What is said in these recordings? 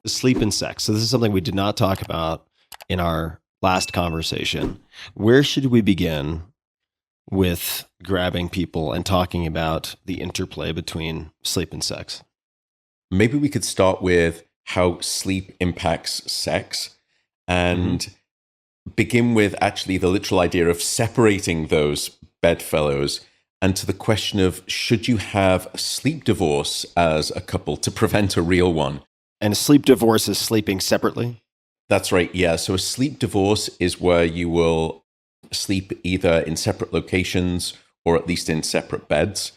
sleep and sex. So this is something we did not talk about in our last conversation. Where should we begin with grabbing people and talking about the interplay between sleep and sex? Maybe we could start with how sleep impacts sex and begin with actually the literal idea of separating those bedfellows and to the question of, should you have a sleep divorce as a couple to prevent a real one? And a sleep divorce is sleeping separately? That's right, yeah. So a sleep divorce is where you will sleep either in separate locations or at least in separate beds.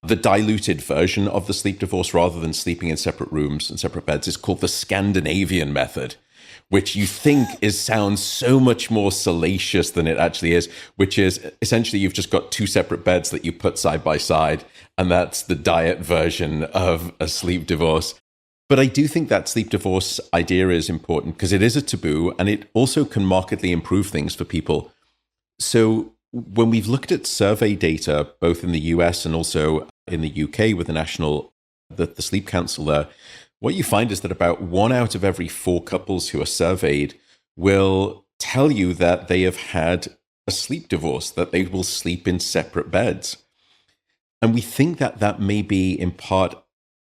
The diluted version of the sleep divorce, rather than sleeping in separate rooms and separate beds, is called the Scandinavian method, which you think sounds so much more salacious than it actually is, which is essentially you've just got two separate beds that you put side by side, and that's the diet version of a sleep divorce. But I do think that sleep divorce idea is important because it is a taboo, and it also can markedly improve things for people. So when we've looked at survey data, both in the US and also in the UK with the Sleep Council there, what you find is that about 1 out of every 4 couples who are surveyed will tell you that they have had a sleep divorce, that they will sleep in separate beds. And we think that that may be in part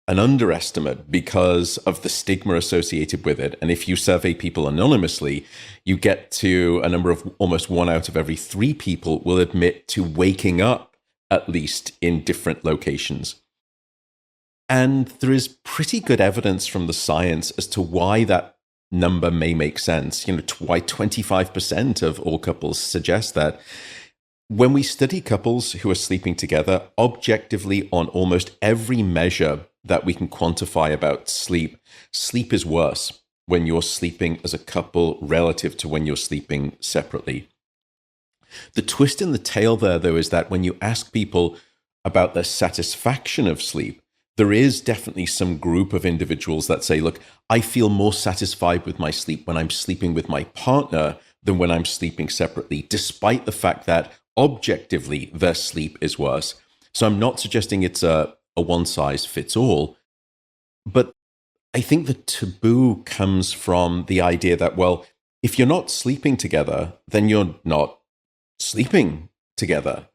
an underestimate because of the stigma associated with it. And if you survey people anonymously, you get to a number of almost 1 out of every 3 people will admit to waking up at least in different locations. And there is pretty good evidence from the science as to why that number may make sense. Why 25% of all couples suggest that. When we study couples who are sleeping together, objectively on almost every measure that we can quantify about sleep, sleep is worse when you're sleeping as a couple relative to when you're sleeping separately. The twist in the tail there, though, is that when you ask people about their satisfaction of sleep, there is definitely some group of individuals that say, look, I feel more satisfied with my sleep when I'm sleeping with my partner than when I'm sleeping separately, despite the fact that objectively their sleep is worse. So I'm not suggesting it's a one-size-fits-all, but I think the taboo comes from the idea that, well, if you're not sleeping together, then you're not sleeping together.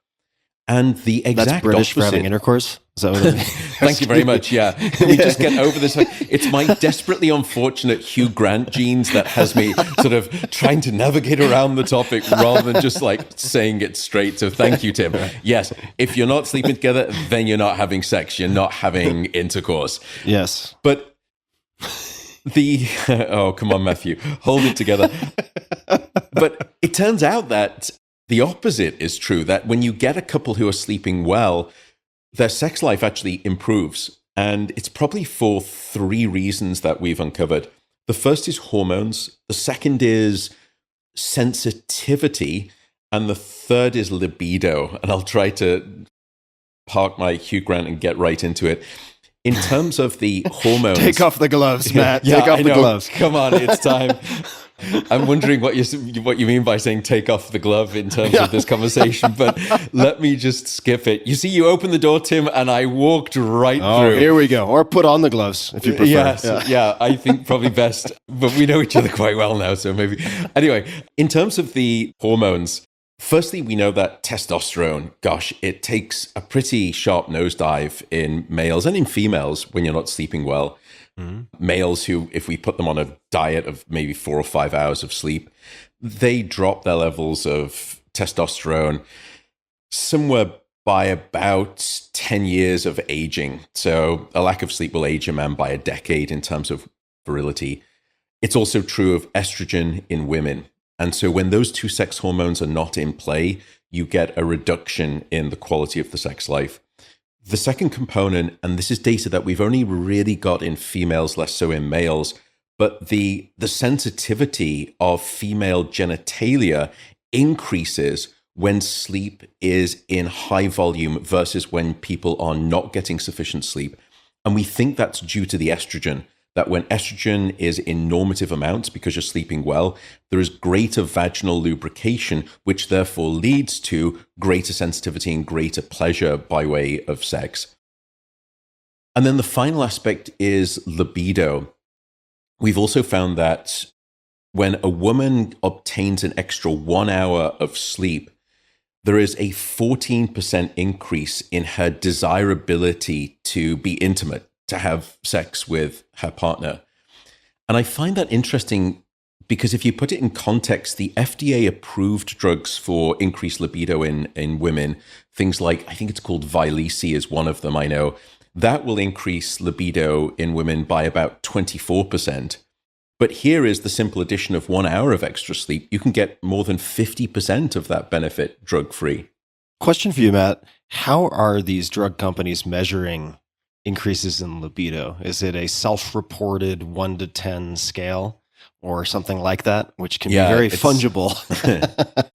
And the exact That's British opposite. For having intercourse? Is that what it is? Thank you very much, yeah. Can we just get over this? It's my desperately unfortunate Hugh Grant genes that has me sort of trying to navigate around the topic rather than just like saying it straight. So thank you, Tim. Yes, if you're not sleeping together, then you're not having sex. You're not having intercourse. Yes. But oh, come on, Matthew, hold it together. But it turns out that the opposite is true, that when you get a couple who are sleeping well, their sex life actually improves. And it's probably for 3 reasons that we've uncovered. The first is hormones. The second is sensitivity. And the third is libido. And I'll try to park my Hugh Grant and get right into it. In terms of the hormones... Take off the gloves, Matt. Yeah, Take off the gloves. Come on, it's time. I'm wondering what you mean by saying take off the glove in terms of this conversation, but let me just skip it. You see, you opened the door, Tim, and I walked right through. Here we go. Or put on the gloves, if you prefer. Yes, yeah, I think probably best. But we know each other quite well now, so maybe. Anyway, in terms of the hormones, firstly, we know that testosterone, gosh, it takes a pretty sharp nosedive in males and in females when you're not sleeping well. Males who, if we put them on a diet of maybe 4 or 5 hours of sleep, they drop their levels of testosterone somewhere by about 10 years of aging. So a lack of sleep will age a man by a decade in terms of virility. It's also true of estrogen in women. And so when those 2 sex hormones are not in play, you get a reduction in the quality of the sex life. The second component, and this is data that we've only really got in females, less so in males, but the sensitivity of female genitalia increases when sleep is in high volume versus when people are not getting sufficient sleep. And we think that's due to the estrogen, that when estrogen is in normative amounts because you're sleeping well, there is greater vaginal lubrication, which therefore leads to greater sensitivity and greater pleasure by way of sex. And then the final aspect is libido. we've also found that when a woman obtains an extra 1 hour of sleep, there is a 14% increase in her desirability to be intimate, to have sex with her partner. And I find that interesting because if you put it in context, the FDA approved drugs for increased libido in women, things like, I think it's called Vyleesi is one of them, I know, that will increase libido in women by about 24%. But here is the simple addition of 1 hour of extra sleep. You can get more than 50% of that benefit drug-free. Question for you, Matt. How are these drug companies measuring increases in libido? Is it a self-reported 1 to 10 scale or something like that, which can be very fungible?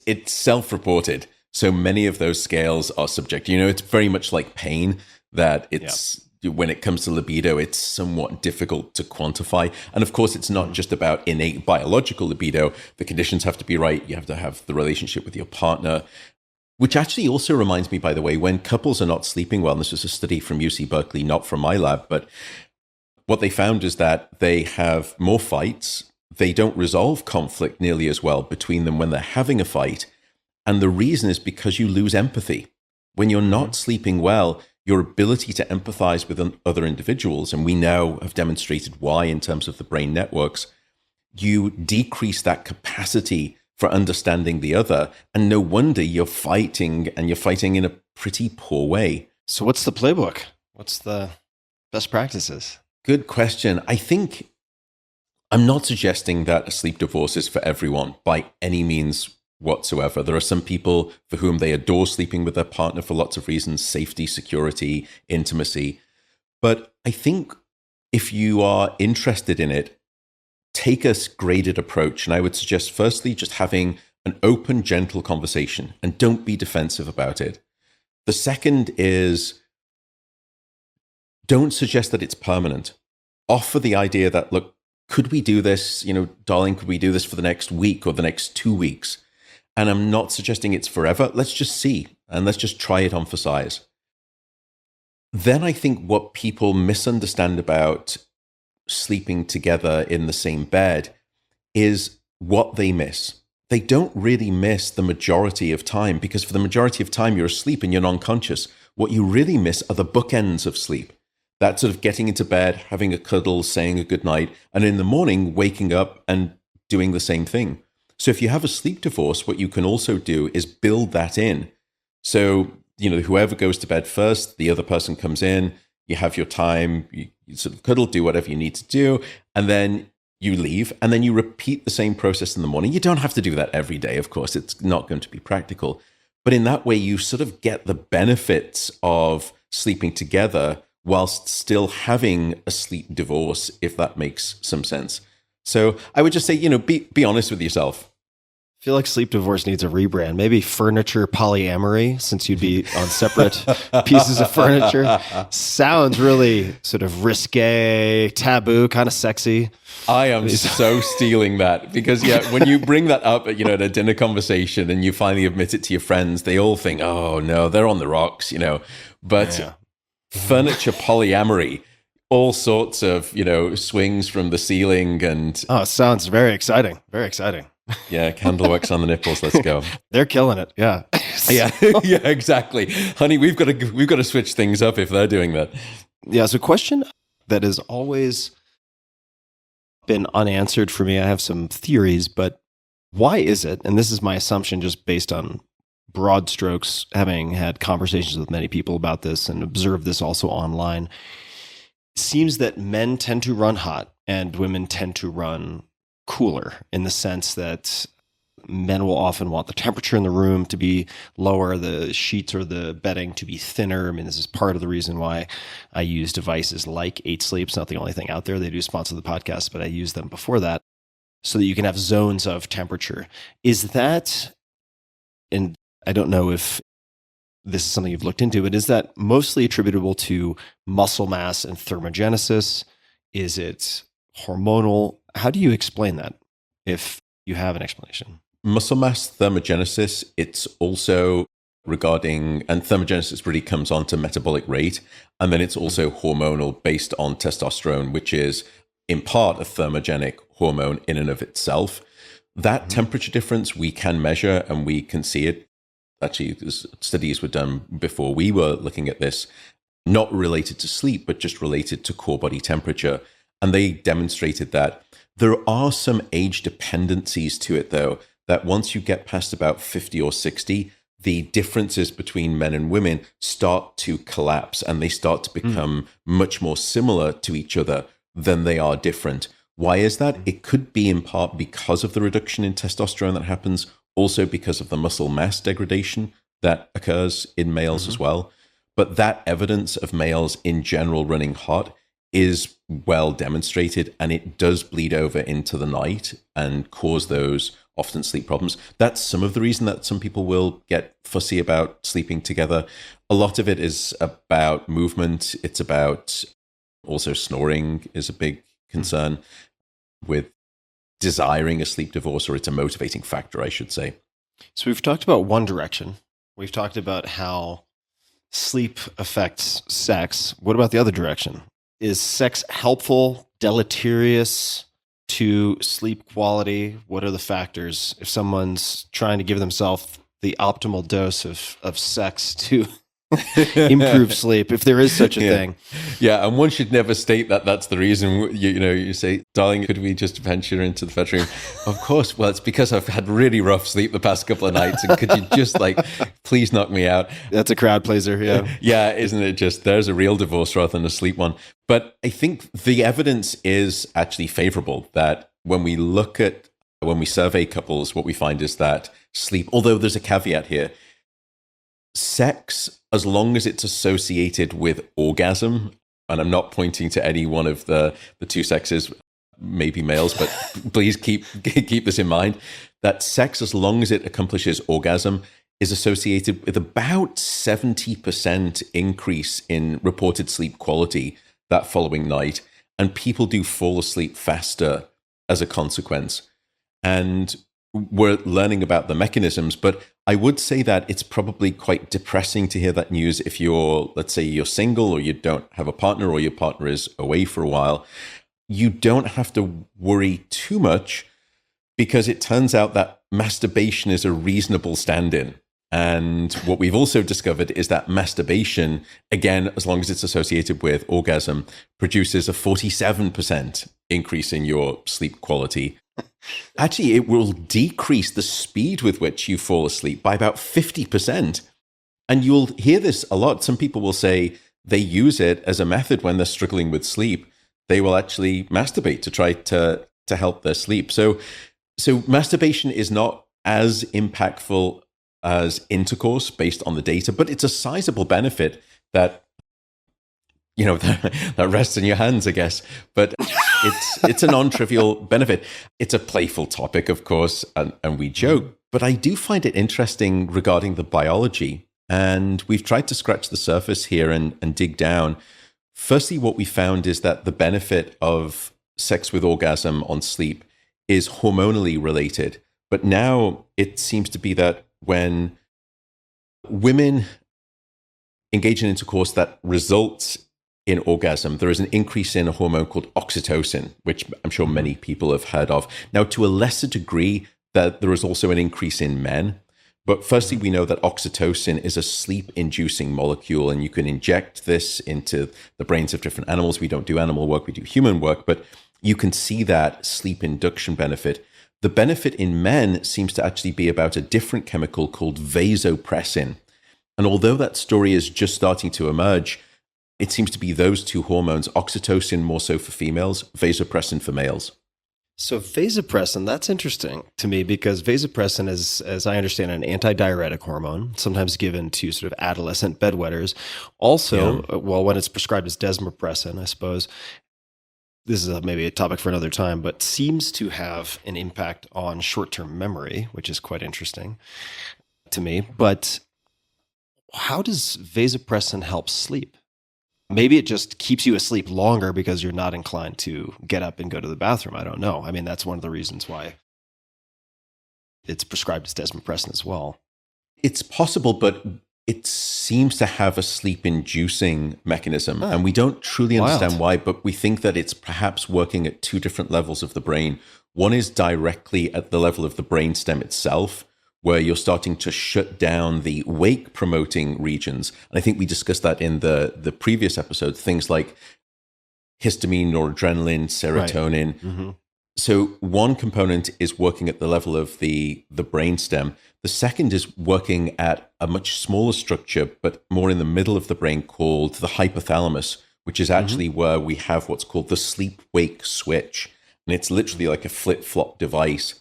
It's self-reported. So many of those scales are subjective. You know, it's very much like pain, that it's when it comes to libido, it's somewhat difficult to quantify. And of course, it's not just about innate biological libido. The conditions have to be right. You have to have the relationship with your partner, which actually also reminds me, by the way, when couples are not sleeping well, and this was a study from UC Berkeley, not from my lab, but what they found is that they have more fights. They don't resolve conflict nearly as well between them when they're having a fight. And the reason is because you lose empathy. When you're not sleeping well, your ability to empathize with other individuals, and we now have demonstrated why in terms of the brain networks, you decrease that capacity for understanding the other. And no wonder you're fighting, and you're fighting in a pretty poor way. So what's the playbook? What's the best practices? Good question. I think I'm not suggesting that a sleep divorce is for everyone by any means whatsoever. There are some people for whom they adore sleeping with their partner for lots of reasons: safety, security, intimacy. But I think if you are interested in it, take a graded approach. And I would suggest, firstly, just having an open, gentle conversation, and don't be defensive about it. The second is, don't suggest that it's permanent. Offer the idea that, look, could we do this? You know, darling, could we do this for the next week or the next 2 weeks? And I'm not suggesting it's forever. Let's just see, and let's just try it on for size. Then I think what people misunderstand about sleeping together in the same bed is what they miss. They don't really miss the majority of time, because for the majority of time you're asleep and you're non-conscious. What you really miss are the bookends of sleep. That sort of getting into bed, having a cuddle, saying a good night, and in the morning waking up and doing the same thing. So if you have a sleep divorce, what you can also do is build that in. So, you know, whoever goes to bed first, the other person comes in, you have your time, you sort of cuddle, do whatever you need to do, and then you leave, and then you repeat the same process in the morning. You don't have to do that every day, of course. It's not going to be practical. But in that way, you sort of get the benefits of sleeping together whilst still having a sleep divorce, if that makes some sense. So I would just say, you know, be honest with yourself. I feel like sleep divorce needs a rebrand. Maybe furniture polyamory, since you'd be on separate pieces of furniture. Sounds really sort of risque, taboo, kind of sexy. I am so stealing that because, yeah, when you bring that up at, you know, at a dinner conversation and you finally admit it to your friends, they all think, oh no, they're on the rocks, you know. But furniture polyamory, all sorts of, you know, swings from the ceiling and... Oh, it sounds very exciting. Very exciting. Yeah, candle wax on the nipples. Let's go. They're killing it. Yeah. Yeah, yeah, exactly. Honey, we've got to switch things up if they're doing that. Yeah, so a question that has always been unanswered for me. I have some theories, but why is it, and this is my assumption just based on broad strokes, having had conversations with many people about this and observed this also online, it seems that men tend to run hot and women tend to run cooler, in the sense that men will often want the temperature in the room to be lower, the sheets or the bedding to be thinner. I mean, this is part of the reason why I use devices like 8 Sleep. It's not the only thing out there. They do sponsor the podcast, but I use them before that so that you can have zones of temperature. Is that, and I don't know if this is something you've looked into, but is that mostly attributable to muscle mass and thermogenesis? Is it hormonal? How do you explain that, if you have an explanation? Muscle mass, thermogenesis, it's also regarding, and thermogenesis really comes on to metabolic rate, and then it's also hormonal based on testosterone, which is in part a thermogenic hormone in and of itself. That temperature difference we can measure and we can see it. Actually, studies were done before we were looking at this, not related to sleep, but just related to core body temperature. And they demonstrated that there are some age dependencies to it, though, that once you get past about 50 or 60, the differences between men and women start to collapse and they start to become much more similar to each other than they are different. Why is that? It could be in part because of the reduction in testosterone that happens, also because of the muscle mass degradation that occurs in males as well. But that evidence of males in general running hot is well demonstrated, and it does bleed over into the night and cause those often sleep problems. That's some of the reason that some people will get fussy about sleeping together. A lot of it is about movement. It's about also snoring is a big concern with desiring a sleep divorce, or it's a motivating factor, I should say. So we've talked about one direction. We've talked about how sleep affects sex. What about the other direction? Is sex helpful, deleterious to sleep quality? What are the factors if someone's trying to give themselves the optimal dose of sex to improve sleep, if there is such a thing? Yeah, and one should never state that that's the reason. You say, darling, could we just venture into the bedroom? Of course. Well, it's because I've had really rough sleep the past couple of nights, and could you just please knock me out? That's a crowd pleaser, yeah. Yeah, isn't it just, there's a real divorce rather than a sleep one. But I think the evidence is actually favorable that when we survey couples, what we find is that sleep, although there's a caveat here, sex, as long as it's associated with orgasm, and I'm not pointing to any one of the two sexes, maybe males, but please keep this in mind, that sex, as long as it accomplishes orgasm, is associated with about 70% increase in reported sleep quality that following night. And people do fall asleep faster as a consequence. And we're learning about the mechanisms, but I would say that it's probably quite depressing to hear that news if you're, let's say you're single or you don't have a partner or your partner is away for a while. You don't have to worry too much because it turns out that masturbation is a reasonable stand-in. And what we've also discovered is that masturbation, again, as long as it's associated with orgasm, produces a 47% increase in your sleep quality. Actually, it will decrease the speed with which you fall asleep by about 50%. And you'll hear this a lot. Some people will say they use it as a method when they're struggling with sleep. They will actually masturbate to try to help their sleep. So masturbation is not as impactful as intercourse based on the data, but it's a sizable benefit that that rests in your hands, I guess. But it's a non-trivial benefit. It's a playful topic, of course, and we joke. But I do find it interesting regarding the biology. And we've tried to scratch the surface here and dig down. Firstly, what we found is that the benefit of sex with orgasm on sleep is hormonally related. But now it seems to be that when women engage in intercourse that results in orgasm, there is an increase in a hormone called oxytocin, which I'm sure many people have heard of. Now, to a lesser degree, that there is also an increase in men. But firstly, we know that oxytocin is a sleep-inducing molecule, and you can inject this into the brains of different animals. We don't do animal work, we do human work, but you can see that sleep induction benefit. The benefit in men seems to actually be about a different chemical called vasopressin. And although that story is just starting to emerge, it seems to be those two hormones, oxytocin more so for females, vasopressin for males. So vasopressin, that's interesting to me because vasopressin is, as I understand, an antidiuretic hormone, sometimes given to sort of adolescent bedwetters. Also, well, when it's prescribed as desmopressin, I suppose, this is maybe a topic for another time, but seems to have an impact on short-term memory, which is quite interesting to me. But how does vasopressin help sleep? Maybe it just keeps you asleep longer because you're not inclined to get up and go to the bathroom. I don't know. I mean, that's one of the reasons why it's prescribed as desmopressin as well. It's possible, but it seems to have a sleep-inducing mechanism, and we don't truly understand why, but we think that it's perhaps working at two different levels of the brain. One is directly at the level of the brainstem itself, where you're starting to shut down the wake-promoting regions. And I think we discussed that in the previous episode, things like histamine, noradrenaline, serotonin. Right. So one component is working at the level of the brainstem. The second is working at a much smaller structure, but more in the middle of the brain, called the hypothalamus, which is actually where we have what's called the sleep-wake switch. And it's literally like a flip-flop device.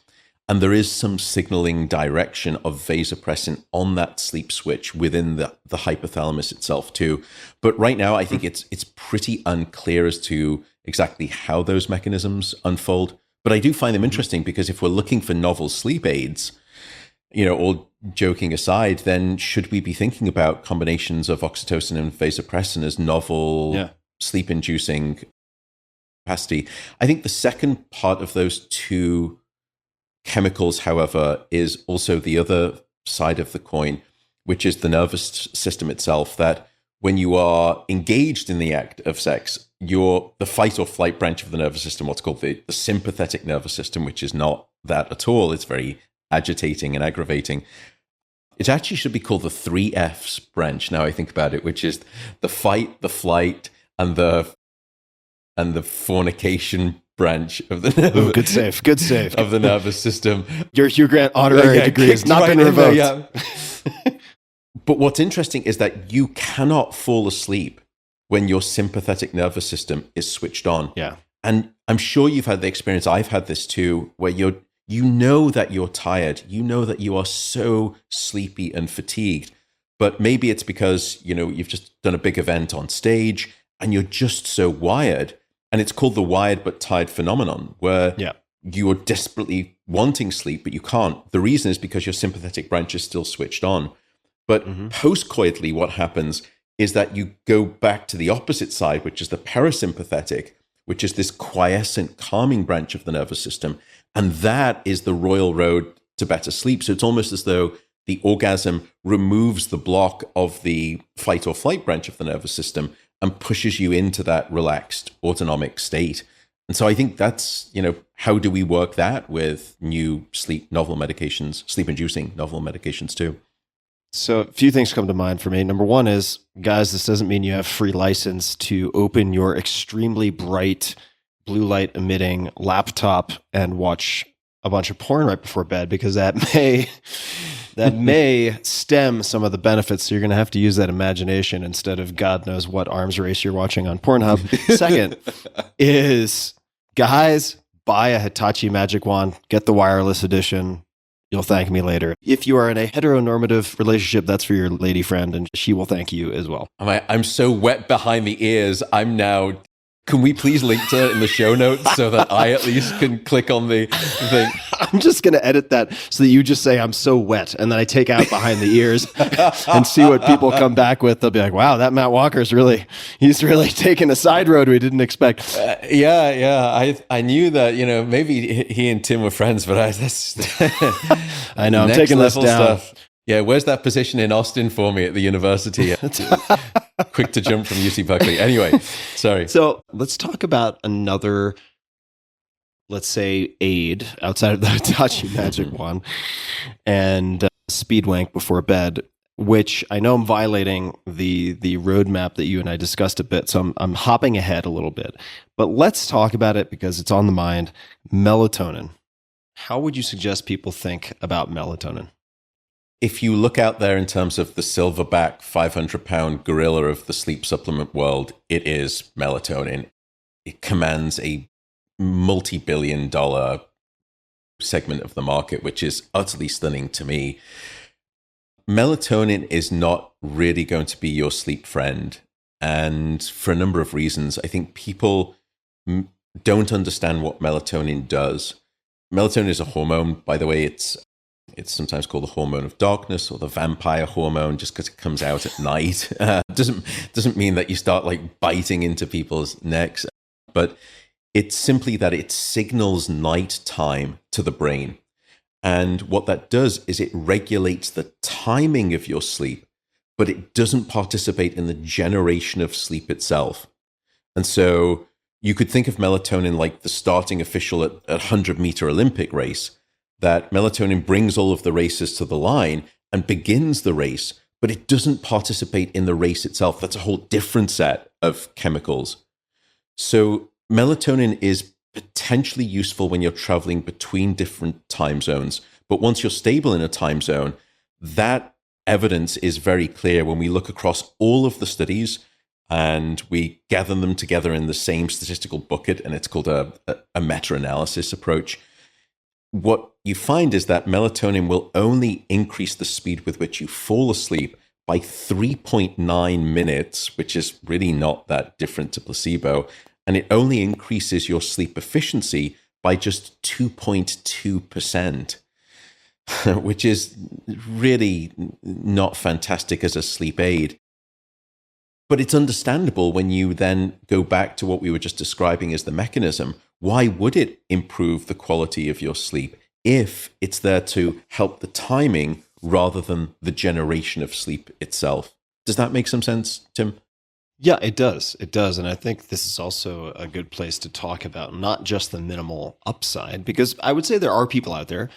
And there is some signaling direction of vasopressin on that sleep switch within the hypothalamus itself too. But right now, I think it's pretty unclear as to exactly how those mechanisms unfold. But I do find them interesting, because if we're looking for novel sleep aids, all joking aside, then should we be thinking about combinations of oxytocin and vasopressin as novel sleep-inducing capacity? I think the second part of those two chemicals, however, is also the other side of the coin, which is the nervous system itself, that when you are engaged in the act of sex, the fight or flight branch of the nervous system, what's called the sympathetic nervous system, which is not that at all. It's very agitating and aggravating. It actually should be called the 3Fs branch, now I think about it, which is the fight, the flight, and the fornication branch of the good save of the nervous system. Your Hugh Grant honorary degree has not been revoked. But what's interesting is that you cannot fall asleep when your sympathetic nervous system is switched on. Yeah. And I'm sure you've had the experience, I've had this too, where you know that you're tired, you know that you are so sleepy and fatigued, but maybe it's because, you've just done a big event on stage and you're just so wired. And it's called the wired but tired phenomenon, where you're desperately wanting sleep, but you can't. The reason is because your sympathetic branch is still switched on. But post-coitally, what happens is that you go back to the opposite side, which is the parasympathetic, which is this quiescent, calming branch of the nervous system. And that is the royal road to better sleep. So it's almost as though the orgasm removes the block of the fight or flight branch of the nervous system and pushes you into that relaxed autonomic state. And so I think that's, how do we work that with new novel medications, sleep-inducing novel medications too? So a few things come to mind for me. Number one is, guys, this doesn't mean you have free license to open your extremely bright blue light emitting laptop and watch a bunch of porn right before bed, because that may stem some of the benefits. So you're going to have to use that imagination instead of God knows what arms race you're watching on Pornhub. Second is, guys, buy a Hitachi magic wand, get the wireless edition. You'll thank me later. If you are in a heteronormative relationship, that's for your lady friend, and she will thank you as well. I'm so wet behind the ears. Can we please link to it in the show notes so that I at least can click on the thing? I'm just going to edit that so that you just say, I'm so wet. And then I take out behind the ears and see what people come back with. They'll be like, wow, that Matt Walker's he's really taking a side road we didn't expect. I knew that, maybe he and Tim were friends, but I know, I'm taking this down. Stuff. Yeah, where's that position in Austin for me at the university? Quick to jump from UC Berkeley. Anyway, sorry. So let's talk about another, let's say, aid outside of the Hitachi magic wand and speed wank before bed, which I know I'm violating the roadmap that you and I discussed a bit. So I'm hopping ahead a little bit. But let's talk about it because it's on the mind. Melatonin. How would you suggest people think about melatonin? If you look out there in terms of the silverback 500-pound gorilla of the sleep supplement world, it is melatonin. It commands a multi-billion-dollar segment of the market, which is utterly stunning to me. Melatonin is not really going to be your sleep friend. And for a number of reasons, I think people don't understand what melatonin does. Melatonin is a hormone, by the way. It's sometimes called the hormone of darkness or the vampire hormone, just because it comes out at night. Doesn't mean that you start like biting into people's necks, but it's simply that it signals nighttime to the brain. And what that does is it regulates the timing of your sleep, but it doesn't participate in the generation of sleep itself. And so you could think of melatonin like the starting official at a 100-meter Olympic race, that melatonin brings all of the racers to the line and begins the race, but it doesn't participate in the race itself. That's a whole different set of chemicals. So melatonin is potentially useful when you're traveling between different time zones. But once you're stable in a time zone, that evidence is very clear when we look across all of the studies and we gather them together in the same statistical bucket, and it's called a meta-analysis approach. What you find is that melatonin will only increase the speed with which you fall asleep by 3.9 minutes, which is really not that different to placebo. And it only increases your sleep efficiency by just 2.2%, which is really not fantastic as a sleep aid. But it's understandable when you then go back to what we were just describing as the mechanism. Why would it improve the quality of your sleep if it's there to help the timing rather than the generation of sleep itself? Does that make some sense, Tim? Yeah, it does. It does. And I think this is also a good place to talk about not just the minimal upside, because I would say there are people out there,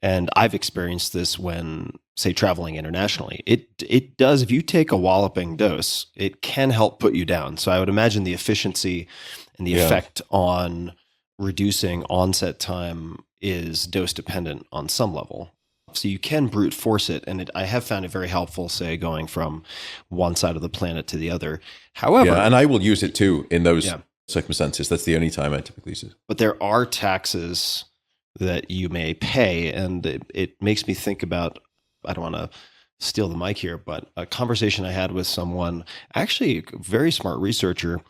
and I've experienced this when, say, traveling internationally. It does, if you take a walloping dose, it can help put you down. So I would imagine the efficiency and the effect on reducing onset time is dose dependent on some level. So you can brute force it. And I have found it very helpful, say, going from one side of the planet to the other. However, and I will use it too in those circumstances. That's the only time I typically use it. But there are taxes that you may pay. And it makes me think about, I don't want to steal the mic here, but a conversation I had with someone, actually a very smart researcher,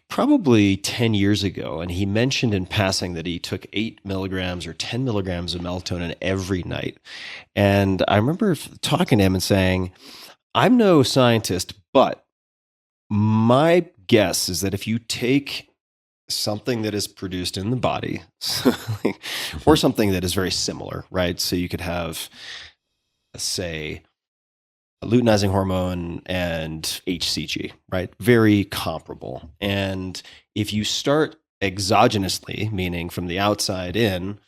probably 10 years ago. And he mentioned in passing that he took 8 milligrams or 10 milligrams of melatonin every night. And I remember talking to him and saying, I'm no scientist, but my guess is that if you take something that is produced in the body or something that is very similar, right? So you could have, say, luteinizing hormone and HCG, right? Very comparable. And if you start exogenously, meaning from the outside in,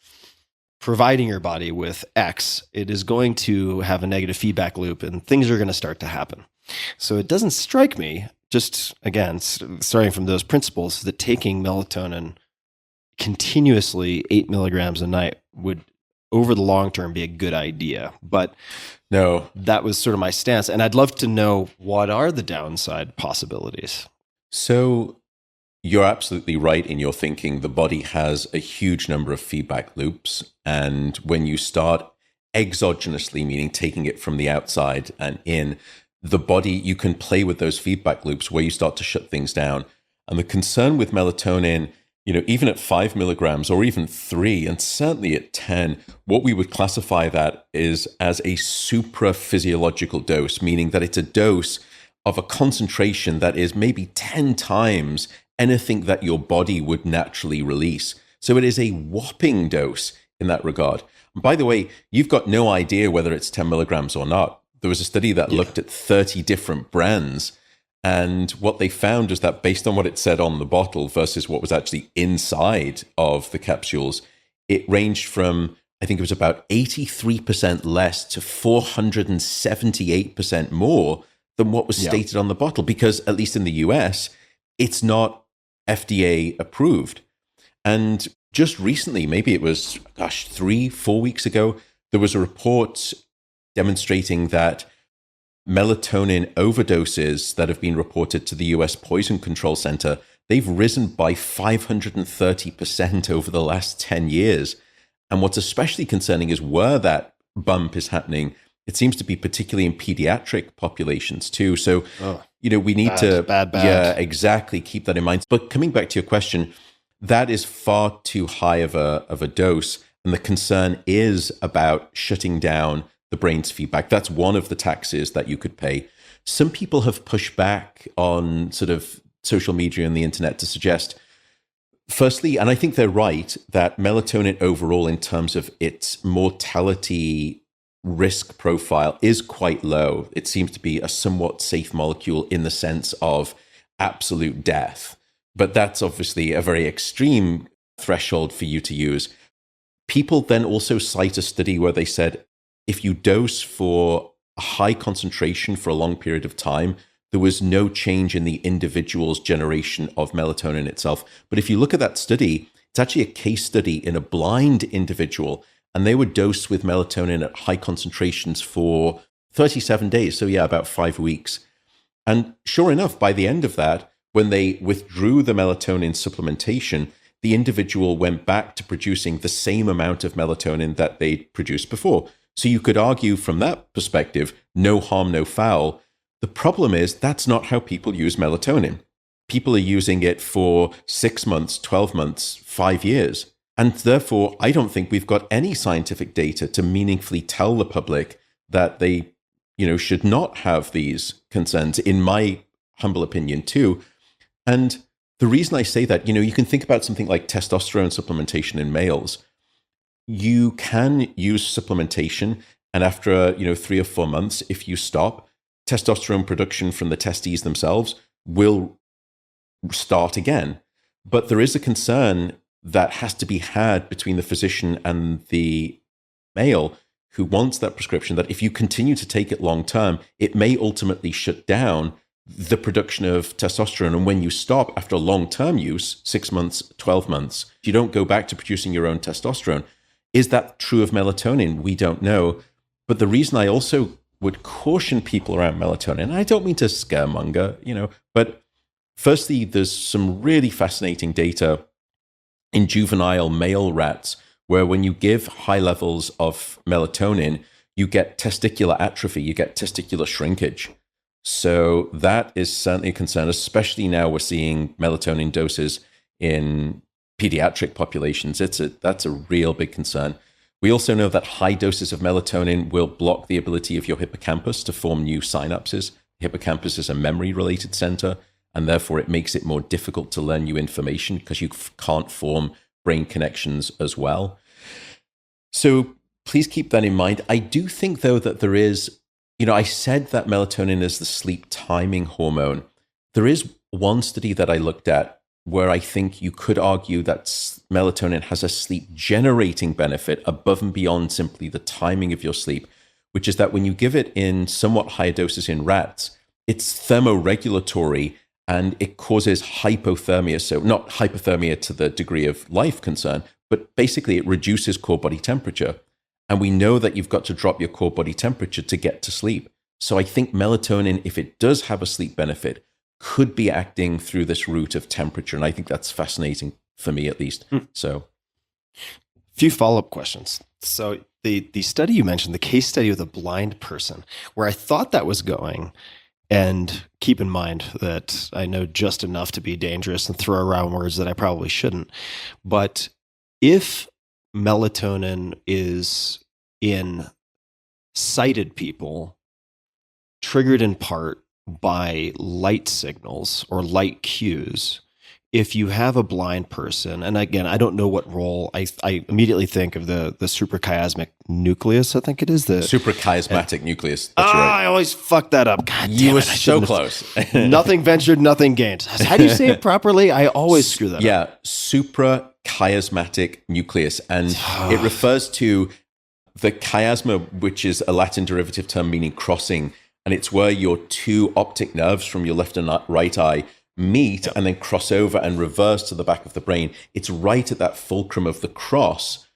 providing your body with X, it is going to have a negative feedback loop and things are going to start to happen. So it doesn't strike me, just again, starting from those principles, that taking melatonin continuously 8 milligrams a night would, over the long term, be a good idea. But no, that was sort of my stance. And I'd love to know, what are the downside possibilities? So you're absolutely right in your thinking. The body has a huge number of feedback loops. And when you start exogenously, meaning taking it from the outside and in, the body, you can play with those feedback loops where you start to shut things down. And the concern with melatonin, even at 5 milligrams or even 3, and certainly at 10, what we would classify that is as a supraphysiological dose, meaning that it's a dose of a concentration that is maybe 10 times anything that your body would naturally release. So it is a whopping dose in that regard. And by the way, you've got no idea whether it's 10 milligrams or not. There was a study that looked at 30 different brands. And what they found is that based on what it said on the bottle versus what was actually inside of the capsules, it ranged from, I think it was about 83% less to 478% more than what was stated on the bottle. Because at least in the US, it's not FDA approved. And just recently, maybe it was, 3-4 weeks ago, there was a report demonstrating that melatonin overdoses that have been reported to the US Poison Control Center, they've risen by 530% over the last 10 years. And what's especially concerning is where that bump is happening. It seems to be particularly in pediatric populations too. So, we need bad. Yeah, exactly. Keep that in mind. But coming back to your question, that is far too high of a dose. And the concern is about shutting down the brain's feedback. That's one of the taxes that you could pay. Some people have pushed back on sort of social media and the internet to suggest, firstly, and I think they're right, that melatonin overall, in terms of its mortality risk profile is quite low. It seems to be a somewhat safe molecule in the sense of absolute death. But that's obviously a very extreme threshold for you to use. People then also cite a study where they said if you dose for a high concentration for a long period of time, there was no change in the individual's generation of melatonin itself. But if you look at that study, it's actually a case study in a blind individual, and they were dosed with melatonin at high concentrations for 37 days. So yeah, about 5 weeks. And sure enough, by the end of that, when they withdrew the melatonin supplementation, the individual went back to producing the same amount of melatonin that they'd produced before. So you could argue from that perspective, no harm, no foul. The problem is that's not how people use melatonin. People are using it for 6 months, 12 months, 5 years. And therefore, I don't think we've got any scientific data to meaningfully tell the public that they, should not have these concerns, in my humble opinion, too. And the reason I say that, you can think about something like testosterone supplementation in males. You can use supplementation, and after 3 or 4 months, if you stop, testosterone production from the testes themselves will start again. But there is a concern that has to be had between the physician and the male who wants that prescription, that if you continue to take it long term, it may ultimately shut down the production of testosterone. And when you stop after long-term use, 6 months, 12 months, you don't go back to producing your own testosterone. Is that true of melatonin? We don't know. But the reason I also would caution people around melatonin, and I don't mean to scaremonger, but firstly, there's some really fascinating data in juvenile male rats where when you give high levels of melatonin, you get testicular atrophy, you get testicular shrinkage. So that is certainly a concern, especially now we're seeing melatonin doses in pediatric populations. That's a real big concern. We also know that high doses of melatonin will block the ability of your hippocampus to form new synapses. The hippocampus is a memory-related center, and therefore it makes it more difficult to learn new information because you can't form brain connections as well. So please keep that in mind. I do think, though, that there is, I said that melatonin is the sleep timing hormone. There is one study that I looked at where I think you could argue that melatonin has a sleep generating benefit above and beyond simply the timing of your sleep, which is that when you give it in somewhat higher doses in rats, it's thermoregulatory and it causes hypothermia. So not hypothermia to the degree of life concern, but basically it reduces core body temperature. And we know that you've got to drop your core body temperature to get to sleep. So I think melatonin, if it does have a sleep benefit, could be acting through this route of temperature. And I think that's fascinating for me, at least. So, a few follow-up questions. So the study you mentioned, the case study with a blind person, where I thought that was going, and keep in mind that I know just enough to be dangerous and throw around words that I probably shouldn't. But if melatonin is in sighted people, triggered in part by light signals or light cues, if you have a blind person, and again, I don't know what role, I immediately think of the suprachiasmatic nucleus, I think it is. The suprachiasmatic nucleus. That's right. I always fuck that up. God you damn were it, so close. Nothing ventured, nothing gained. How do you say it properly? I always screw that up. Yeah, suprachiasmatic nucleus. And it refers to the chiasma, which is a Latin derivative term meaning crossing. And it's where your two optic nerves from your left and right eye meet and then cross over and reverse to the back of the brain. It's right at that fulcrum of the cross,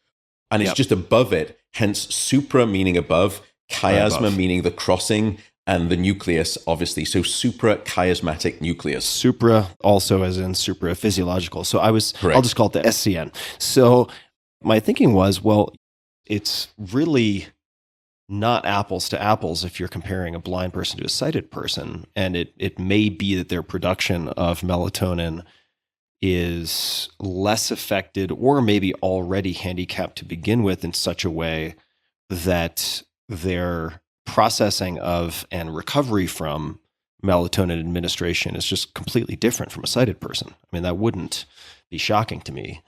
and it's just above it. Hence, supra meaning above, chiasma meaning the crossing, and the nucleus, obviously. So suprachiasmatic nucleus. Supra also as in supraphysiological. So Correct. I'll just call it the SCN. So my thinking was, well, it's really not apples to apples if you're comparing a blind person to a sighted person. And it may be that their production of melatonin is less affected or maybe already handicapped to begin with in such a way that their processing of and recovery from melatonin administration is just completely different from a sighted person. I mean, that wouldn't be shocking to me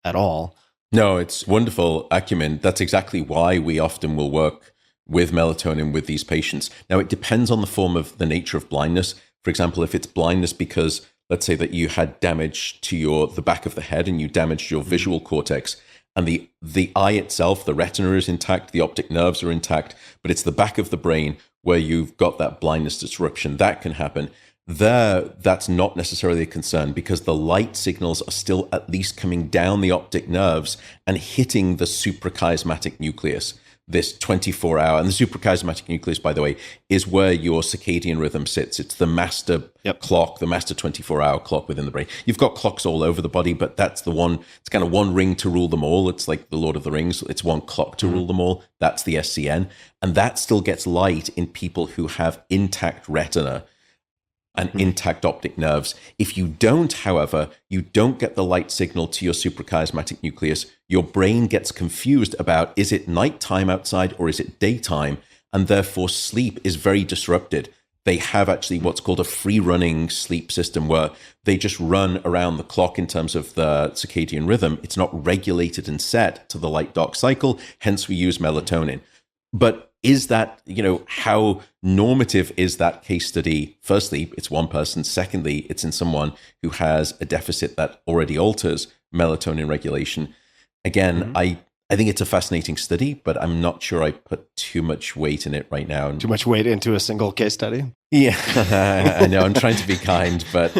at all. No, it's wonderful acumen. That's exactly why we often will work with melatonin with these patients. Now, it depends on the form of the nature of blindness. For example, if it's blindness because, let's say that you had damage to the back of the head and you damaged your visual cortex, and the eye itself, the retina is intact, the optic nerves are intact, but it's the back of the brain where you've got that blindness disruption, that can happen. That's not necessarily a concern because the light signals are still at least coming down the optic nerves and hitting the suprachiasmatic nucleus, this 24-hour. And the suprachiasmatic nucleus, by the way, is where your circadian rhythm sits. It's the master clock, the master 24-hour clock within the brain. You've got clocks all over the body, but that's the one, it's kind of one ring to rule them all. It's like the Lord of the Rings. It's one clock to rule them all. That's the SCN. And that still gets light in people who have intact retina and intact optic nerves. If you don't, however, you don't get the light signal to your suprachiasmatic nucleus, your brain gets confused about, is it nighttime outside or is it daytime? And therefore sleep is very disrupted. They have actually what's called a free-running sleep system where they just run around the clock in terms of the circadian rhythm. It's not regulated and set to the light-dark cycle, hence we use melatonin. But is that, how normative is that case study? Firstly, it's one person. Secondly, it's in someone who has a deficit that already alters melatonin regulation. Again, I think it's a fascinating study, but I'm not sure I put too much weight in it right now. Too much weight into a single case study? Yeah, I know. I'm trying to be kind, but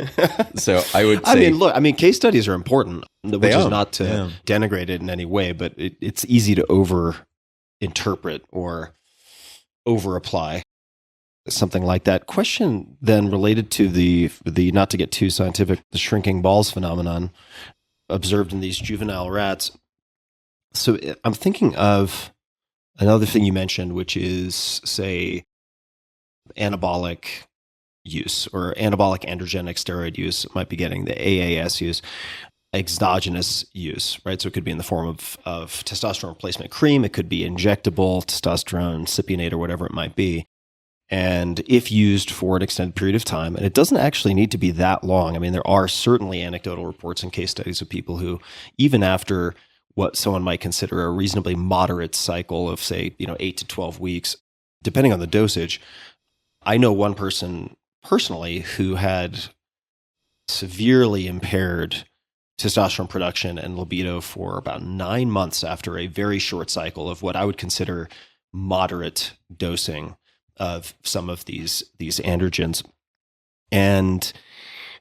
so I would say... case studies are important, which is not to denigrate it in any way, but it's easy to over-interpret or over-apply something like that. Question then related to the not to get too scientific, the shrinking balls phenomenon observed in these juvenile rats. So I'm thinking of another thing you mentioned, which is, say, anabolic use or anabolic androgenic steroid use. Might be getting the AAS use, exogenous use, right? So it could be in the form of testosterone replacement cream. It could be injectable testosterone cypionate or whatever it might be. And if used for an extended period of time, and it doesn't actually need to be that long. I mean, there are certainly anecdotal reports and case studies of people who, even after what someone might consider a reasonably moderate cycle of, say, 8 to 12 weeks, depending on the dosage. I know one person personally who had severely impaired testosterone production and libido for about 9 months after a very short cycle of what I would consider moderate dosing of some of these androgens. And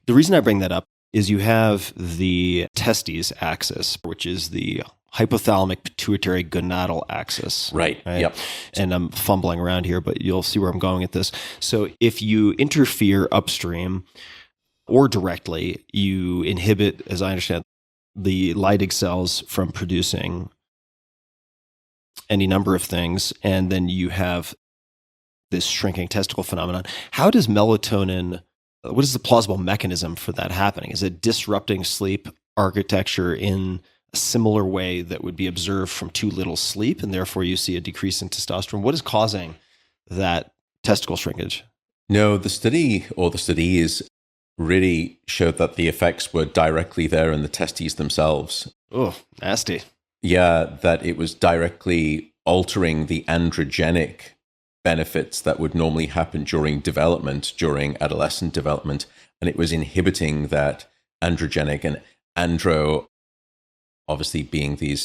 the reason I bring that up is you have the testes axis, which is the hypothalamic pituitary gonadal axis. Right? Yep. And I'm fumbling around here, but you'll see where I'm going at this. So if you interfere upstream or directly, you inhibit, as I understand, the Leydig cells from producing any number of things, and then you have this shrinking testicle phenomenon. How does melatonin, what is the plausible mechanism for that happening? Is it disrupting sleep architecture in a similar way that would be observed from too little sleep, and therefore you see a decrease in testosterone? What is causing that testicle shrinkage? No, the studies really showed that the effects were directly there in the testes themselves. Oh, nasty. Yeah, that it was directly altering the androgenic benefits that would normally happen during adolescent development. And it was inhibiting that androgenic, and andro obviously being the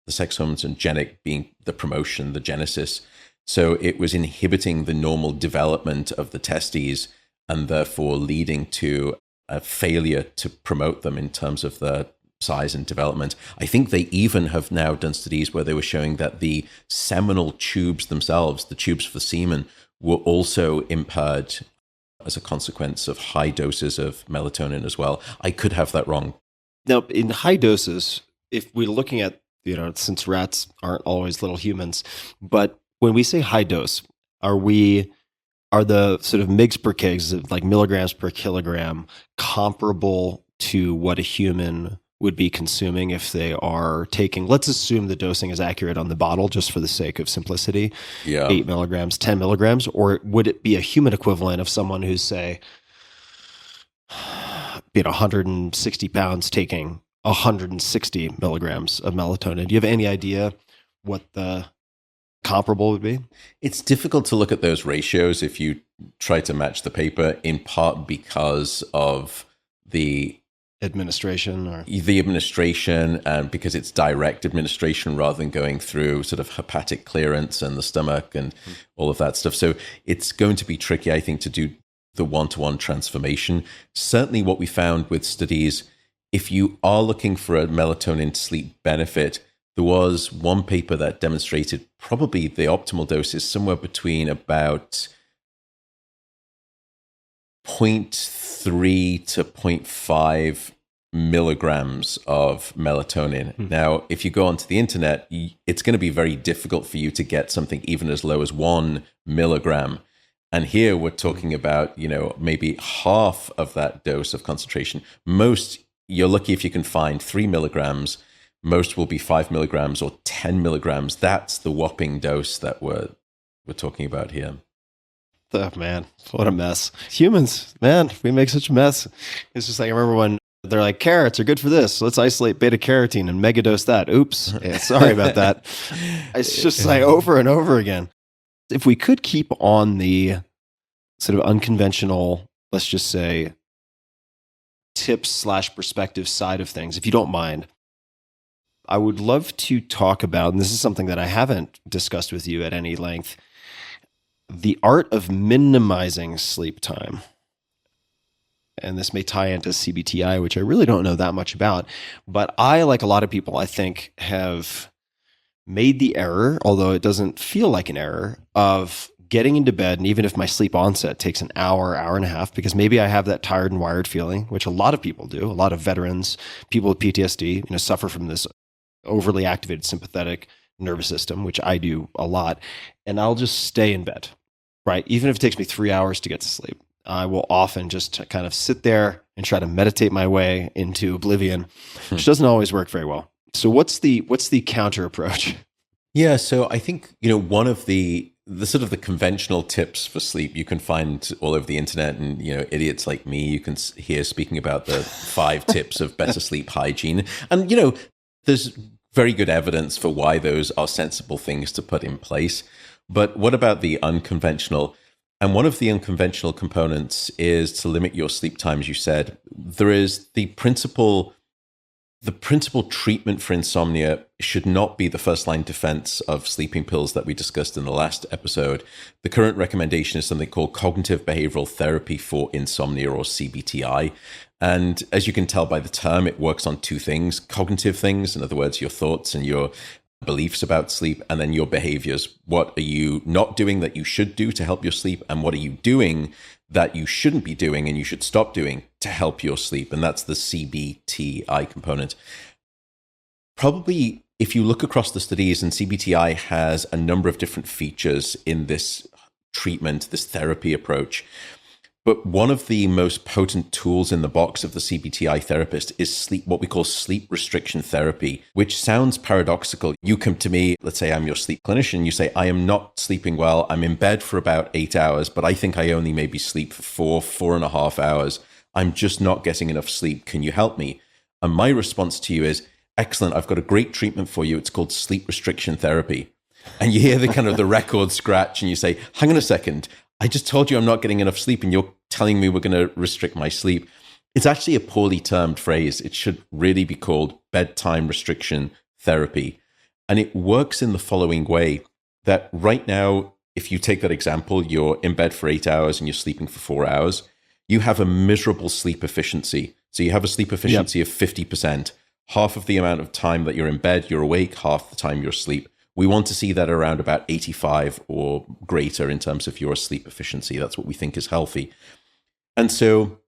sex hormones, and genic being the promotion, the genesis. So it was inhibiting the normal development of the testes and therefore leading to a failure to promote them in terms of the size and development. I think they even have now done studies where they were showing that the seminal tubes themselves, the tubes for semen, were also impaired as a consequence of high doses of melatonin as well. I could have that wrong. Now, in high doses, if we're looking at, since rats aren't always little humans, but when we say high dose, are the sort of mgs per kg, like milligrams per kilogram, comparable to what a human would be consuming if they are taking, let's assume the dosing is accurate on the bottle just for the sake of simplicity, 8 milligrams, 10 milligrams, or would it be a human equivalent of someone who's, say, 160 pounds taking 160 milligrams of melatonin? Do you have any idea what the comparable would be? It's difficult to look at those ratios if you try to match the paper, in part because of the administration and because it's direct administration rather than going through sort of hepatic clearance and the stomach and all of that stuff. So it's going to be tricky, I think, to do the one-to-one transformation. Certainly what we found with studies, if you are looking for a melatonin sleep benefit, there was one paper that demonstrated probably the optimal dose is somewhere between about 0.3 to 0.5 milligrams of melatonin. Now, if you go onto the internet, it's going to be very difficult for you to get something even as low as 1 milligram. And here we're talking about, maybe half of that dose of concentration. Most, you're lucky if you can find 3 milligrams. Most will be 5 milligrams or 10 milligrams. That's the whopping dose that we're talking about here. Oh, man, what a mess. Humans, man, we make such a mess. It's just like, I remember when they're like, carrots are good for this. Let's isolate beta carotene and megadose that. Oops. Yeah, sorry about that. It's just like over and over again. If we could keep on the sort of unconventional, let's just say, tips/perspective side of things, if you don't mind, I would love to talk about, and this is something that I haven't discussed with you at any length, the art of minimizing sleep time. And this may tie into CBTI, which I really don't know that much about. But I, like a lot of people, I think, have made the error, although it doesn't feel like an error, of getting into bed, and even if my sleep onset takes an hour, hour and a half, because maybe I have that tired and wired feeling, which a lot of people do. A lot of veterans, people with PTSD, suffer from this overly activated sympathetic nervous system, which I do a lot. And I'll just stay in bed, right? Even if it takes me 3 hours to get to sleep, I will often just kind of sit there and try to meditate my way into oblivion, which doesn't always work very well. So what's the counter approach? Yeah, so I think, one of the sort of the conventional tips for sleep you can find all over the internet, and, idiots like me, you can hear speaking about the 5 tips of better sleep hygiene. And, there's very good evidence for why those are sensible things to put in place. But what about the unconventional? And one of the unconventional components is to limit your sleep time, as you said. There is the principal treatment for insomnia should not be the first-line defense of sleeping pills that we discussed in the last episode. The current recommendation is something called cognitive behavioral therapy for insomnia, or CBTI. And as you can tell by the term, it works on 2 things: cognitive things, in other words, your thoughts and your beliefs about sleep, and then your behaviors. What are you not doing that you should do to help your sleep? And what are you doing that you shouldn't be doing and you should stop doing to help your sleep? And that's the CBTI component. Probably, if you look across the studies, and CBTI has a number of different features in this treatment, this therapy approach. But one of the most potent tools in the box of the CBTI therapist is what we call sleep restriction therapy, which sounds paradoxical. You come to me, let's say I'm your sleep clinician, you say, I am not sleeping well. I'm in bed for about 8 hours, but I think I only maybe sleep for 4.5 hours. I'm just not getting enough sleep. Can you help me? And my response to you is, excellent. I've got a great treatment for you. It's called sleep restriction therapy. And you hear the kind of the record scratch and you say, hang on a second. I just told you I'm not getting enough sleep and you're telling me we're going to restrict my sleep. It's actually a poorly termed phrase. It should really be called bedtime restriction therapy. And it works in the following way, that right now, if you take that example, you're in bed for 8 hours and you're sleeping for 4 hours, you have a miserable sleep efficiency. So you have a sleep efficiency of 50%. Half of the amount of time that you're in bed, you're awake, half the time you're asleep. We want to see that around about 85 or greater in terms of your sleep efficiency. That's what we think is healthy. And so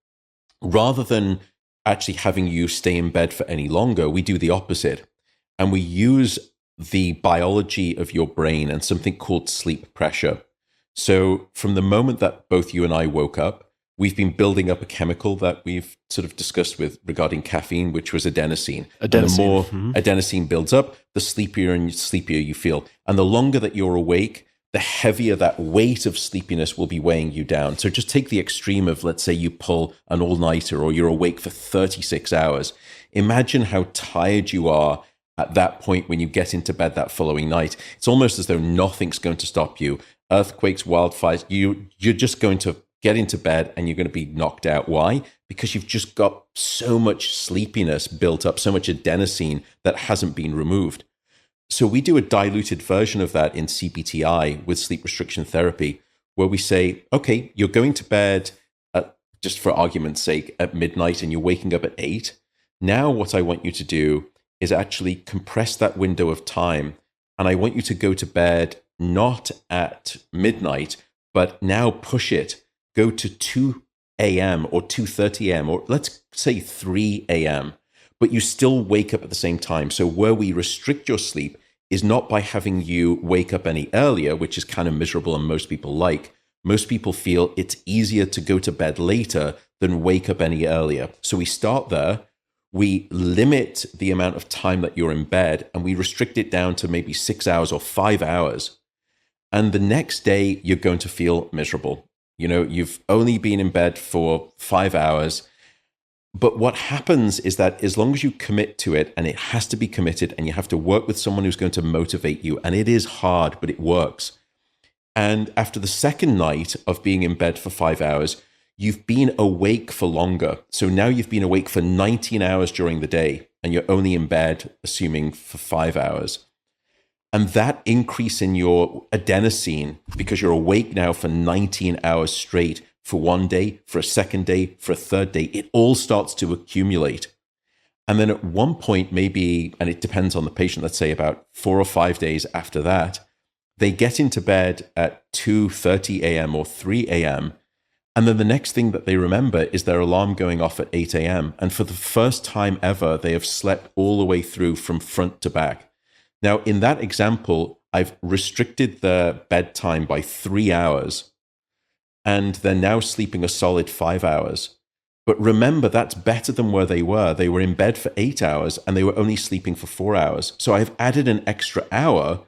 rather than actually having you stay in bed for any longer, we do the opposite. And we use the biology of your brain and something called sleep pressure. So from the moment that both you and I woke up, we've been building up a chemical that we've sort of discussed regarding caffeine, which was adenosine. And the more adenosine builds up, the sleepier and sleepier you feel. And the longer that you're awake, the heavier that weight of sleepiness will be weighing you down. So just take the extreme of, let's say you pull an all-nighter or you're awake for 36 hours. Imagine how tired you are at that point when you get into bed that following night. It's almost as though nothing's going to stop you. Earthquakes, wildfires, you're just going to get into bed and you're going to be knocked out. Why? Because you've just got so much sleepiness built up, so much adenosine that hasn't been removed. So we do a diluted version of that in CBTI with sleep restriction therapy, where we say, okay, you're going to bed, just for argument's sake, at midnight and you're waking up at 8. Now what I want you to do is actually compress that window of time. And I want you to go to bed not at midnight, but now push it. Go to 2 a.m. or 2:30 a.m. or let's say 3 a.m., but you still wake up at the same time. So where we restrict your sleep is not by having you wake up any earlier, which is kind of miserable and most people like. Most people feel it's easier to go to bed later than wake up any earlier. So we start there. We limit the amount of time that you're in bed and we restrict it down to maybe 6 hours or 5 hours. And the next day, you're going to feel miserable. You've only been in bed for 5 hours. But what happens is that as long as you commit to it, and it has to be committed, and you have to work with someone who's going to motivate you, and it is hard, but it works. And after the second night of being in bed for 5 hours, you've been awake for longer. So now you've been awake for 19 hours during the day, and you're only in bed, assuming, for 5 hours. And that increase in your adenosine, because you're awake now for 19 hours straight, for one day, for a second day, for a third day, it all starts to accumulate. And then at one point, maybe, and it depends on the patient, let's say about 4 or 5 days after that, they get into bed at 2:30 a.m. or 3 a.m. And then the next thing that they remember is their alarm going off at 8 a.m. And for the first time ever, they have slept all the way through from front to back. Now, in that example, I've restricted their bedtime by 3 hours, and they're now sleeping a solid 5 hours. But remember, that's better than where they were. They were in bed for 8 hours, and they were only sleeping for 4 hours. So I've added an extra hour,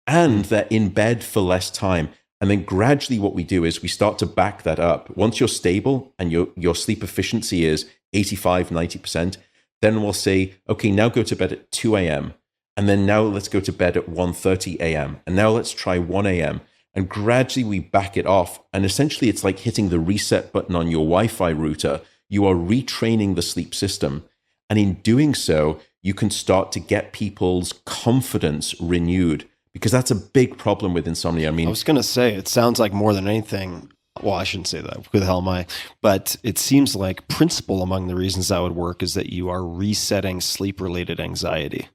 and they're in bed for less time. And then gradually what we do is we start to back that up. Once you're stable and your sleep efficiency is 85, 90%, then we'll say, okay, now go to bed at 2 a.m. And then now let's go to bed at 1:30 a.m. And now let's try 1 a.m. And gradually we back it off. And essentially it's like hitting the reset button on your Wi-Fi router. You are retraining the sleep system. And in doing so, you can start to get people's confidence renewed. Because that's a big problem with insomnia. I mean, I was going to say, it sounds like more than anything, well, I shouldn't say that. Who the hell am I? But it seems like principal among the reasons that would work is that you are resetting sleep-related anxiety.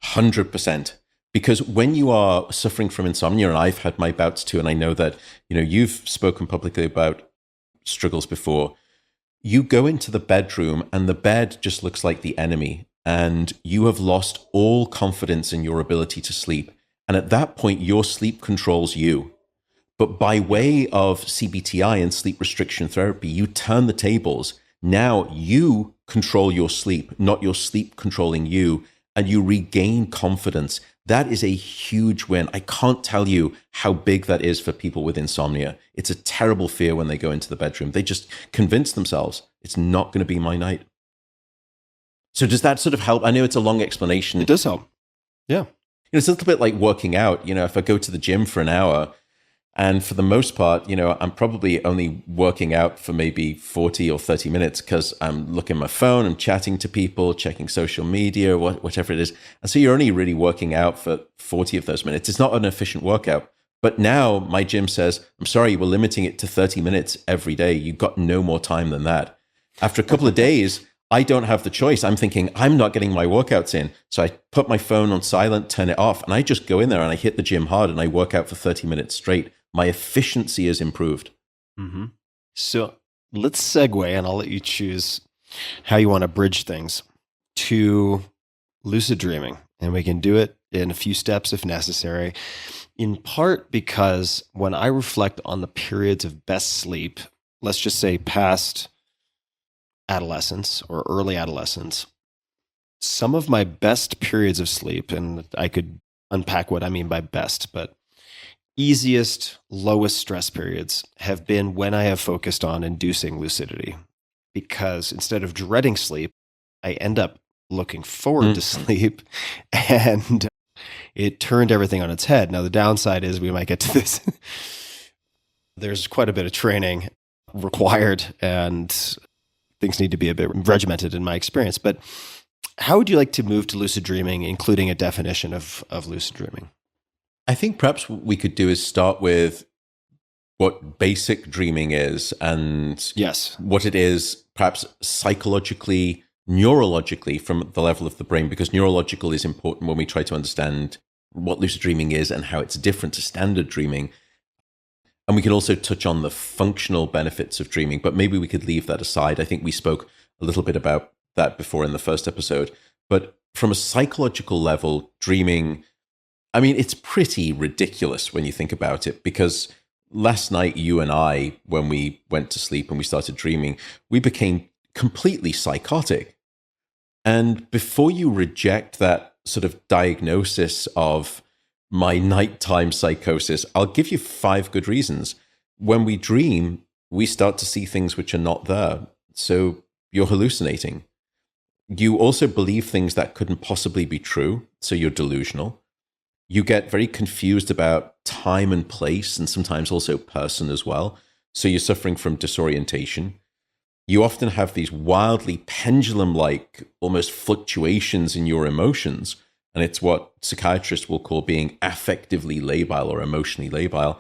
100%. Because when you are suffering from insomnia, and I've had my bouts too, and I know that, you've spoken publicly about struggles before, you go into the bedroom and the bed just looks like the enemy, and you have lost all confidence in your ability to sleep. And at that point, your sleep controls you. But by way of CBTI and sleep restriction therapy, you turn the tables. Now you control your sleep, not your sleep controlling you, and you regain confidence. That is a huge win. I can't tell you how big that is for people with insomnia. It's a terrible fear when they go into the bedroom. They just convince themselves it's not going to be my night. So does that sort of help? I know it's a long explanation. It does help. Yeah. It's a little bit like working out. If I go to the gym for an hour, and for the most part, I'm probably only working out for maybe 40 or 30 minutes because I'm looking at my phone, I'm chatting to people, checking social media, whatever it is. And so you're only really working out for 40 of those minutes. It's not an efficient workout. But now my gym says, I'm sorry, we're limiting it to 30 minutes every day. You've got no more time than that. After a couple of days, I don't have the choice. I'm thinking, I'm not getting my workouts in. So I put my phone on silent, turn it off, and I just go in there and I hit the gym hard and I work out for 30 minutes straight. My efficiency is improved. Mm-hmm. So let's segue, and I'll let you choose how you want to bridge things to lucid dreaming. And we can do it in a few steps if necessary, in part because when I reflect on the periods of best sleep, let's just say past adolescence or early adolescence, some of my best periods of sleep, and I could unpack what I mean by best, but easiest, lowest stress periods have been when I have focused on inducing lucidity. Because instead of dreading sleep, I end up looking forward to sleep, and it turned everything on its head. Now, the downside is we might get to this. There's quite a bit of training required, and things need to be a bit regimented in my experience. But how would you like to move to lucid dreaming, including a definition of lucid dreaming? I think perhaps what we could do is start with what basic dreaming is and yes, what it is perhaps psychologically, neurologically from the level of the brain, because neurological is important when we try to understand what lucid dreaming is and how it's different to standard dreaming. And we can also touch on the functional benefits of dreaming, but maybe we could leave that aside. I think we spoke a little bit about that before in the first episode. But from a psychological level, dreaming, I mean, it's pretty ridiculous when you think about it, because last night, you and I, when we went to sleep and we started dreaming, we became completely psychotic. And before you reject that sort of diagnosis of my nighttime psychosis, I'll give you 5 good reasons. When we dream, we start to see things which are not there. So you're hallucinating. You also believe things that couldn't possibly be true. So you're delusional. You get very confused about time and place, and sometimes also person as well. So you're suffering from disorientation. You often have these wildly pendulum-like almost fluctuations in your emotions. And it's what psychiatrists will call being affectively labile or emotionally labile.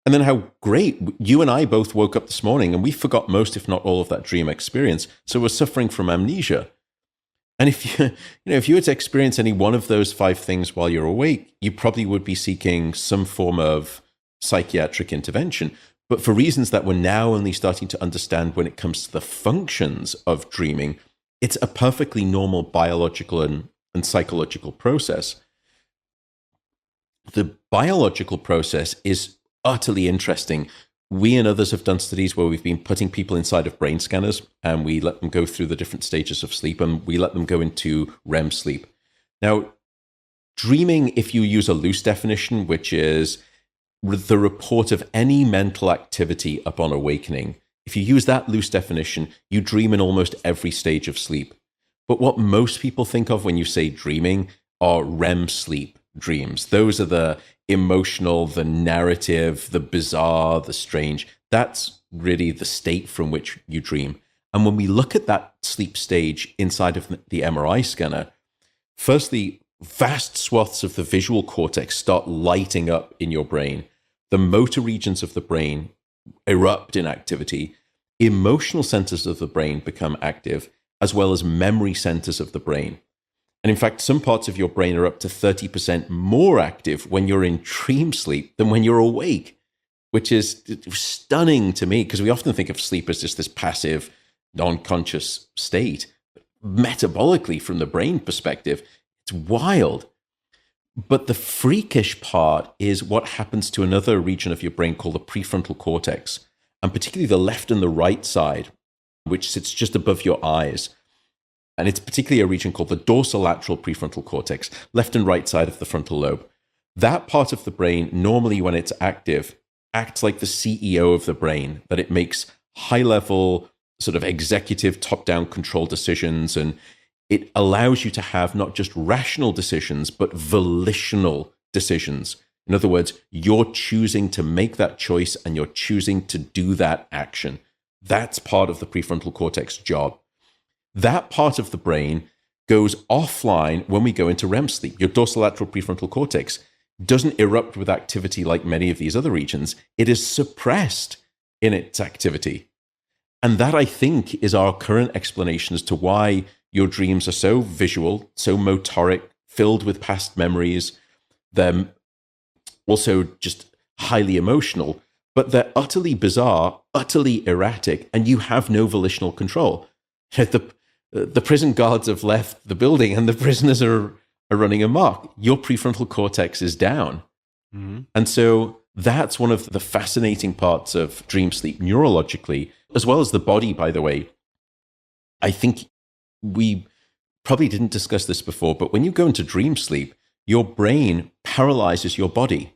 And then how great, you and I both woke up this morning and we forgot most, if not all, of that dream experience. So we're suffering from amnesia. And if you were to experience any one of those 5 things while you're awake, you probably would be seeking some form of psychiatric intervention. But for reasons that we're now only starting to understand when it comes to the functions of dreaming, it's a perfectly normal biological and psychological process. The biological process is utterly interesting. We and others have done studies where we've been putting people inside of brain scanners and we let them go through the different stages of sleep and we let them go into REM sleep. Now, dreaming, if you use a loose definition, which is the report of any mental activity upon awakening, if you use that loose definition, you dream in almost every stage of sleep. But what most people think of when you say dreaming are REM sleep dreams. Those are the emotional, the narrative, the bizarre, the strange. That's really the state from which you dream. And when we look at that sleep stage inside of the MRI scanner, firstly, vast swaths of the visual cortex start lighting up in your brain. The motor regions of the brain erupt in activity. Emotional centers of the brain become active, as well as memory centers of the brain. And in fact, some parts of your brain are up to 30% more active when you're in dream sleep than when you're awake, which is stunning to me, because we often think of sleep as just this passive, non-conscious state. Metabolically, from the brain perspective, it's wild. But the freakish part is what happens to another region of your brain called the prefrontal cortex, and particularly the left and the right side, which sits just above your eyes. And it's particularly a region called the dorsolateral prefrontal cortex, left and right side of the frontal lobe. That part of the brain, normally when it's active, acts like the CEO of the brain, that it makes high-level sort of executive top-down control decisions, and it allows you to have not just rational decisions, but volitional decisions. In other words, you're choosing to make that choice and you're choosing to do that action. That's part of the prefrontal cortex job. That part of the brain goes offline when we go into REM sleep. Your dorsolateral prefrontal cortex doesn't erupt with activity like many of these other regions. It is suppressed in its activity. And that, I think, is our current explanation as to why your dreams are so visual, so motoric, filled with past memories. They're also just highly emotional, but they're utterly bizarre, utterly erratic, and you have no volitional control. The prison guards have left the building and the prisoners are running amok. Your prefrontal cortex is down. Mm-hmm. And so that's one of the fascinating parts of dream sleep neurologically, as well as the body, by the way. I think we probably didn't discuss this before, but when you go into dream sleep, your brain paralyzes your body.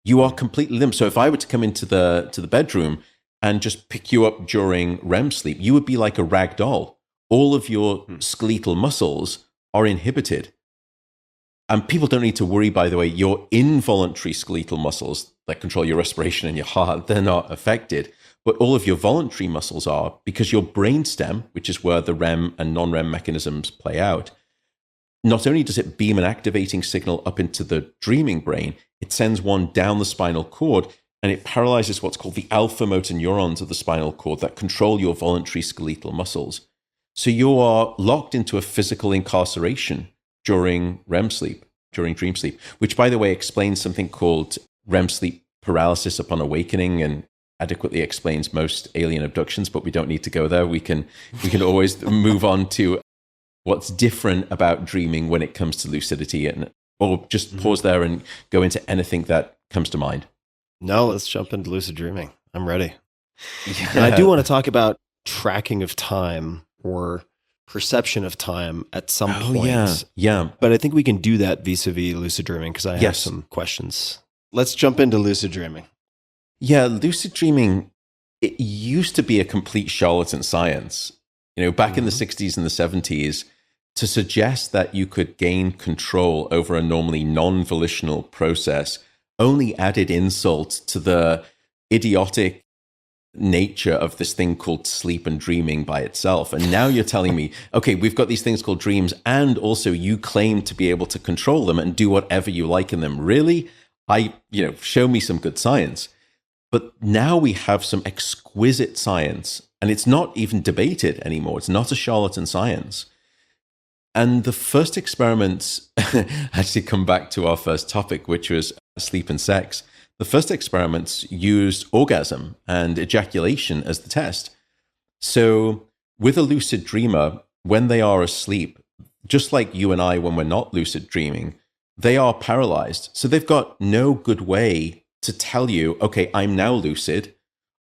You are completely limp. So if I were to come into the bedroom and just pick you up during REM sleep, you would be like a rag doll. all of your skeletal muscles are inhibited. And people don't need to worry, by the way, your involuntary skeletal muscles that control your respiration and your heart, they're not affected. But all of your voluntary muscles are, because your brainstem, which is where the REM and non-REM mechanisms play out, not only does it beam an activating signal up into the dreaming brain, it sends one down the spinal cord, and it paralyzes what's called the alpha motor neurons of the spinal cord that control your voluntary skeletal muscles. So you are locked into a physical incarceration during REM sleep, during dream sleep, which, by the way, explains something called REM sleep paralysis upon awakening and adequately explains most alien abductions, but we don't need to go there. We can always move on to what's different about dreaming when it comes to lucidity, or just pause there and go into anything that comes to mind. No, let's jump into lucid dreaming. I'm ready. Yeah. And I do want to talk about tracking of time or perception of time at some point. Yeah. But I think we can do that vis-a-vis lucid dreaming because I have some questions. Let's jump into lucid dreaming. Yeah, lucid dreaming, it used to be a complete charlatan science. Back in the 60s and the 70s, to suggest that you could gain control over a normally non-volitional process only added insult to the idiotic nature of this thing called sleep and dreaming by itself. And now you're telling me, okay, we've got these things called dreams, and also you claim to be able to control them and do whatever you like in them. Really? Show me some good science. But now we have some exquisite science, and it's not even debated anymore. It's not a charlatan science. And the first experiments actually come back to our first topic, which was sleep and sex. The first experiments used orgasm and ejaculation as the test. So with a lucid dreamer, when they are asleep, just like you and I when we're not lucid dreaming, they are paralyzed. So they've got no good way to tell you, okay, I'm now lucid,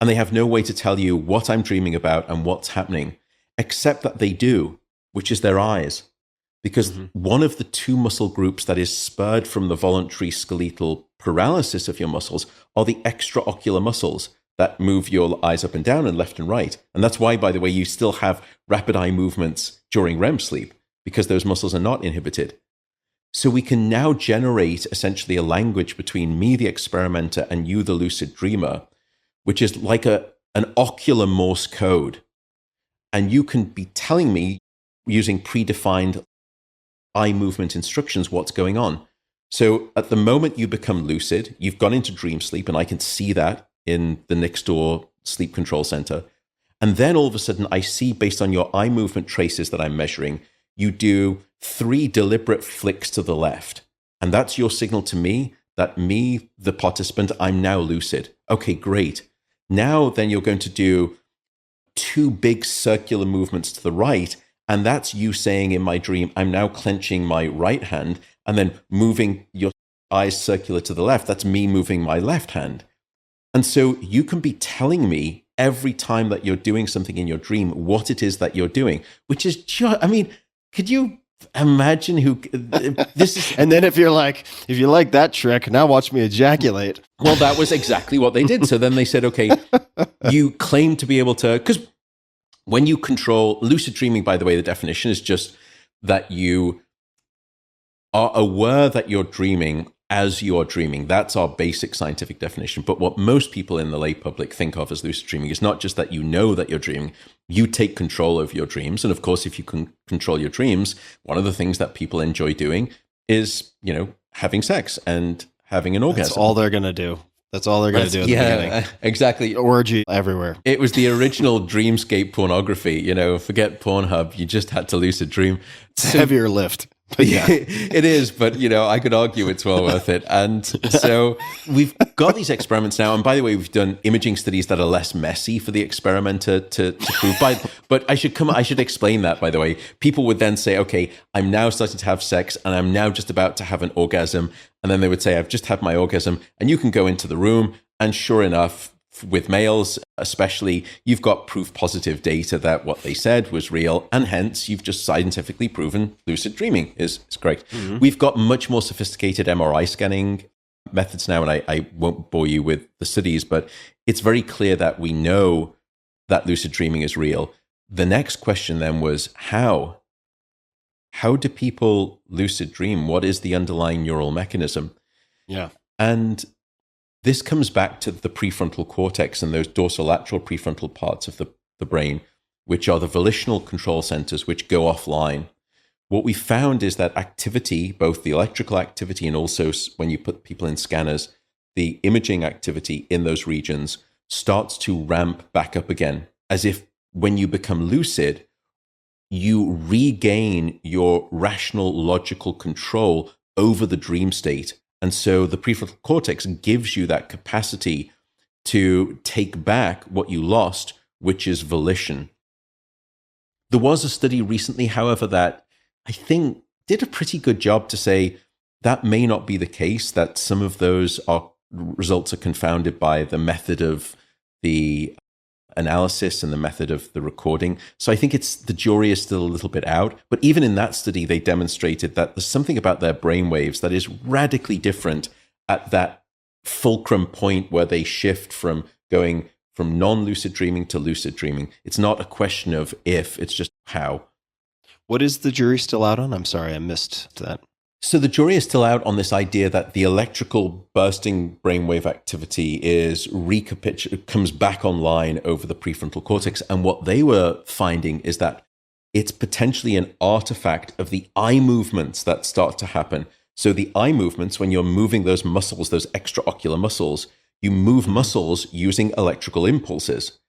and they have no way to tell you what I'm dreaming about and what's happening, except that they do, which is their eyes. Because one of the two muscle groups that is spurred from the voluntary skeletal paralysis of your muscles are the extraocular muscles that move your eyes up and down and left and right. And that's why, by the way, you still have rapid eye movements during REM sleep, because those muscles are not inhibited. So we can now generate essentially a language between me, the experimenter, and you, the lucid dreamer, which is like an ocular Morse code. And you can be telling me using predefined eye movement instructions what's going on. So at the moment you become lucid, you've gone into dream sleep, and I can see that in the next door sleep control center. And then all of a sudden I see, based on your eye movement traces that I'm measuring, you do 3 deliberate flicks to the left. And that's your signal to me that me, the participant, I'm now lucid. Okay, great. Now then you're going to do 2 big circular movements to the right. And that's you saying in my dream, I'm now clenching my right hand, and then moving your eyes circular to the left. That's me moving my left hand. And so you can be telling me every time that you're doing something in your dream what it is that you're doing, which is just, could you imagine who this is? And then if you like that trick, now watch me ejaculate. Well, that was exactly what they did. So then they said, okay, you claim to be able to, because when you control lucid dreaming, by the way, the definition is just that you are aware that you're dreaming as you're dreaming. That's our basic scientific definition. But what most people in the lay public think of as lucid dreaming is not just that you know that you're dreaming, you take control of your dreams. And of course, if you can control your dreams, one of the things that people enjoy doing is, having sex and having an orgasm. That's all they're going to do. That's all they're going to do at the beginning. Exactly. Orgy everywhere. It was the original dreamscape pornography. Forget Pornhub. You just had to lucid dream. It's a heavier lift. But yeah, it is. But, I could argue it's well worth it. And so we've got these experiments now. And by the way, we've done imaging studies that are less messy for the experimenter to prove. But I should explain that, by the way. People would then say, okay, I'm now starting to have sex and I'm now just about to have an orgasm. And then they would say, I've just had my orgasm. And you can go into the room. And sure enough, with males especially, you've got proof positive data that what they said was real, and hence you've just scientifically proven lucid dreaming is correct. We've got much more sophisticated MRI scanning methods now, and I won't bore you with the studies, but it's very clear that we know that lucid dreaming is real. The next question then was how? How do people lucid dream? What is the underlying neural mechanism? Yeah. And this comes back to the prefrontal cortex and those dorsolateral prefrontal parts of the brain, which are the volitional control centers, which go offline. What we found is that activity, both the electrical activity and also when you put people in scanners, the imaging activity in those regions starts to ramp back up again, as if when you become lucid, you regain your rational, logical control over the dream state. And so the prefrontal cortex gives you that capacity to take back what you lost, which is volition. There was a study recently, however, that I think did a pretty good job to say that may not be the case, that some of those results are confounded by the method of the analysis and the method of the recording. So I think the jury is still a little bit out. But even in that study, they demonstrated that there's something about their brainwaves that is radically different at that fulcrum point where they shift from going from non-lucid dreaming to lucid dreaming. It's not a question of if, it's just how. What is the jury still out on? I'm sorry, I missed that. So the jury is still out on this idea that the electrical bursting brainwave activity comes back online over the prefrontal cortex. And what they were finding is that it's potentially an artifact of the eye movements that start to happen. So the eye movements, when you're moving those muscles, those extraocular muscles, you move muscles using electrical impulses.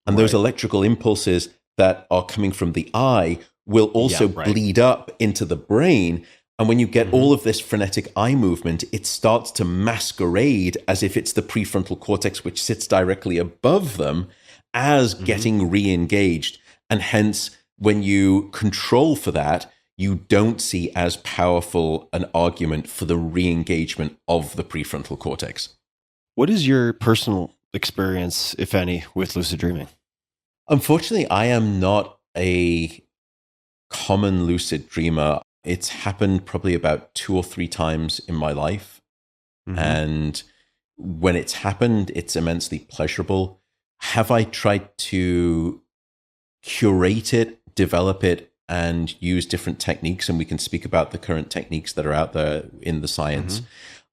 And those electrical impulses that are coming from the eye will also bleed up into the brain. And when you get all of this frenetic eye movement, it starts to masquerade as if it's the prefrontal cortex, which sits directly above them, as getting re-engaged. And hence, when you control for that, you don't see as powerful an argument for the re-engagement of the prefrontal cortex. What is your personal experience, if any, with lucid dreaming? Unfortunately, I am not a common lucid dreamer. It's happened probably about 2 or 3 times in my life. And when it's happened, it's immensely pleasurable. Have I tried to curate it, develop it, and use different techniques? And we can speak about the current techniques that are out there in the science.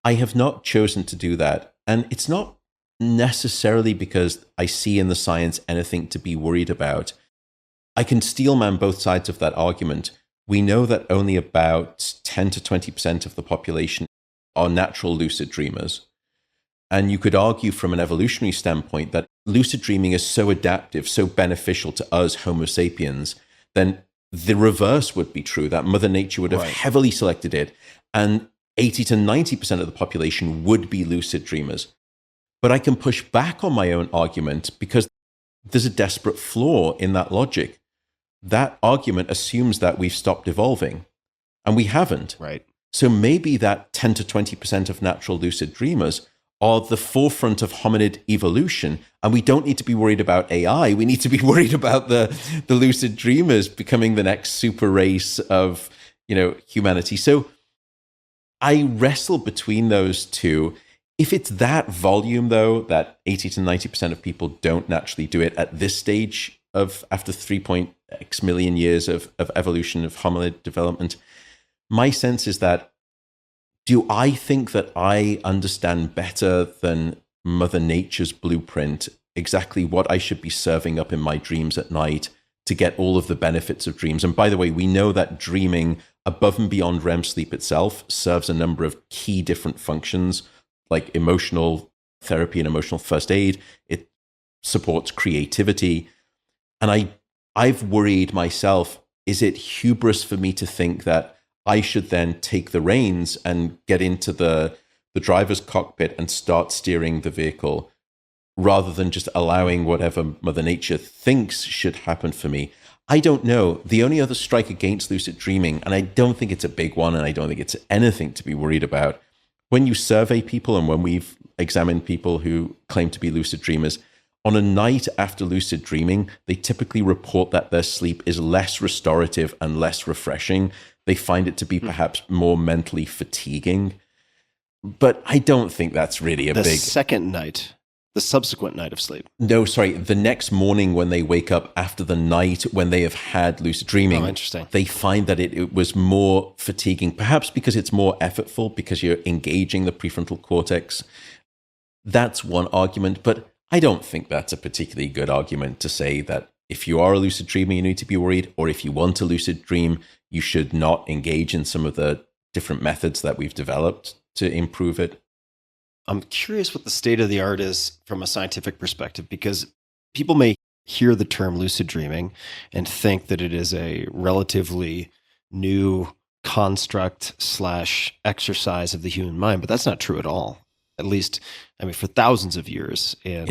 I have not chosen to do that. And it's not necessarily because I see in the science anything to be worried about. I can steelman both sides of that argument. We know that only about 10 to 20% of the population are natural lucid dreamers. And you could argue from an evolutionary standpoint that lucid dreaming is so adaptive, so beneficial to us Homo sapiens, then the reverse would be true, that Mother Nature would have heavily selected it, and 80 to 90% of the population would be lucid dreamers. But I can push back on my own argument because there's a desperate flaw in that logic. That argument assumes that we've stopped evolving, and we haven't. So maybe that 10 to 20% of natural lucid dreamers are the forefront of hominid evolution, and we don't need to be worried about AI. We need to be worried about the lucid dreamers becoming the next super race of, humanity. So I wrestle between those two. If it's that volume, though, that 80 to 90% of people don't naturally do it at this stage of after 3.x million years of evolution of hominid development, my sense is that, do I think that I understand better than Mother Nature's blueprint exactly what I should be serving up in my dreams at night to get all of the benefits of dreams? And by the way, we know that dreaming above and beyond REM sleep itself serves a number of key different functions, like emotional therapy and emotional first aid. It supports creativity. And I've worried myself, is it hubris for me to think that I should then take the reins and get into the driver's cockpit and start steering the vehicle rather than just allowing whatever Mother Nature thinks should happen for me? I don't know. The only other strike against lucid dreaming, and I don't think it's a big one, and I don't think it's anything to be worried about, when you survey people and when we've examined people who claim to be lucid dreamers, on a night after lucid dreaming, they typically report that their sleep is less restorative and less refreshing. They find it to be perhaps more mentally fatiguing. But I don't think that's really a big... The second night the subsequent night of sleep. No, sorry, the next morning when they wake up after the night when they have had lucid dreaming, Interesting. they find that it was more fatiguing, perhaps because it's more effortful, because you're engaging the prefrontal cortex. That's one argument, but I don't think that's a particularly good argument to say that if you are a lucid dreamer, you need to be worried, or if you want a lucid dream, you should not engage in some of the different methods that we've developed to improve it. I'm curious what the state of the art is from a scientific perspective, because people may hear the term lucid dreaming and think that it is a relatively new construct / exercise of the human mind, but that's not true at all. At least, I mean, for thousands of years in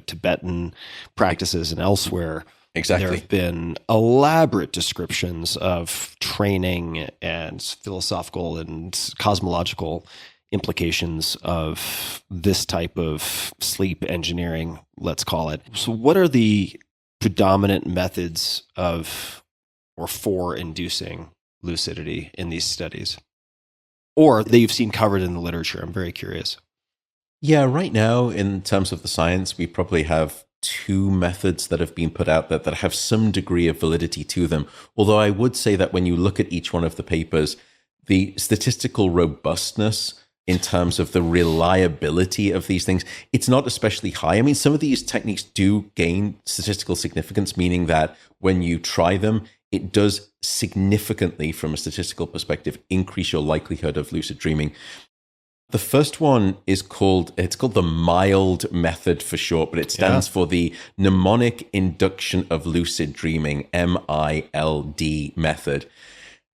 Tibetan practices and elsewhere, Exactly. there have been elaborate descriptions of training and philosophical and cosmological implications of this type of sleep engineering, let's call it. So what are the predominant methods of or for inducing lucidity in these studies? Or that you've seen covered in the literature? I'm very curious. Yeah, right now, in terms of the science, we probably have 2 methods that have been put out that have some degree of validity to them. Although I would say that when you look at each one of the papers, the statistical robustness in terms of the reliability of these things, it's not especially high. I mean, some of these techniques do gain statistical significance, meaning that when you try them, it does significantly, from a statistical perspective, increase your likelihood of lucid dreaming. The first one is called the mild method for short, but it stands for the mnemonic induction of lucid dreaming, MILD method.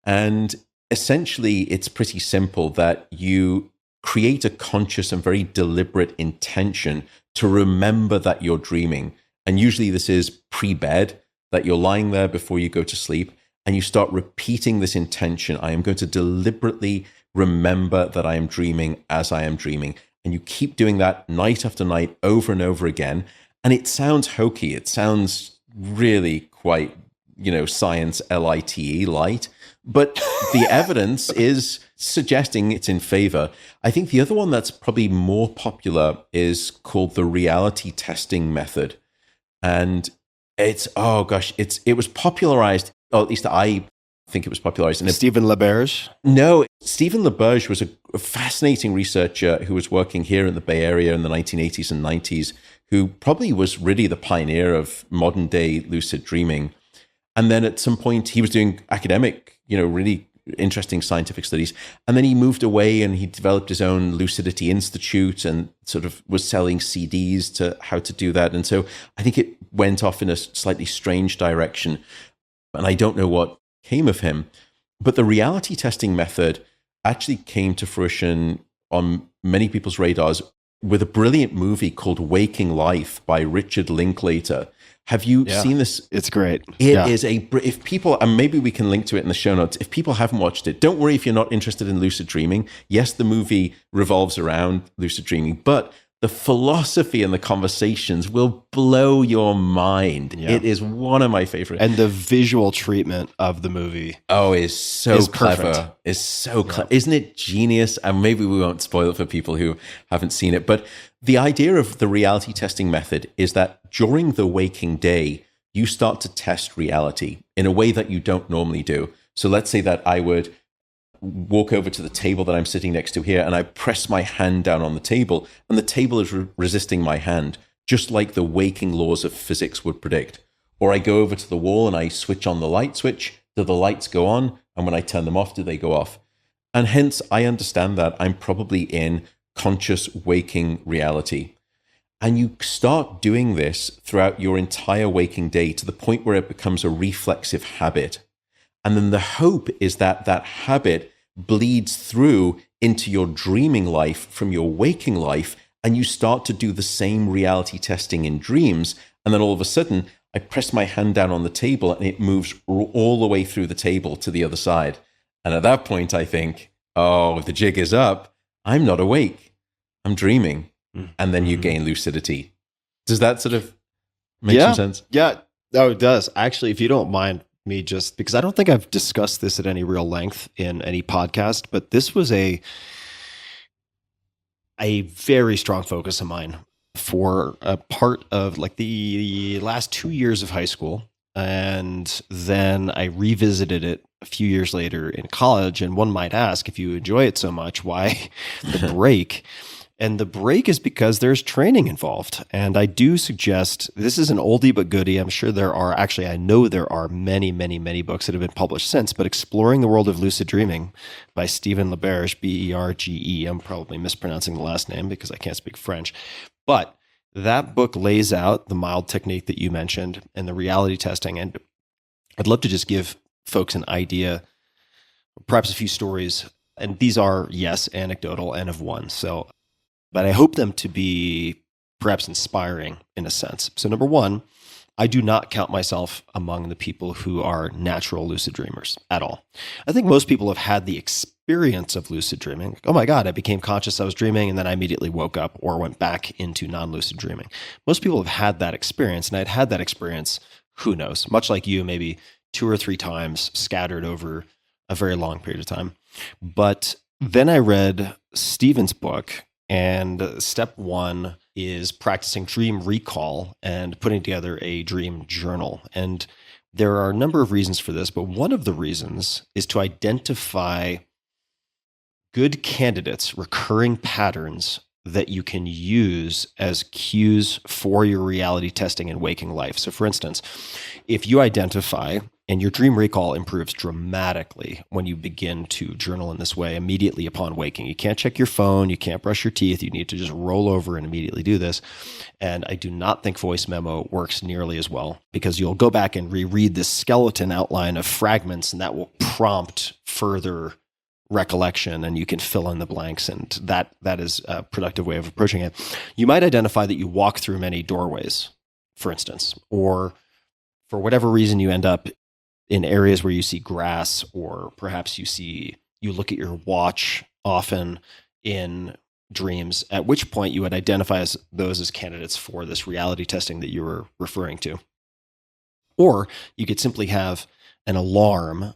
And essentially, it's pretty simple that you create a conscious and very deliberate intention to remember that you're dreaming. And usually this is pre-bed, that you're lying there before you go to sleep, and you start repeating this intention. I am going to deliberately remember that I am dreaming as I am dreaming. And you keep doing that night after night, over and over again. And it sounds hokey. It sounds really quite, science LITE light. But the evidence is suggesting it's in favor. I think the other one that's probably more popular is called the reality testing method. And it was popularized, or at least I think it was popularized. And Stephen LaBerge? No, Stephen LaBerge was a fascinating researcher who was working here in the Bay Area in the 1980s and 90s, who probably was really the pioneer of modern day lucid dreaming. And then at some point he was doing academic, really interesting scientific studies. And then he moved away and he developed his own Lucidity Institute and sort of was selling CDs to how to do that. And so I think it went off in a slightly strange direction. And I don't know what came of him. But the reality testing method actually came to fruition on many people's radars with a brilliant movie called Waking Life by Richard Linklater. Have you seen this? It's great. It is if people, and maybe we can link to it in the show notes, if people haven't watched it, don't worry if you're not interested in lucid dreaming. Yes, the movie revolves around lucid dreaming, but the philosophy and the conversations will blow your mind. Yeah. It is one of my favorites. And the visual treatment of the movie is so clever. Is so clever. Isn't it genius? And maybe we won't spoil it for people who haven't seen it. But the idea of the reality testing method is that during the waking day, you start to test reality in a way that you don't normally do. So let's say that I would walk over to the table that I'm sitting next to here, and I press my hand down on the table, and the table is resisting my hand, just like the waking laws of physics would predict. Or I go over to the wall and I switch on the light switch. Do the lights go on? And when I turn them off, do they go off? And hence, I understand that I'm probably in conscious waking reality. And you start doing this throughout your entire waking day to the point where it becomes a reflexive habit. And then the hope is that that habit bleeds through into your dreaming life from your waking life, and you start to do the same reality testing in dreams. And then all of a sudden, I press my hand down on the table and it moves all the way through the table to the other side. And at that point, I think, oh, the jig is up. I'm not awake. I'm dreaming. And then you gain lucidity. Does that sort of make some sense? Yeah. Oh, it does. Actually, if you don't mind me, just because I don't think I've discussed this at any real length in any podcast, but this was a very strong focus of mine for a part of like the last 2 years of high school. And then I revisited it a few years later in college. And one might ask, if you enjoy it so much, why the break? And the break is because there's training involved. And I do suggest, this is an oldie but goodie. I'm sure there are, actually, I know there are many, many, many books that have been published since, but Exploring the World of Lucid Dreaming by Stephen LaBerge, Berge. I'm probably mispronouncing the last name because I can't speak French. But that book lays out the mild technique that you mentioned and the reality testing. And I'd love to just give folks an idea, perhaps a few stories. And these are, yes, anecdotal, N of one. So, but I hope them to be perhaps inspiring in a sense. So number one, I do not count myself among the people who are natural lucid dreamers at all. I think most people have had the experience of lucid dreaming. Like, oh my God, I became conscious I was dreaming, and then I immediately woke up or went back into non-lucid dreaming. Most people have had that experience, and I'd had that experience, who knows, much like you, maybe 2 or 3 times scattered over a very long period of time. But then I read Stephen's book, and step 1 is practicing dream recall and putting together a dream journal. And there are a number of reasons for this, but one of the reasons is to identify good candidates, recurring patterns that you can use as cues for your reality testing in waking life. So for instance, if you identify, and your dream recall improves dramatically when you begin to journal in this way immediately upon waking. You can't check your phone, you can't brush your teeth, you need to just roll over and immediately do this. And I do not think voice memo works nearly as well, because you'll go back and reread this skeleton outline of fragments, and that will prompt further recollection, and you can fill in the blanks, and that is a productive way of approaching it. You might identify that you walk through many doorways, for instance, or for whatever reason you end up in areas where you see grass, or perhaps you look at your watch often in dreams, at which point you would identify those as candidates for this reality testing that you were referring to. Or you could simply have an alarm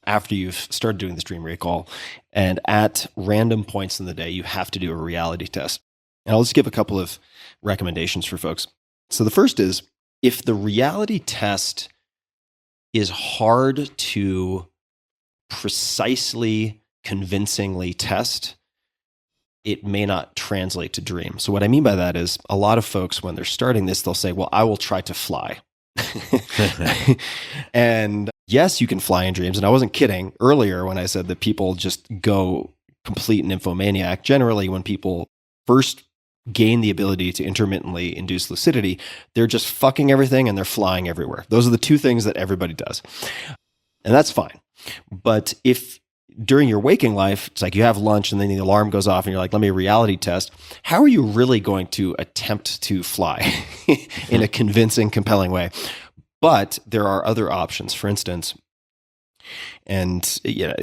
after you've started doing this dream recall, and at random points in the day, you have to do a reality test. And I'll just give a couple of recommendations for folks. So the first is, if the reality test is hard to precisely, convincingly test, it may not translate to dream. So what I mean by that is, a lot of folks, when they're starting this, they'll say, well, I will try to fly. And yes, you can fly in dreams. And I wasn't kidding earlier when I said that people just go complete nymphomaniac. Generally, when people first gain the ability to intermittently induce lucidity, they're just fucking everything and they're flying everywhere. Those are the 2 things that everybody does. And that's fine. But if during your waking life, it's like you have lunch and then the alarm goes off and you're like, let me reality test, how are you really going to attempt to fly in a convincing, compelling way? But there are other options. For instance, and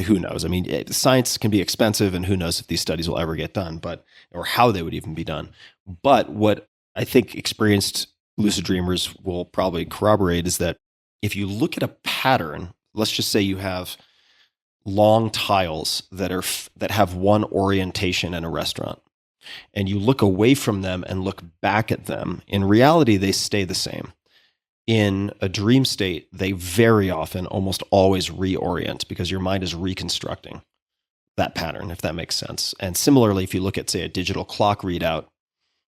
who knows? I mean, science can be expensive, and who knows if these studies will ever get done, or how they would even be done. But what I think experienced lucid dreamers will probably corroborate is that if you look at a pattern, let's just say you have long tiles that have one orientation in a restaurant, and you look away from them and look back at them, in reality, they stay the same. In a dream state, they very often, almost always reorient, because your mind is reconstructing that pattern, if that makes sense. And similarly, if you look at, say, a digital clock readout,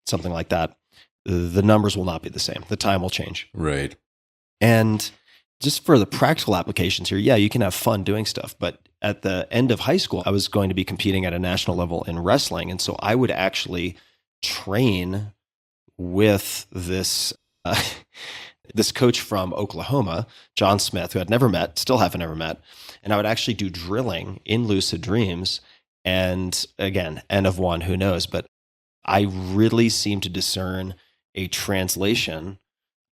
something like that, the numbers will not be the same. The time will change. Right. And just for the practical applications here, yeah, you can have fun doing stuff. But at the end of high school, I was going to be competing at a national level in wrestling. And so I would actually train with this this coach from Oklahoma, John Smith, who I'd never met, still haven't ever met. And I would actually do drilling in lucid dreams. And again, N of one, who knows? But I really seem to discern a translation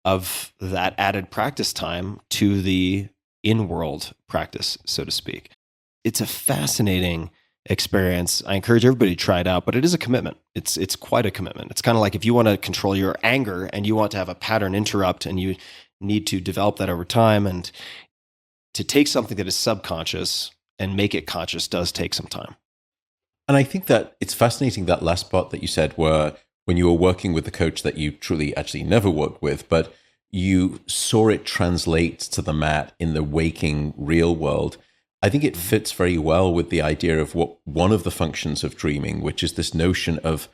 of that added practice time to the in-world practice, so to speak. It's a fascinating experience. I encourage everybody to try it out, but it is a commitment. It's quite a commitment. It's kind of like if you want to control your anger and you want to have a pattern interrupt, and you need to develop that over time, and to take something that is subconscious and make it conscious does take some time. And I think that it's fascinating, that last part that you said, where when you were working with the coach that you truly actually never worked with, but you saw it translate to the mat in the waking real world. I think it fits very well with the idea of what one of the functions of dreaming, which is this notion of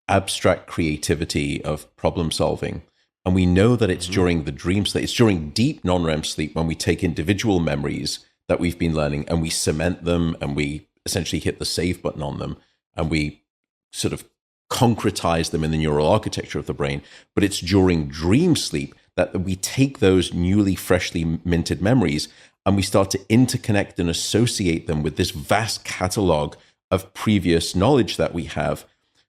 abstract creativity, of problem solving. And we know that it's during the dream state, it's during deep non-REM sleep when we take individual memories that we've been learning and we cement them and we essentially hit the save button on them and we sort of concretize them in the neural architecture of the brain. But it's during dream sleep that we take those newly, freshly minted memories and we start to interconnect and associate them with this vast catalog of previous knowledge that we have,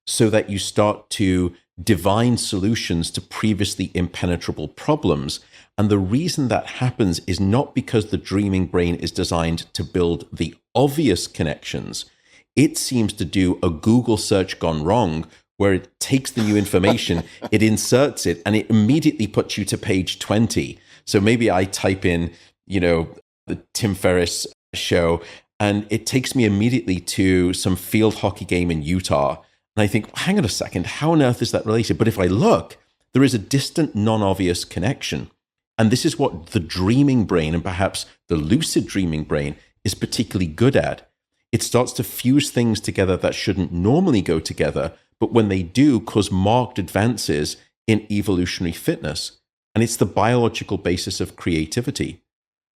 so that you start to divine solutions to previously impenetrable problems. And the reason that happens is not because the dreaming brain is designed to build the obvious connections. It seems to do a Google search gone wrong, where it takes the new information, it inserts it, and it immediately puts you to page 20. So maybe I type in, the Tim Ferriss show, and it takes me immediately to some field hockey game in Utah. And I think, hang on a second, how on earth is that related? But if I look, there is a distant, non-obvious connection. And this is what the dreaming brain, and perhaps the lucid dreaming brain, is particularly good at. It starts to fuse things together that shouldn't normally go together, but when they do, cause marked advances in evolutionary fitness. And it's the biological basis of creativity.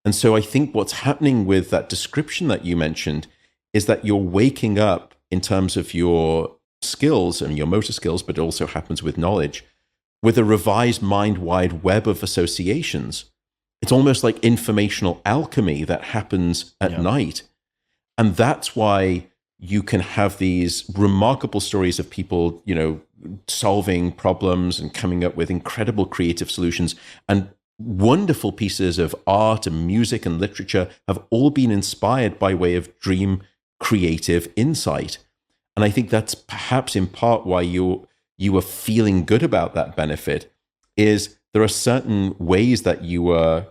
And so I think what's happening with that description that you mentioned is that you're waking up in terms of your skills and your motor skills, but it also happens with knowledge, with a revised mind-wide web of associations. It's almost like informational alchemy that happens at night. And that's why you can have these remarkable stories of people, solving problems and coming up with incredible creative solutions. And wonderful pieces of art and music and literature have all been inspired by way of dream creative insight. And I think that's perhaps in part why you are feeling good about that benefit, is there are certain ways that you are,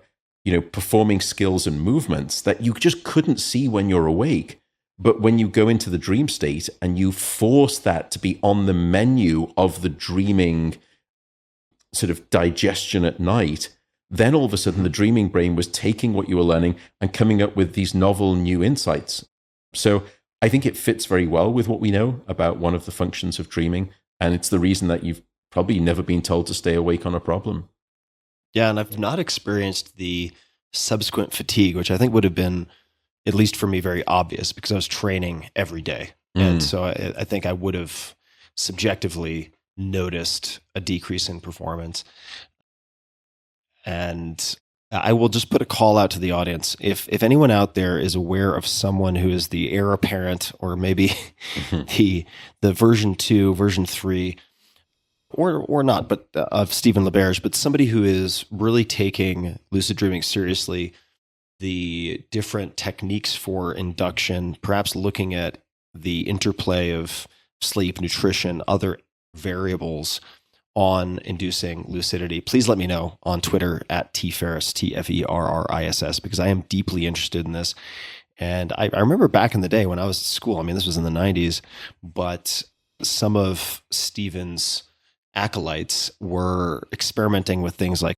performing skills and movements that you just couldn't see when you're awake. But when you go into the dream state and you force that to be on the menu of the dreaming sort of digestion at night, then all of a sudden the dreaming brain was taking what you were learning and coming up with these novel new insights. So I think it fits very well with what we know about one of the functions of dreaming. And it's the reason that you've probably never been told to stay awake on a problem. Yeah, and I've not experienced the subsequent fatigue, which I think would have been, at least for me, very obvious because I was training every day. And so I think I would have subjectively noticed a decrease in performance. And I will just put a call out to the audience. If anyone out there is aware of someone who is the heir apparent, or maybe the version 2, version 3, or not, but of Stephen LaBerge, but somebody who is really taking lucid dreaming seriously, the different techniques for induction, perhaps looking at the interplay of sleep, nutrition, other variables on inducing lucidity, please let me know on Twitter at tferriss, TFERRISS, because I am deeply interested in this. And I remember back in the day when I was at school, I mean, this was in the 90s, but some of Stephen's acolytes were experimenting with things like,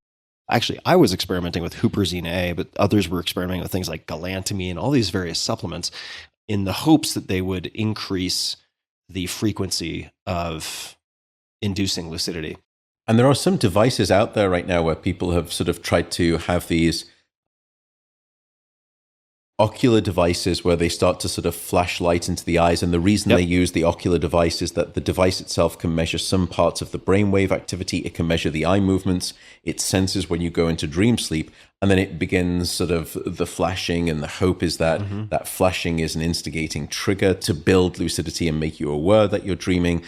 actually, I was experimenting with huperzine A, but others were experimenting with things like galantamine and all these various supplements in the hopes that they would increase the frequency of inducing lucidity. And there are some devices out there right now where people have sort of tried to have these ocular devices where they start to sort of flash light into the eyes. And the reason they use the ocular device is that the device itself can measure some parts of the brainwave activity. It can measure the eye movements. It senses when you go into dream sleep, and then it begins sort of the flashing. And the hope is that that flashing is an instigating trigger to build lucidity and make you aware that you're dreaming.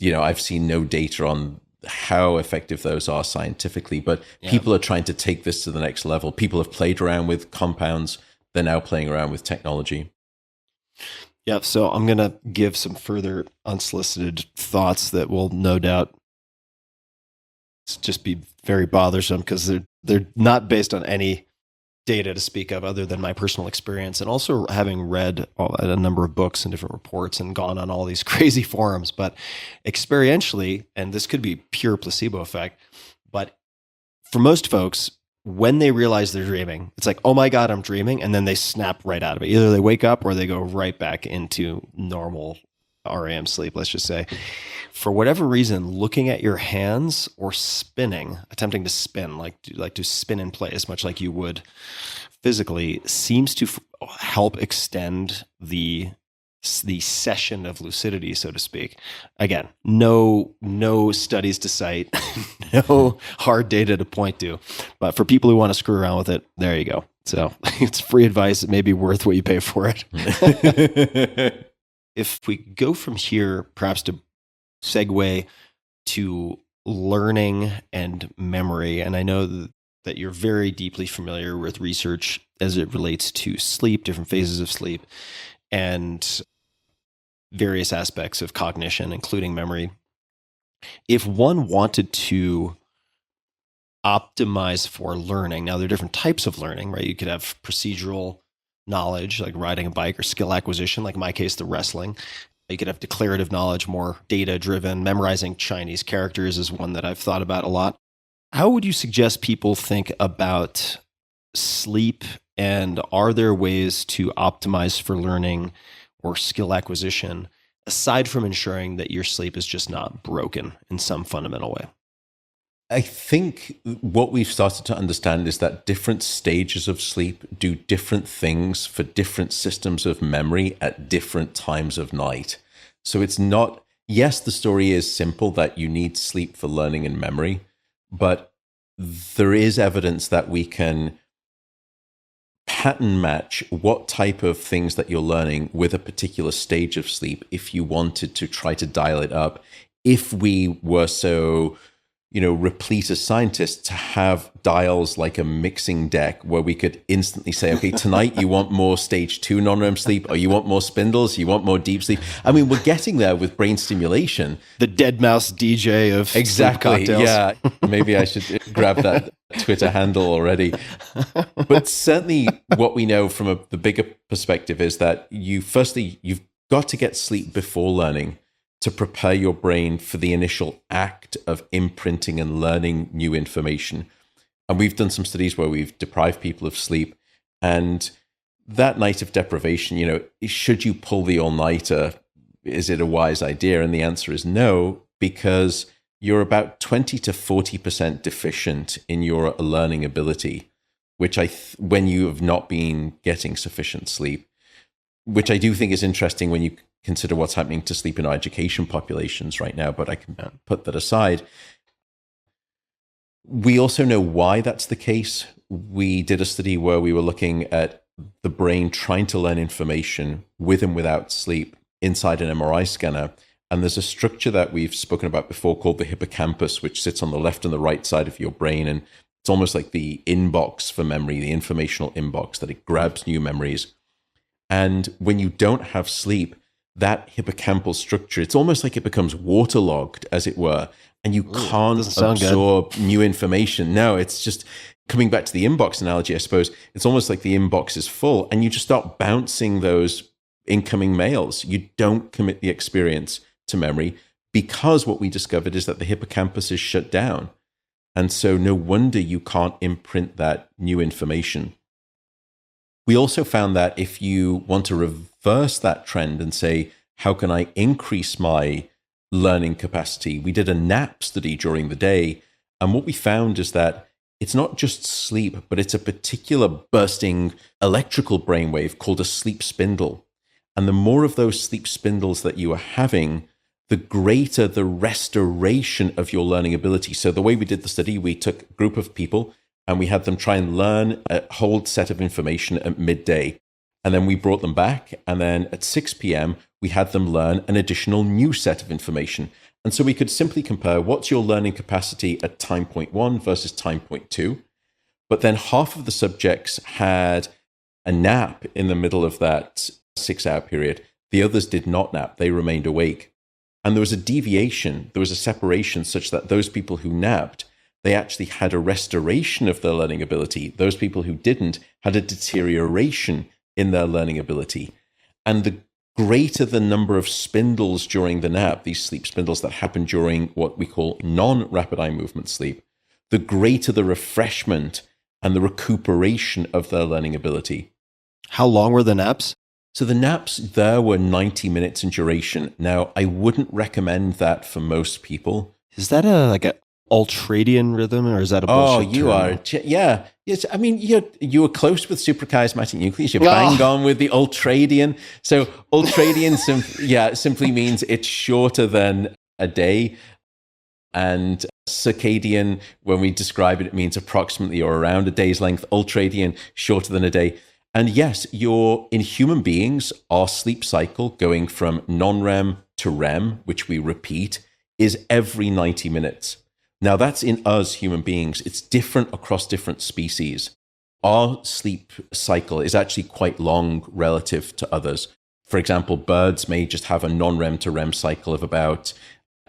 I've seen no data on how effective those are scientifically, but people are trying to take this to the next level. People have played around with compounds. They're now playing around with technology. Yeah. So I'm going to give some further unsolicited thoughts that will no doubt just be very bothersome because they're not based on any data to speak of other than my personal experience, and also having read a number of books and different reports and gone on all these crazy forums. But experientially, and this could be pure placebo effect, but for most folks, when they realize they're dreaming, it's like, oh my God, I'm dreaming. And then they snap right out of it. Either they wake up or they go right back into normal REM sleep, let's just say. For whatever reason, looking at your hands or spinning, attempting to spin, like to spin in place, much like you would physically, seems to help extend the session of lucidity, so to speak. Again, no studies to cite, no hard data to point to, but for people who want to screw around with it, there you go. So it's free advice. It may be worth what you pay for it. If we go from here, perhaps to segue to learning and memory, and I know that you're very deeply familiar with research as it relates to sleep, different phases of sleep, and various aspects of cognition, including memory. If one wanted to optimize for learning, now there are different types of learning, right? You could have procedural knowledge, like riding a bike, or skill acquisition, like in my case, the wrestling. You could have declarative knowledge, more data-driven. Memorizing Chinese characters is one that I've thought about a lot. How would you suggest people think about sleep, and are there ways to optimize for learning or skill acquisition, aside from ensuring that your sleep is just not broken in some fundamental way? I think what we've started to understand is that different stages of sleep do different things for different systems of memory at different times of night. So it's not, yes, the story is simple that you need sleep for learning and memory, but there is evidence that we can pattern match what type of things that you're learning with a particular stage of sleep if you wanted to try to dial it up. If we were so, replete as scientists to have dials like a mixing deck where we could instantly say, okay, tonight you want more stage 2 non-REM sleep, or you want more spindles, you want more deep sleep. I mean, we're getting there with brain stimulation. The dead mouse DJ of exactly. Sleep cocktails. Yeah, maybe I should grab that Twitter handle already. But certainly what we know from the bigger perspective is that you've got to get sleep before learning to prepare your brain for the initial act of imprinting and learning new information. And we've done some studies where we've deprived people of sleep. And that night of deprivation, should you pull the all-nighter? Is it a wise idea? And the answer is no, because you're about 20 to 40% deficient in your learning ability, which when you have not been getting sufficient sleep, which I do think is interesting when you consider what's happening to sleep in our education populations right now, but I can put that aside. We also know why that's the case. We did a study where we were looking at the brain trying to learn information with and without sleep inside an MRI scanner. And there's a structure that we've spoken about before called the hippocampus, which sits on the left and the right side of your brain. And it's almost like the inbox for memory, the informational inbox, that it grabs new memories. And when you don't have sleep, that hippocampal structure, it's almost like it becomes waterlogged, as it were, and you can't absorb new information. No, it's just coming back to the inbox analogy, I suppose. It's almost like the inbox is full, and you just start bouncing those incoming mails. You don't commit the experience to memory, because what we discovered is that the hippocampus is shut down. And so no wonder you can't imprint that new information. We also found that if you want to reverse that trend and say, how can I increase my learning capacity? We did a nap study during the day. And what we found is that it's not just sleep, but it's a particular bursting electrical brainwave called a sleep spindle. And the more of those sleep spindles that you are having, the greater the restoration of your learning ability. So the way we did the study, we took a group of people and we had them try and learn a whole set of information at midday. And then we brought them back. And then at 6 p.m., we had them learn an additional new set of information. And so we could simply compare what's your learning capacity at time point 1 versus time point 2. But then half of the subjects had a nap in the middle of that 6-hour period. The others did not nap. They remained awake. And there was a deviation. There was a separation such that those people who napped, they actually had a restoration of their learning ability. Those people who didn't had a deterioration in their learning ability. And the greater the number of spindles during the nap, these sleep spindles that happen during what we call non-rapid eye movement sleep, the greater the refreshment and the recuperation of their learning ability. How long were the naps? So the naps there were 90 minutes in duration. Now, I wouldn't recommend that for most people. Is that like a ultradian rhythm, or is that a bullshit you term? are. Yeah. Yes. I mean, you were close with suprachiasmatic nucleus. You banged on with the ultradian. So ultradian simply means it's shorter than a day. And circadian, when we describe it, it means approximately or around a day's length. Ultradian, shorter than a day. And yes, in human beings, our sleep cycle going from non-REM to REM, which we repeat, is every 90 minutes. Now, that's in us human beings. It's different across different species. Our sleep cycle is actually quite long relative to others. For example, birds may just have a non-REM to REM cycle of about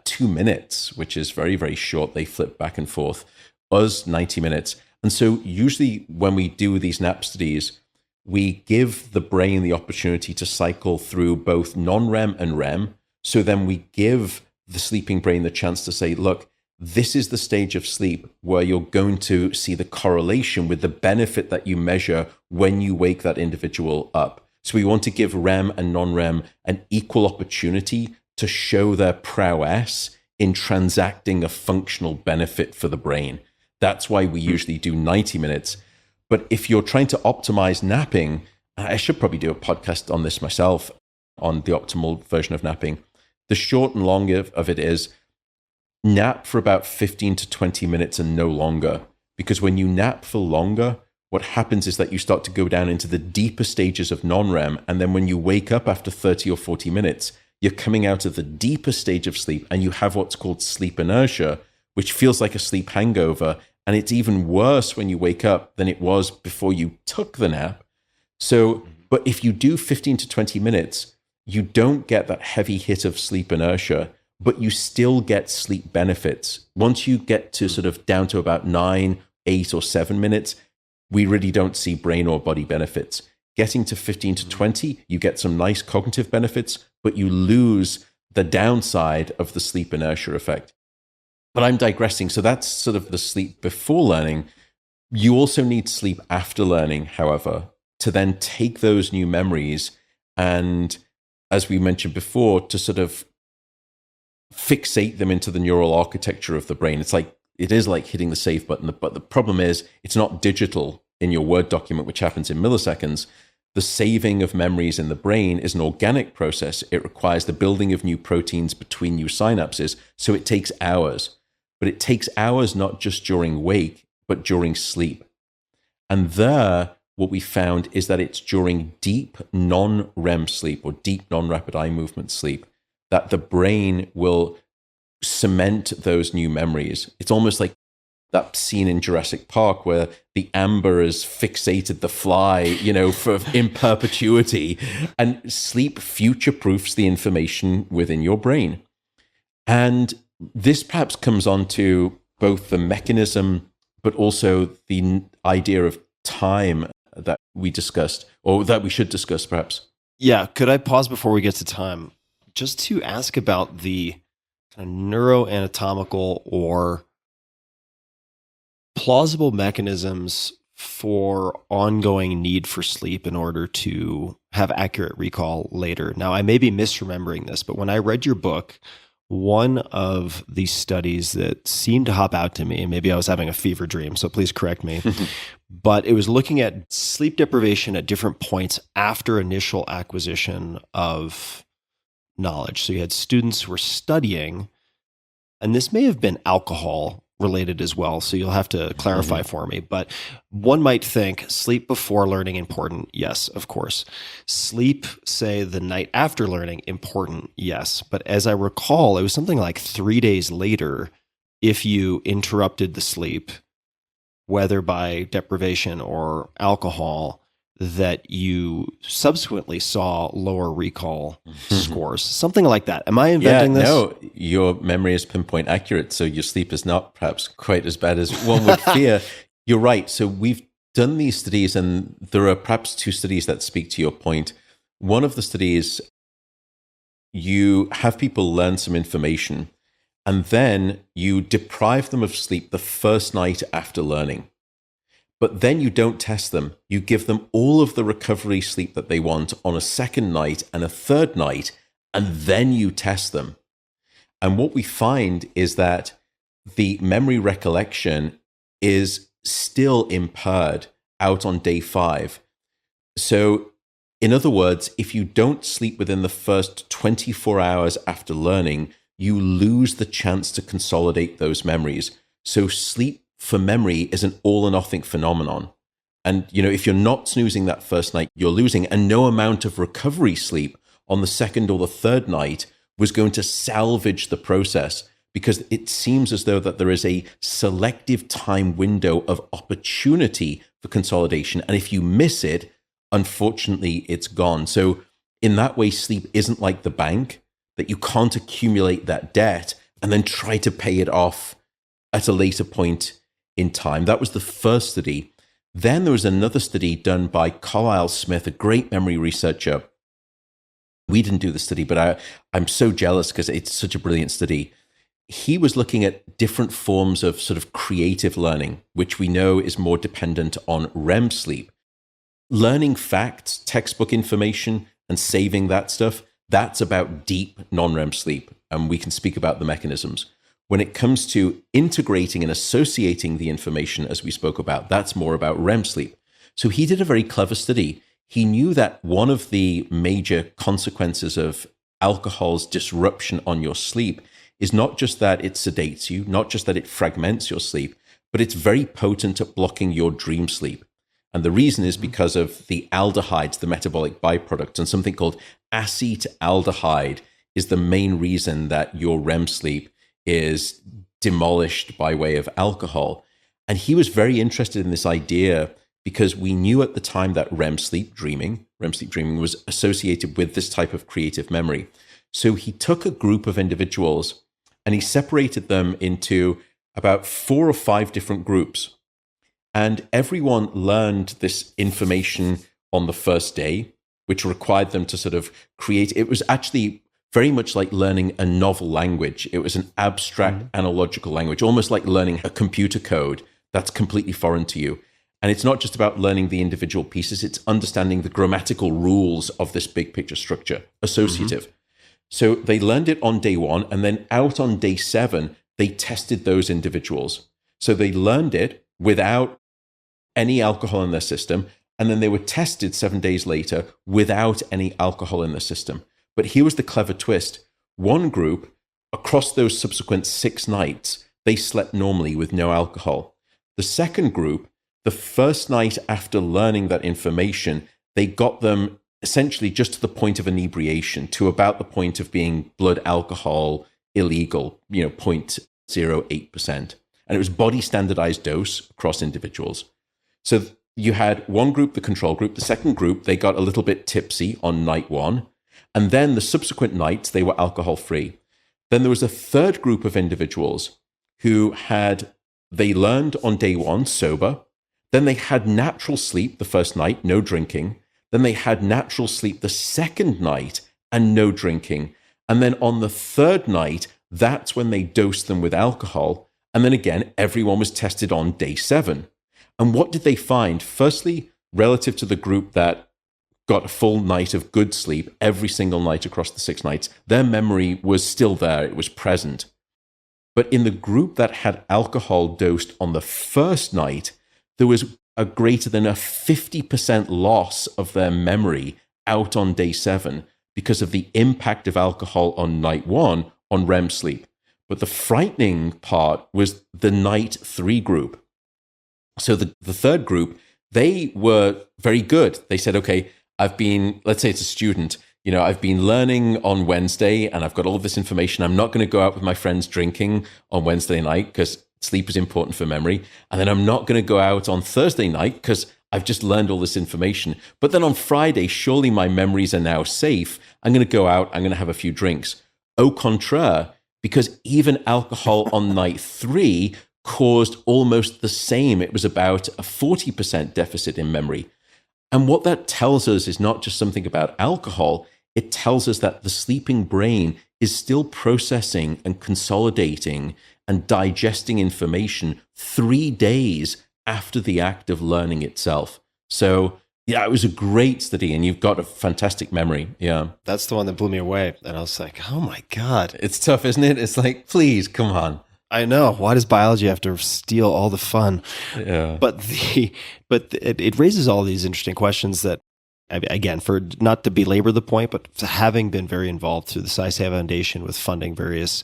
2 minutes, which is very, very short. They flip back and forth. Us, 90 minutes. And so usually when we do these nap studies, we give the brain the opportunity to cycle through both non-REM and REM. So then we give the sleeping brain the chance to say, look, this is the stage of sleep where you're going to see the correlation with the benefit that you measure when you wake that individual up. So we want to give REM and non-REM an equal opportunity to show their prowess in transacting a functional benefit for the brain. That's why we usually do 90 minutes. But if you're trying to optimize napping, I should probably do a podcast on this myself, on the optimal version of napping. The short and long of it is nap for about 15 to 20 minutes and no longer. Because when you nap for longer, what happens is that you start to go down into the deeper stages of non-REM. And then when you wake up after 30 or 40 minutes, you're coming out of the deeper stage of sleep and you have what's called sleep inertia, which feels like a sleep hangover. And it's even worse when you wake up than it was before you took the nap. So, but if you do 15 to 20 minutes, you don't get that heavy hit of sleep inertia, but you still get sleep benefits. Once you get to sort of down to about 9, 8, or 7 minutes, we really don't see brain or body benefits. Getting to 15 to 20, you get some nice cognitive benefits, but you lose the downside of the sleep inertia effect. But I'm digressing. So that's sort of the sleep before learning. You also need sleep after learning, however, to then take those new memories and, as we mentioned before, to sort of fixate them into the neural architecture of the brain. It is like hitting the save button, but the problem is it's not digital in your Word document, which happens in milliseconds. The saving of memories in the brain is an organic process. It requires the building of new proteins between new synapses, so it takes hours. But it takes hours not just during wake, but during sleep. And there, what we found is that it's during deep non-REM sleep or deep non-rapid eye movement sleep that the brain will cement those new memories. It's almost like that scene in Jurassic Park where the amber has fixated the fly, in perpetuity. And sleep future-proofs the information within your brain. And this perhaps comes on to both the mechanism, but also the idea of time that we discussed, or that we should discuss perhaps. Yeah. Could I pause before we get to time just to ask about the kind of neuroanatomical or plausible mechanisms for ongoing need for sleep in order to have accurate recall later? Now, I may be misremembering this, but when I read your book, one of the studies that seemed to hop out to me, and maybe I was having a fever dream, so please correct me, but it was looking at sleep deprivation at different points after initial acquisition of knowledge. So you had students who were studying, and this may have been alcohol related as well, so you'll have to clarify for me. But one might think sleep before learning important. Yes, of course. Sleep, say, the night after learning important. Yes. But as I recall, it was something like 3 days later, if you interrupted the sleep, whether by deprivation or alcohol, that you subsequently saw lower recall scores, something like that. Am I inventing this? No, your memory is pinpoint accurate, so your sleep is not perhaps quite as bad as one would fear. You're right. So we've done these studies, and there are perhaps two studies that speak to your point. One of the studies, you have people learn some information, and then you deprive them of sleep the first night after learning. But then you don't test them. You give them all of the recovery sleep that they want on a second night and a third night, and then you test them. And what we find is that the memory recollection is still impaired out on day 5. So, in other words, if you don't sleep within the first 24 hours after learning, you lose the chance to consolidate those memories. So sleep for memory is an all or nothing phenomenon. And, if you're not snoozing that first night, you're losing. And no amount of recovery sleep on the second or the third night was going to salvage the process, because it seems as though that there is a selective time window of opportunity for consolidation. And if you miss it, unfortunately, it's gone. So in that way, sleep isn't like the bank, that you can't accumulate that debt and then try to pay it off at a later point in time. That was the first study. Then there was another study done by Carl Smith, a great memory researcher. We didn't do the study, but I'm so jealous because it's such a brilliant study. He was looking at different forms of sort of creative learning, which we know is more dependent on REM sleep. Learning facts, textbook information, and saving that stuff, that's about deep non-REM sleep, and we can speak about the mechanisms. When it comes to integrating and associating the information, as we spoke about, that's more about REM sleep. So he did a very clever study. He knew that one of the major consequences of alcohol's disruption on your sleep is not just that it sedates you, not just that it fragments your sleep, but it's very potent at blocking your dream sleep. And the reason is because of the aldehydes, the metabolic byproducts, and something called acetaldehyde is the main reason that your REM sleep is demolished by way of alcohol. And he was very interested in this idea because we knew at the time that REM sleep dreaming was associated with this type of creative memory. So he took a group of individuals and he separated them into about 4 or 5 different groups. And everyone learned this information on the first day, which required them to sort of create. It was actually very much like learning a novel language. It was an abstract analogical language, almost like learning a computer code that's completely foreign to you. And it's not just about learning the individual pieces, it's understanding the grammatical rules of this big picture structure, associative. So they learned it on day 1, and then out on day 7, they tested those individuals. So they learned it without any alcohol in their system, and then they were tested 7 days later without any alcohol in their system. But here was the clever twist. One group, across those subsequent 6 nights, they slept normally with no alcohol. The second group, the first night after learning that information, they got them essentially just to the point of inebriation, to about the point of being blood alcohol illegal, 0.08%. And it was body standardized dose across individuals. So you had one group, the control group. The second group, they got a little bit tipsy on night 1. And then the subsequent nights, they were alcohol free. Then there was a third group of individuals who they learned on day 1 sober. Then they had natural sleep the first night, no drinking. Then they had natural sleep the second night and no drinking. And then on the third night, that's when they dosed them with alcohol. And then again, everyone was tested on day 7. And what did they find? Firstly, relative to the group that got a full night of good sleep every single night across the 6 nights, their memory was still there. It was present. But in the group that had alcohol dosed on the first night, there was a greater than a 50% loss of their memory out on day 7 because of the impact of alcohol on night 1 on REM sleep. But the frightening part was the night 3 group. So the third group, they were very good. They said, okay, let's say it's a student, I've been learning on Wednesday and I've got all of this information. I'm not going to go out with my friends drinking on Wednesday night because sleep is important for memory. And then I'm not going to go out on Thursday night because I've just learned all this information. But then on Friday, surely my memories are now safe. I'm going to go out, I'm going to have a few drinks. Au contraire, because even alcohol on night 3 caused almost the same. It was about a 40% deficit in memory. And what that tells us is not just something about alcohol, it tells us that the sleeping brain is still processing and consolidating and digesting information 3 days after the act of learning itself. So yeah, it was a great study, and you've got a fantastic memory. Yeah. That's the one that blew me away. And I was like, oh my God. It's tough, isn't it? It's like, please, come on. I know. Why does biology have to steal all the fun? Yeah. But it raises all these interesting questions that, again, for not to belabor the point, but having been very involved through the Sci Foundation with funding various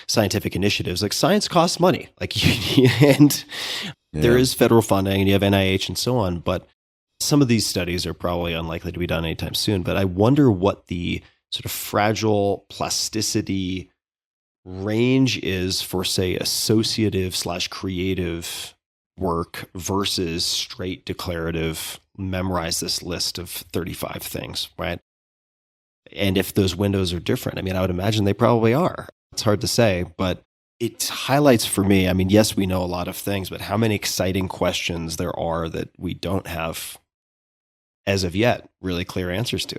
scientific initiatives, like science costs money, and there is federal funding, and you have NIH and so on. But some of these studies are probably unlikely to be done anytime soon. But I wonder what the sort of fragile plasticity range is for, say, associative/creative work versus straight declarative, memorize this list of 35 things, right? And if those windows are different, I mean, I would imagine they probably are. It's hard to say, but it highlights for me, I mean, yes, we know a lot of things, but how many exciting questions there are that we don't have, as of yet, really clear answers to.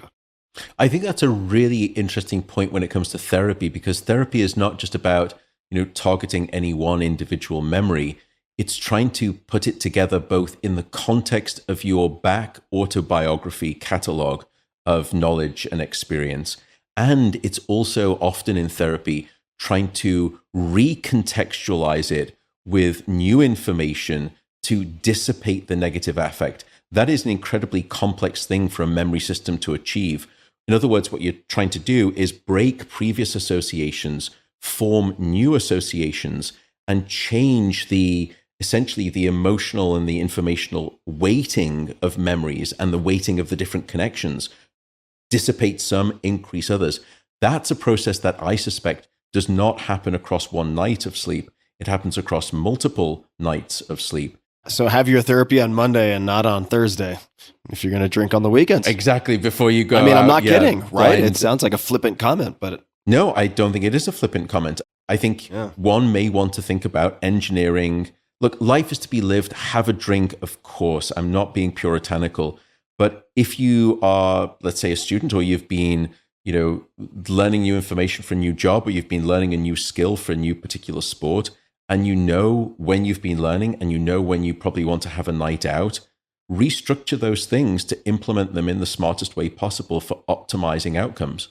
I think that's a really interesting point when it comes to therapy, because therapy is not just about, targeting any one individual memory. It's trying to put it together both in the context of your back autobiography catalog of knowledge and experience. And it's also often in therapy trying to recontextualize it with new information to dissipate the negative affect. That is an incredibly complex thing for a memory system to achieve. In other words, what you're trying to do is break previous associations, form new associations, and change essentially the emotional and the informational weighting of memories and the weighting of the different connections. Dissipate some, increase others. That's a process that I suspect does not happen across one night of sleep. It happens across multiple nights of sleep. So have your therapy on Monday and not on Thursday if you're going to drink on the weekends. Exactly, before you go. I mean, I'm not kidding, right? Blind. It sounds like a flippant comment, but no, I don't think it is a flippant comment. I think one may want to think about engineering. Look, life is to be lived. Have a drink, of course. I'm not being puritanical. But if you are, let's say, a student, or you've been, learning new information for a new job, or you've been learning a new skill for a new particular sport, and you know when you've been learning, and you know when you probably want to have a night out, restructure those things to implement them in the smartest way possible for optimizing outcomes.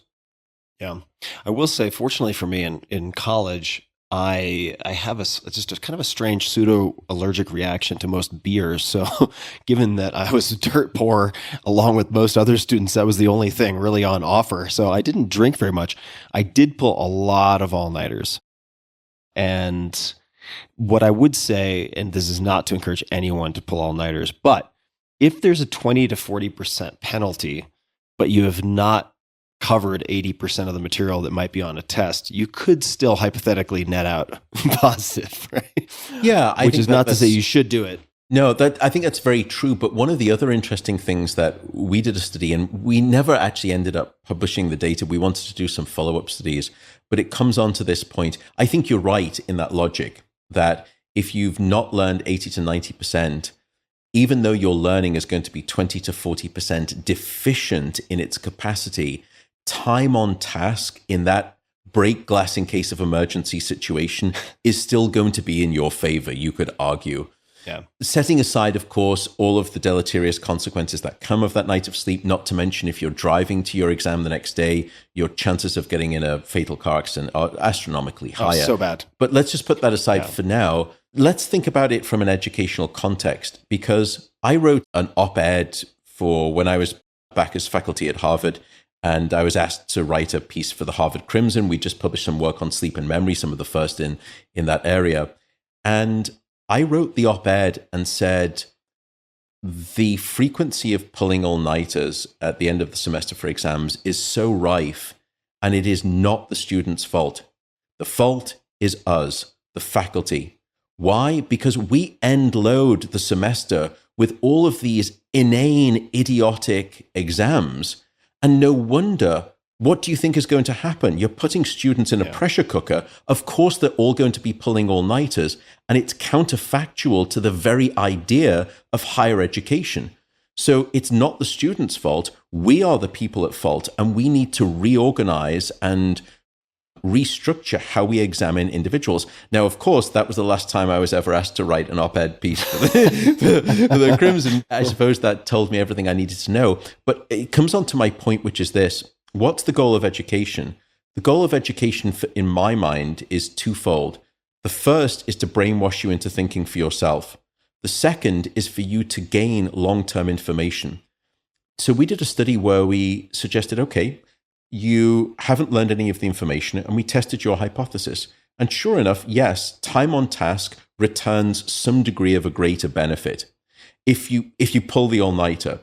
Yeah. I will say, fortunately for me, in college, I have just a kind of a strange pseudo-allergic reaction to most beers. So given that I was dirt poor, along with most other students, that was the only thing really on offer. So I didn't drink very much. I did pull a lot of all-nighters. And what I would say, and this is not to encourage anyone to pull all-nighters, but if there's a 20 to 40% penalty, but you have not covered 80% of the material that might be on a test, you could still hypothetically net out positive, right? Yeah. Which is not to say you should do it. No, I think that's very true. But one of the other interesting things that we did a study, and we never actually ended up publishing the data. We wanted to do some follow-up studies, but it comes on to this point. I think you're right in that logic that if you've not learned 80 to 90%, even though your learning is going to be 20 to 40% deficient in its capacity, time on task in that break glass in case of emergency situation is still going to be in your favor, you could argue. Yeah. Setting aside, of course, all of the deleterious consequences that come of that night of sleep, not to mention if you're driving to your exam the next day, your chances of getting in a fatal car accident are astronomically higher. So bad. But let's just put that aside for now. Let's think about it from an educational context, because I wrote an op-ed for when I was back as faculty at Harvard, and I was asked to write a piece for the Harvard Crimson. We just published some work on sleep and memory, some of the first in that area. And I wrote the op-ed and said, the frequency of pulling all-nighters at the end of the semester for exams is so rife, and it is not the student's fault. The fault is us, the faculty. Why? Because we end load the semester with all of these inane, idiotic exams. And no wonder. What do you think is going to happen? You're putting students in a pressure cooker. Of course, they're all going to be pulling all-nighters, and it's counterfactual to the very idea of higher education. So it's not the students' fault. We are the people at fault, and we need to reorganize and restructure how we examine individuals. Now, of course, that was the last time I was ever asked to write an op-ed piece for the Crimson. I suppose that told me everything I needed to know. But it comes on to my point, which is this. What's the goal of education? The goal of education, in my mind, is twofold. The first is to brainwash you into thinking for yourself. The second is for you to gain long-term information. So we did a study where we suggested, okay, you haven't learned any of the information, and we tested your hypothesis. And sure enough, yes, time on task returns some degree of a greater benefit if you pull the all-nighter.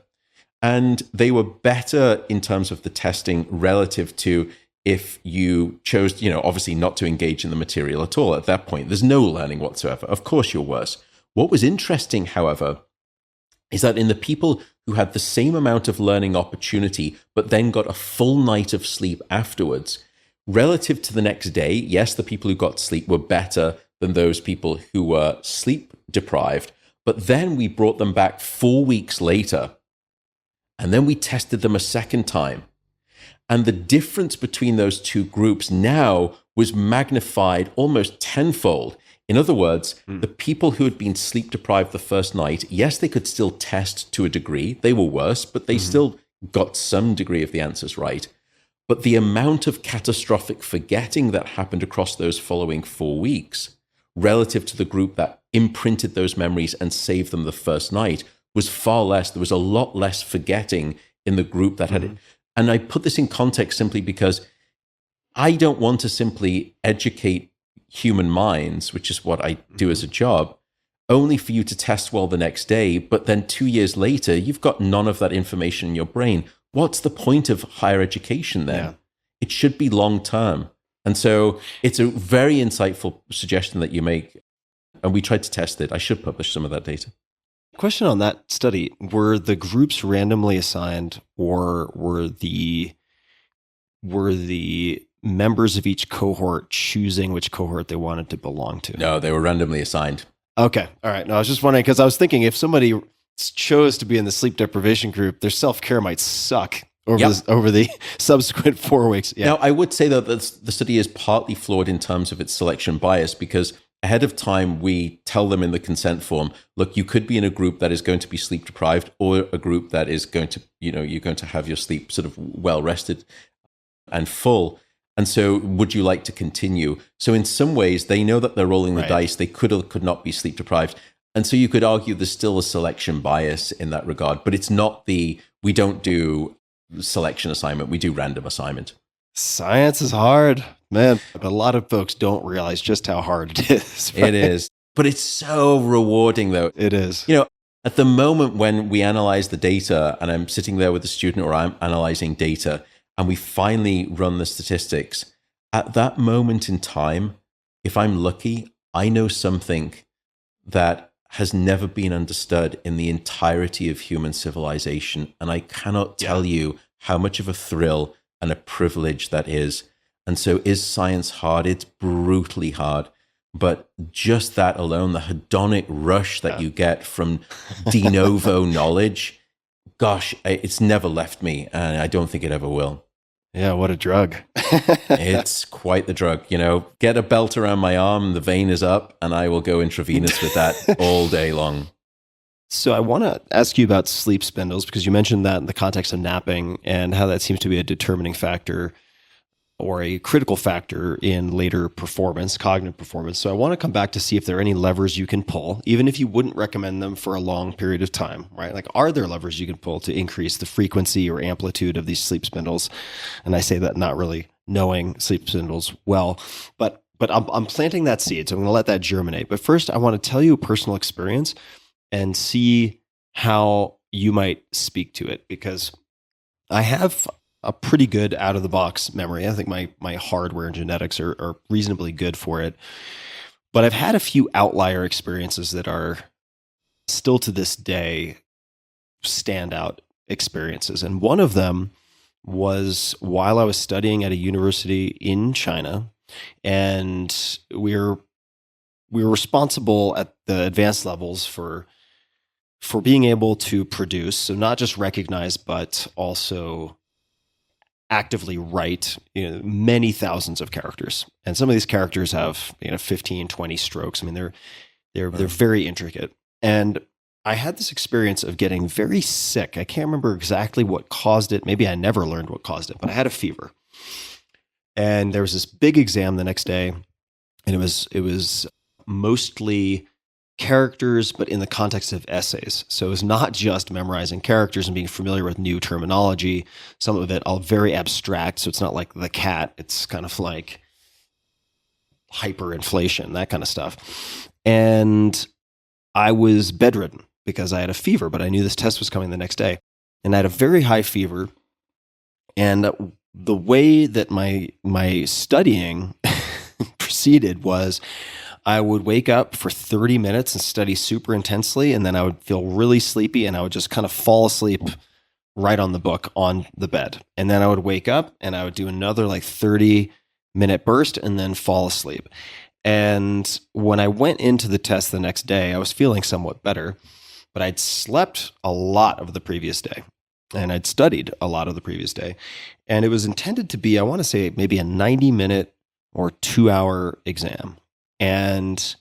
And they were better in terms of the testing relative to if you chose, obviously not to engage in the material at all. At that point, there's no learning whatsoever. Of course, you're worse. What was interesting, however, is that in the people who had the same amount of learning opportunity, but then got a full night of sleep afterwards, relative to the next day, yes, the people who got sleep were better than those people who were sleep deprived. But then we brought them back 4 weeks later, and then we tested them a second time. And the difference between those two groups now was magnified almost tenfold. In other words, the people who had been sleep deprived the first night, yes, they could still test to a degree. They were worse, but they still got some degree of the answers right. But the amount of catastrophic forgetting that happened across those following 4 weeks, relative to the group that imprinted those memories and saved them the first night, was far less. There was a lot less forgetting in the group that had it. And I put this in context simply because I don't want to simply educate human minds, which is what I do as a job, only for you to test well the next day, but then 2 years later, you've got none of that information in your brain. What's the point of higher education then? Yeah. It should be long-term. And so it's a very insightful suggestion that you make, and we tried to test it. I should publish some of that data. Question on that study, were the groups randomly assigned, or were the members of each cohort choosing which cohort they wanted to belong to? No, they were randomly assigned. Okay. All right. No, I was just wondering, because I was thinking if somebody chose to be in the sleep deprivation group, their self-care might suck over the subsequent 4 weeks. Yeah. Now, I would say that the study is partly flawed in terms of its selection bias, because ahead of time, we tell them in the consent form, look, you could be in a group that is going to be sleep deprived, or a group that is going to, you're going to have your sleep sort of well rested and full. And so would you like to continue? So in some ways, they know that they're rolling the dice. They could or could not be sleep deprived. And so you could argue there's still a selection bias in that regard, but it's not we don't do selection assignment. We do random assignment. Science is hard, man. But a lot of folks don't realize just how hard it is. Right? It is. But it's so rewarding, though. It is. At the moment when we analyze the data, and I'm sitting there with a student or I'm analyzing data, and we finally run the statistics, at that moment in time, if I'm lucky, I know something that has never been understood in the entirety of human civilization. And I cannot tell you how much of a thrill and a privilege that is. And so is science hard? It's brutally hard. But just that alone, the hedonic rush that you get from de novo knowledge, gosh, it's never left me. And I don't think it ever will. Yeah, what a drug. It's quite the drug. Get a belt around my arm, the vein is up, and I will go intravenous with that all day long. So I want to ask you about sleep spindles, because you mentioned that in the context of napping and how that seems to be a determining factor or a critical factor in later performance, cognitive performance. So I want to come back to see if there are any levers you can pull, even if you wouldn't recommend them for a long period of time, right? Like, are there levers you can pull to increase the frequency or amplitude of these sleep spindles? And I say that not really knowing sleep spindles well, but I'm planting that seed. So I'm going to let that germinate. But first, I want to tell you a personal experience and see how you might speak to it, because I have a pretty good out-of-the-box memory. I think my hardware and genetics are reasonably good for it. But I've had a few outlier experiences that are still to this day, standout experiences. And one of them was while I was studying at a university in China, and we were responsible at the advanced levels for being able to produce, so not just recognize, but also actively write, many thousands of characters. And some of these characters have 15, 20 strokes. I mean, they're very intricate. And I had this experience of getting very sick. I can't remember exactly what caused it. Maybe I never learned what caused it, but I had a fever. And there was this big exam the next day, and it was mostly characters, but in the context of essays. So it was not just memorizing characters and being familiar with new terminology. Some of it all very abstract. So it's not like the cat. It's kind of like hyperinflation, that kind of stuff. And I was bedridden because I had a fever, but I knew this test was coming the next day. And I had a very high fever. And the way that my studying proceeded was I would wake up for 30 minutes and study super intensely, and then I would feel really sleepy, and I would just kind of fall asleep right on the book on the bed. And then I would wake up and I would do another like 30-minute burst and then fall asleep. And when I went into the test the next day, I was feeling somewhat better, but I'd slept a lot of the previous day, and I'd studied a lot of the previous day. And it was intended to be, I want to say, maybe a 90-minute or 2-hour exam. And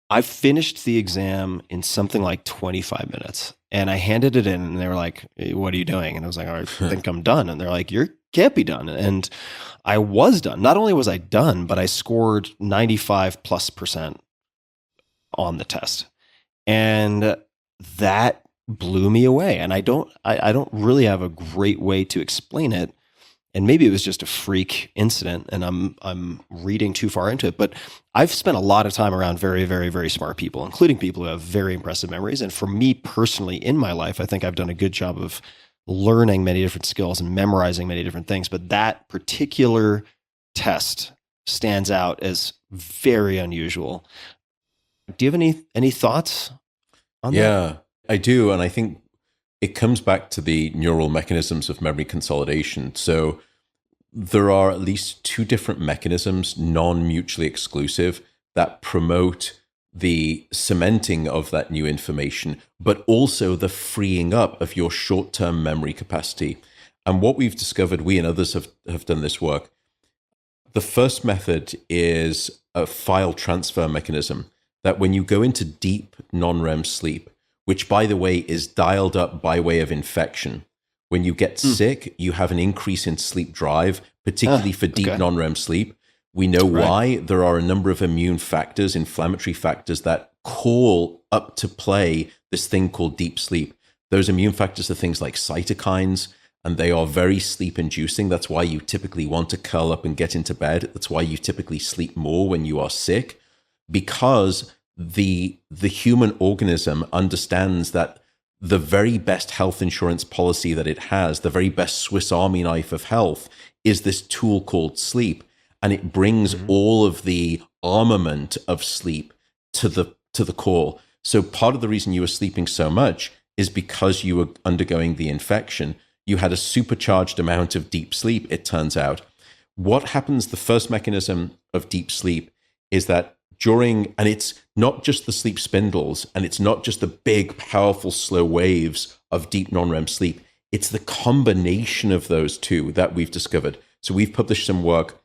I finished the exam in something like 25 minutes. And I handed it in, and they were like, "Hey, what are you doing?" And I was like, "I think I'm done." And they're like, "You can't be done." And I was done. Not only was I done, but I scored 95+% on the test. And that blew me away. And I don't really have a great way to explain it. And maybe it was just a freak incident, and I'm reading too far into it. But I've spent a lot of time around very, very, very smart people, including people who have very impressive memories. And for me personally, in my life, I think I've done a good job of learning many different skills and memorizing many different things. But that particular test stands out as very unusual. Do you have any thoughts on that? Yeah, I do. And I think it comes back to the neural mechanisms of memory consolidation. So there are at least two different mechanisms, non-mutually exclusive, that promote the cementing of that new information, but also the freeing up of your short-term memory capacity. And what we've discovered, we and others have done this work. The first method is a file transfer mechanism, that when you go into deep non-REM sleep, which, by the way, is dialed up by way of infection. When you get sick, you have an increase in sleep drive, particularly for deep non-REM sleep. We know why. There are a number of immune factors, inflammatory factors, that call up to play this thing called deep sleep. Those immune factors are things like cytokines, and they are very sleep-inducing. That's why you typically want to curl up and get into bed. That's why you typically sleep more when you are sick, because the human organism understands that the very best health insurance policy that it has, the very best Swiss Army knife of health, is this tool called sleep. And it brings all of the armament of sleep to the core. So part of the reason you were sleeping so much is because you were undergoing the infection. You had a supercharged amount of deep sleep, it turns out. What happens, the first mechanism of deep sleep, is that and it's not just the sleep spindles, and it's not just the big, powerful, slow waves of deep non-REM sleep. It's the combination of those two that we've discovered. So we've published some work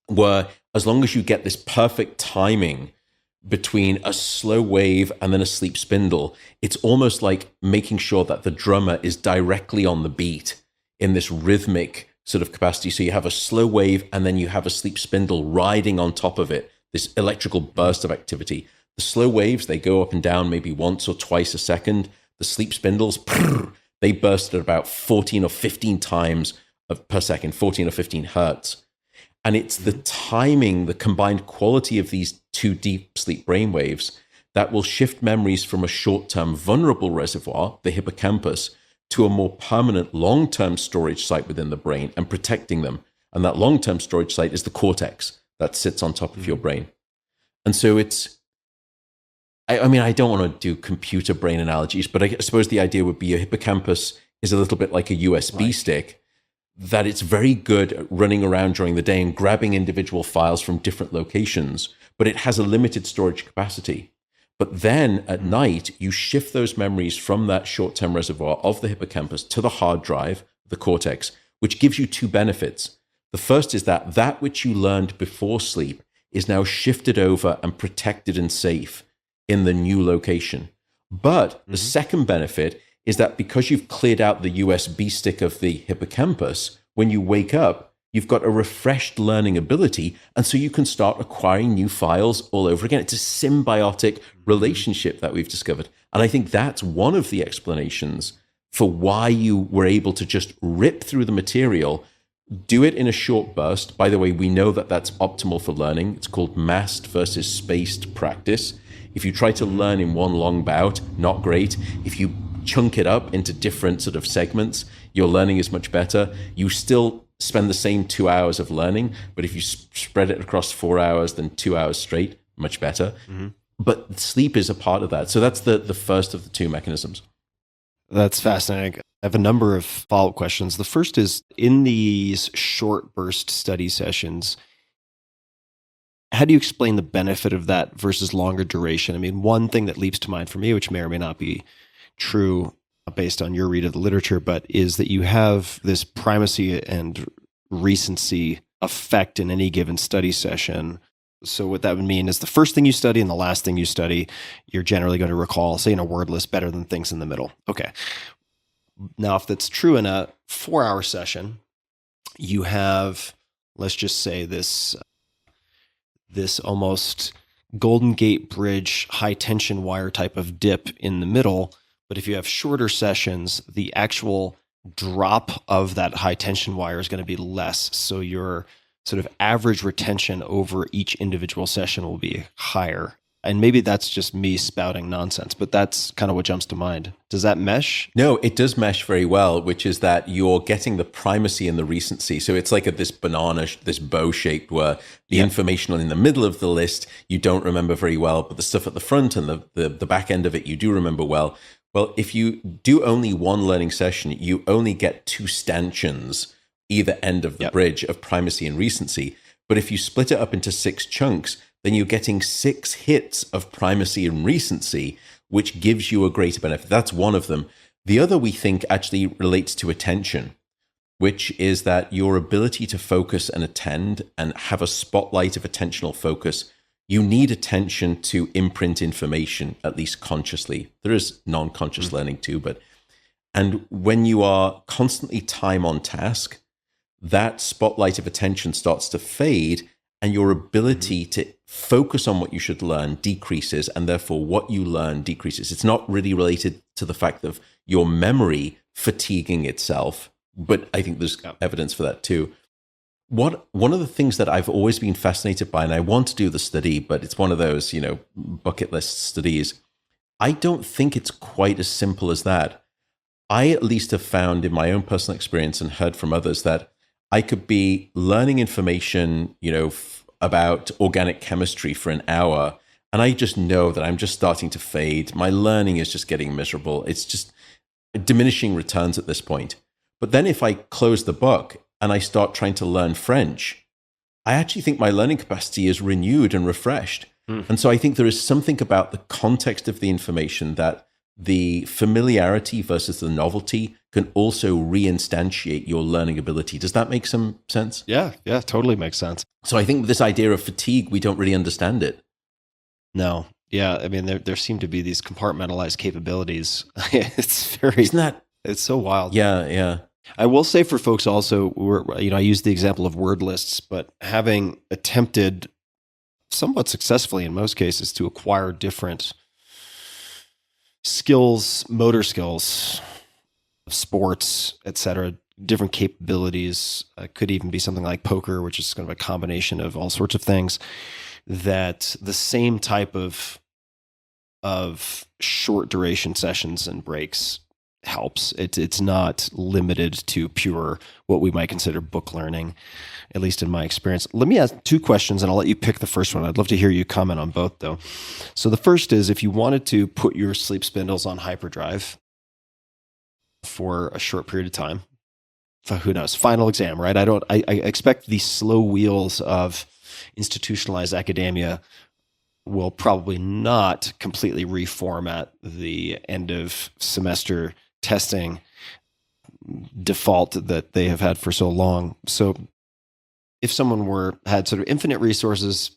where, as long as you get this perfect timing between a slow wave and then a sleep spindle, it's almost like making sure that the drummer is directly on the beat in this rhythmic sort of capacity. So you have a slow wave, and then you have a sleep spindle riding on top of it, this electrical burst of activity. The slow waves, they go up and down maybe once or twice a second. The sleep spindles, they burst at about 14 or 15 times per second, 14 or 15 hertz. And it's the timing, the combined quality of these two deep sleep brainwaves that will shift memories from a short-term vulnerable reservoir, the hippocampus, to a more permanent long-term storage site within the brain and protecting them. And that long-term storage site is the cortex that sits on top of your brain. And so it's I mean, I don't want to do computer brain analogies, but I suppose the idea would be your hippocampus is a little bit like a USB stick, that it's very good at running around during the day and grabbing individual files from different locations, but it has a limited storage capacity. But then at night, you shift those memories from that short-term reservoir of the hippocampus to the hard drive, the cortex, which gives you two benefits. The first is that that which you learned before sleep is now shifted over and protected and safe in the new location. But the second benefit is that because you've cleared out the USB stick of the hippocampus, when you wake up, you've got a refreshed learning ability. And so you can start acquiring new files all over again. It's a symbiotic relationship that we've discovered. And I think that's one of the explanations for why you were able to just rip through the material, do it in a short burst. By the way, we know that that's optimal for learning. It's called massed versus spaced practice. If you try to learn in one long bout, not great. If you chunk it up into different sort of segments, your learning is much better. You still spend the same 2 hours of learning, but if you spread it across 4 hours, then 2 hours straight, much better. But sleep is a part of that. So that's the first of the two mechanisms. That's fascinating. I have a number of follow-up questions. The first is, in these short burst study sessions, how do you explain the benefit of that versus longer duration? I mean, one thing that leaps to mind for me, which may or may not be true based on your read of the literature, but is that you have this primacy and recency effect in any given study session. So what that would mean is the first thing you study and the last thing you study, you're generally going to recall, say, in a word list better than things in the middle. Okay. Now, if that's true in a 4-hour session, you have, let's just say, this almost Golden Gate Bridge high tension wire type of dip in the middle. But if you have shorter sessions, the actual drop of that high tension wire is going to be less. So your sort of average retention over each individual session will be higher. And maybe that's just me spouting nonsense, but that's kind of what jumps to mind. Does that mesh? No, it does mesh very well, which is that you're getting the primacy and the recency. So it's like this banana, this bow shaped, where the information in the middle of the list you don't remember very well, but the stuff at the front and the back end of it you do remember well. Well, if you do only one learning session, you only get two stanchions, either end of the bridge of primacy and recency. But if you split it up into 6 chunks, then you're getting 6 hits of primacy and recency, which gives you a greater benefit. That's one of them. The other, we think, actually relates to attention, which is that your ability to focus and attend and have a spotlight of attentional focus, you need attention to imprint information, at least consciously. There is non-conscious learning too, and when you are constantly time on task, that spotlight of attention starts to fade, and your ability to focus on what you should learn decreases, and therefore what you learn decreases. It's not really related to the fact of your memory fatiguing itself, but I think there's evidence for that too. One of the things that I've always been fascinated by, and I want to do the study, but it's one of those, bucket list studies. I don't think it's quite as simple as that. I at least have found in my own personal experience and heard from others that I could be learning information, about organic chemistry for an hour, and I just know that I'm just starting to fade. My learning is just getting miserable. It's just diminishing returns at this point. But then if I close the book and I start trying to learn French, I actually think my learning capacity is renewed and refreshed. And so I think there is something about the context of the information that the familiarity versus the novelty can also reinstantiate your learning ability. Does that make some sense? Yeah, totally makes sense. So I think this idea of fatigue, we don't really understand it. No. Yeah, I mean, there seem to be these compartmentalized capabilities. It's so wild. Yeah. I will say for folks also, I use the example of word lists, but having attempted somewhat successfully in most cases to acquire different skills, motor skills, sports, etc., different capabilities, could even be something like poker, which is kind of a combination of all sorts of things, that the same type of short duration sessions and breaks helps. It's not limited to pure what we might consider book learning, at least in my experience. Let me ask two questions, and I'll let you pick the first one. I'd love to hear you comment on both, though. So the first is, if you wanted to put your sleep spindles on hyperdrive for a short period of time, who knows, final exam, right? I expect the slow wheels of institutionalized academia will probably not completely reformat the end of semester testing default that they have had for so long. So if someone had sort of infinite resources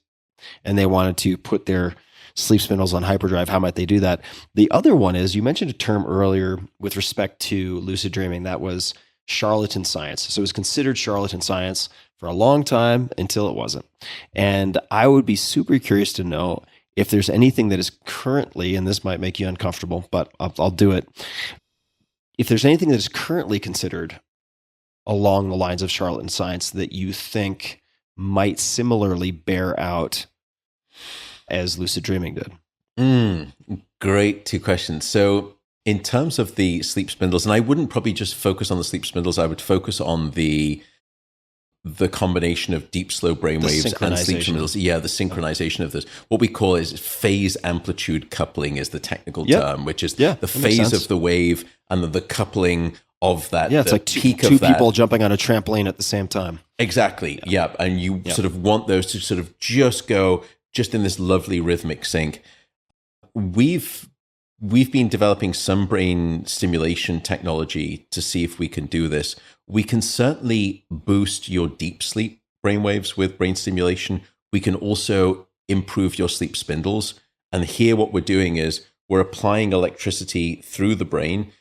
and they wanted to put their sleep spindles on hyperdrive, how might they do that? The other one is, you mentioned a term earlier with respect to lucid dreaming that was charlatan science. So it was considered charlatan science for a long time until it wasn't. And I would be super curious to know if there's anything that is currently, and this might make you uncomfortable, but I'll do it. If there's anything that is currently considered along the lines of charlatan science that you think might similarly bear out as lucid dreaming did. Great two questions. So in terms of the sleep spindles, and I wouldn't probably just focus on the sleep spindles, I would focus on the combination of deep, slow brainwaves and sleep spindles. Yeah, the synchronization of this. What we call is phase amplitude coupling is the technical term, which is the phase of the wave and the coupling of that. Yeah, it's like two people jumping on a trampoline at the same time. Exactly. Yeah. And you sort of want those to sort of just go just in this lovely rhythmic sync. We've been developing some brain stimulation technology to see if we can do this. We can certainly boost your deep sleep brainwaves with brain stimulation. We can also improve your sleep spindles. And here what we're doing is we're applying electricity through the brain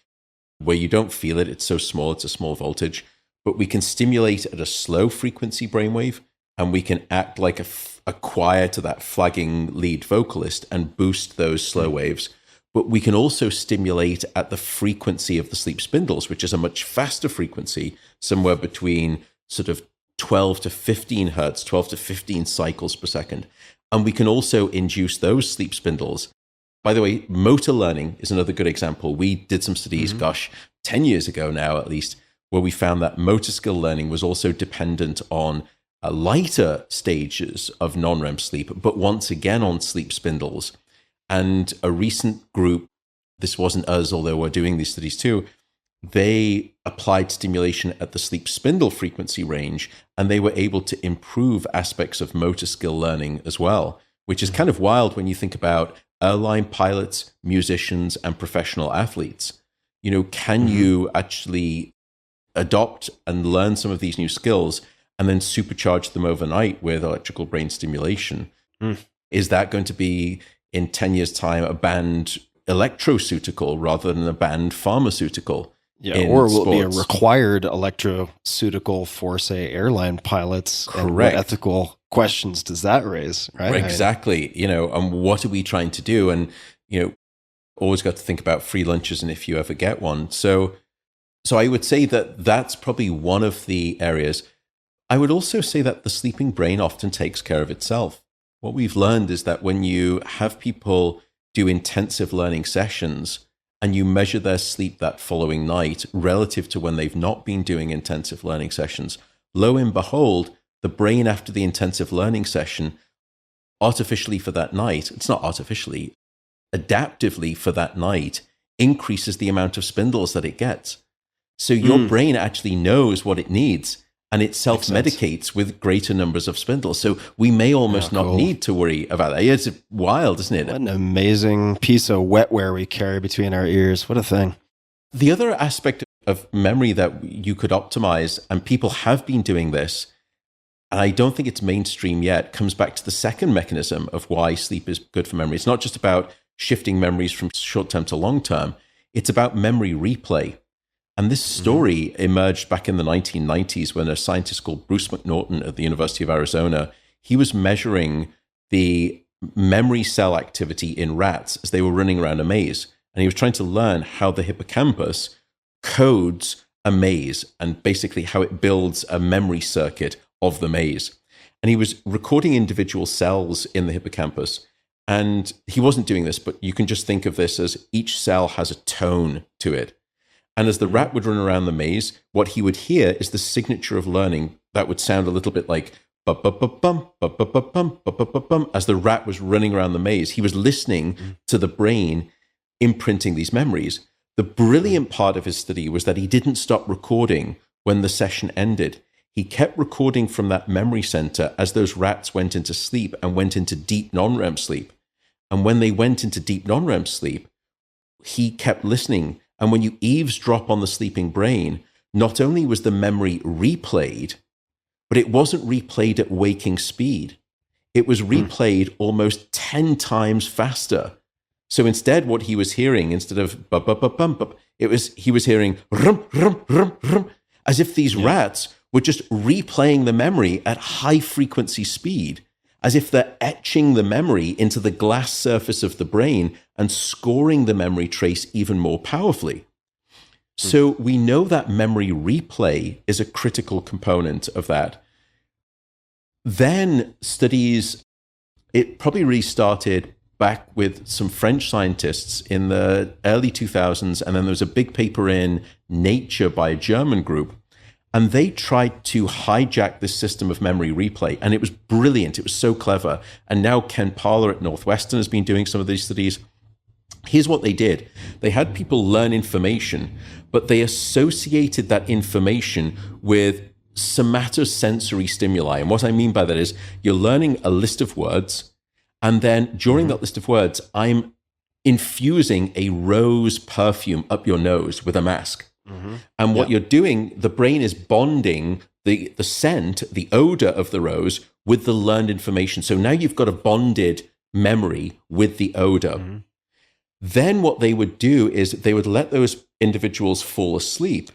where you don't feel it. It's so small, it's a small voltage. But we can stimulate at a slow frequency brainwave, and we can act like a choir to that flagging lead vocalist and boost those slow waves. But we can also stimulate at the frequency of the sleep spindles, which is a much faster frequency, somewhere between sort of 12 to 15 hertz, 12 to 15 cycles per second. And we can also induce those sleep spindles. By the way, motor learning is another good example. We did some studies, 10 years ago now at least, where we found that motor skill learning was also dependent on lighter stages of non-REM sleep, but once again on sleep spindles. And a recent group, this wasn't us, although we're doing these studies too, they applied stimulation at the sleep spindle frequency range, and they were able to improve aspects of motor skill learning as well, which is kind of wild when you think about airline pilots, musicians, and professional athletes. You know, can you actually adopt and learn some of these new skills and then supercharge them overnight with electrical brain stimulation? Is that going to be, in 10 years' time, a banned electroceutical rather than a banned pharmaceutical? Yeah, or will it be a required electroceutical for, say, airline pilots? Correct. And what ethical questions does that raise? Right. Exactly. You know, and what are we trying to do? And, you know, always got to think about free lunches and if you ever get one. So I would say that that's probably one of the areas. I would also say that the sleeping brain often takes care of itself. What we've learned is that when you have people do intensive learning sessions and you measure their sleep that following night relative to when they've not been doing intensive learning sessions, lo and behold, the brain after the intensive learning session, artificially for that night, it's not artificially, adaptively for that night, increases the amount of spindles that it gets. So your brain actually knows what it needs, and it self-medicates with greater numbers of spindles. So we may almost not need to worry about that. It's wild, isn't it? What an amazing piece of wetware we carry between our ears. What a thing. The other aspect of memory that you could optimize, and people have been doing this, and I don't think it's mainstream yet, comes back to the second mechanism of why sleep is good for memory. It's not just about shifting memories from short-term to long-term. It's about memory replay. And this story emerged back in the 1990s when a scientist called Bruce McNaughton at the University of Arizona, he was measuring the memory cell activity in rats as they were running around a maze. And he was trying to learn how the hippocampus codes a maze and basically how it builds a memory circuit of the maze. And he was recording individual cells in the hippocampus. And he wasn't doing this, but you can just think of this as each cell has a tone to it. And as the rat would run around the maze, what he would hear is the signature of learning that would sound a little bit like bum, as the rat was running around the maze. He was listening to the brain imprinting these memories. The brilliant part of his study was that he didn't stop recording when the session ended. He kept recording from that memory center as those rats went into sleep and went into deep non-REM sleep. And when they went into deep non-REM sleep, he kept listening. And when you eavesdrop on the sleeping brain, not only was the memory replayed, but it wasn't replayed at waking speed. It was replayed almost 10 times faster. So instead, what he was hearing, instead of bum, bum, bum, bum, bum, he was hearing rum, rum, rum, rum, as if these rats were just replaying the memory at high frequency speed, as if they're etching the memory into the glass surface of the brain and scoring the memory trace even more powerfully. So we know that memory replay is a critical component of that. Then studies, it probably restarted back with some French scientists in the early 2000s, and then there was a big paper in Nature by a German group, and they tried to hijack this system of memory replay, and it was brilliant. It was so clever. And now Ken Parler at Northwestern has been doing some of these studies. Here's what they did. They had people learn information, but they associated that information with somatosensory stimuli. And what I mean by that is you're learning a list of words, and then during that list of words, I'm infusing a rose perfume up your nose with a mask. And what you're doing, the brain is bonding the scent, the odor of the rose with the learned information. So now you've got a bonded memory with the odor. Then what they would do is they would let those individuals fall asleep.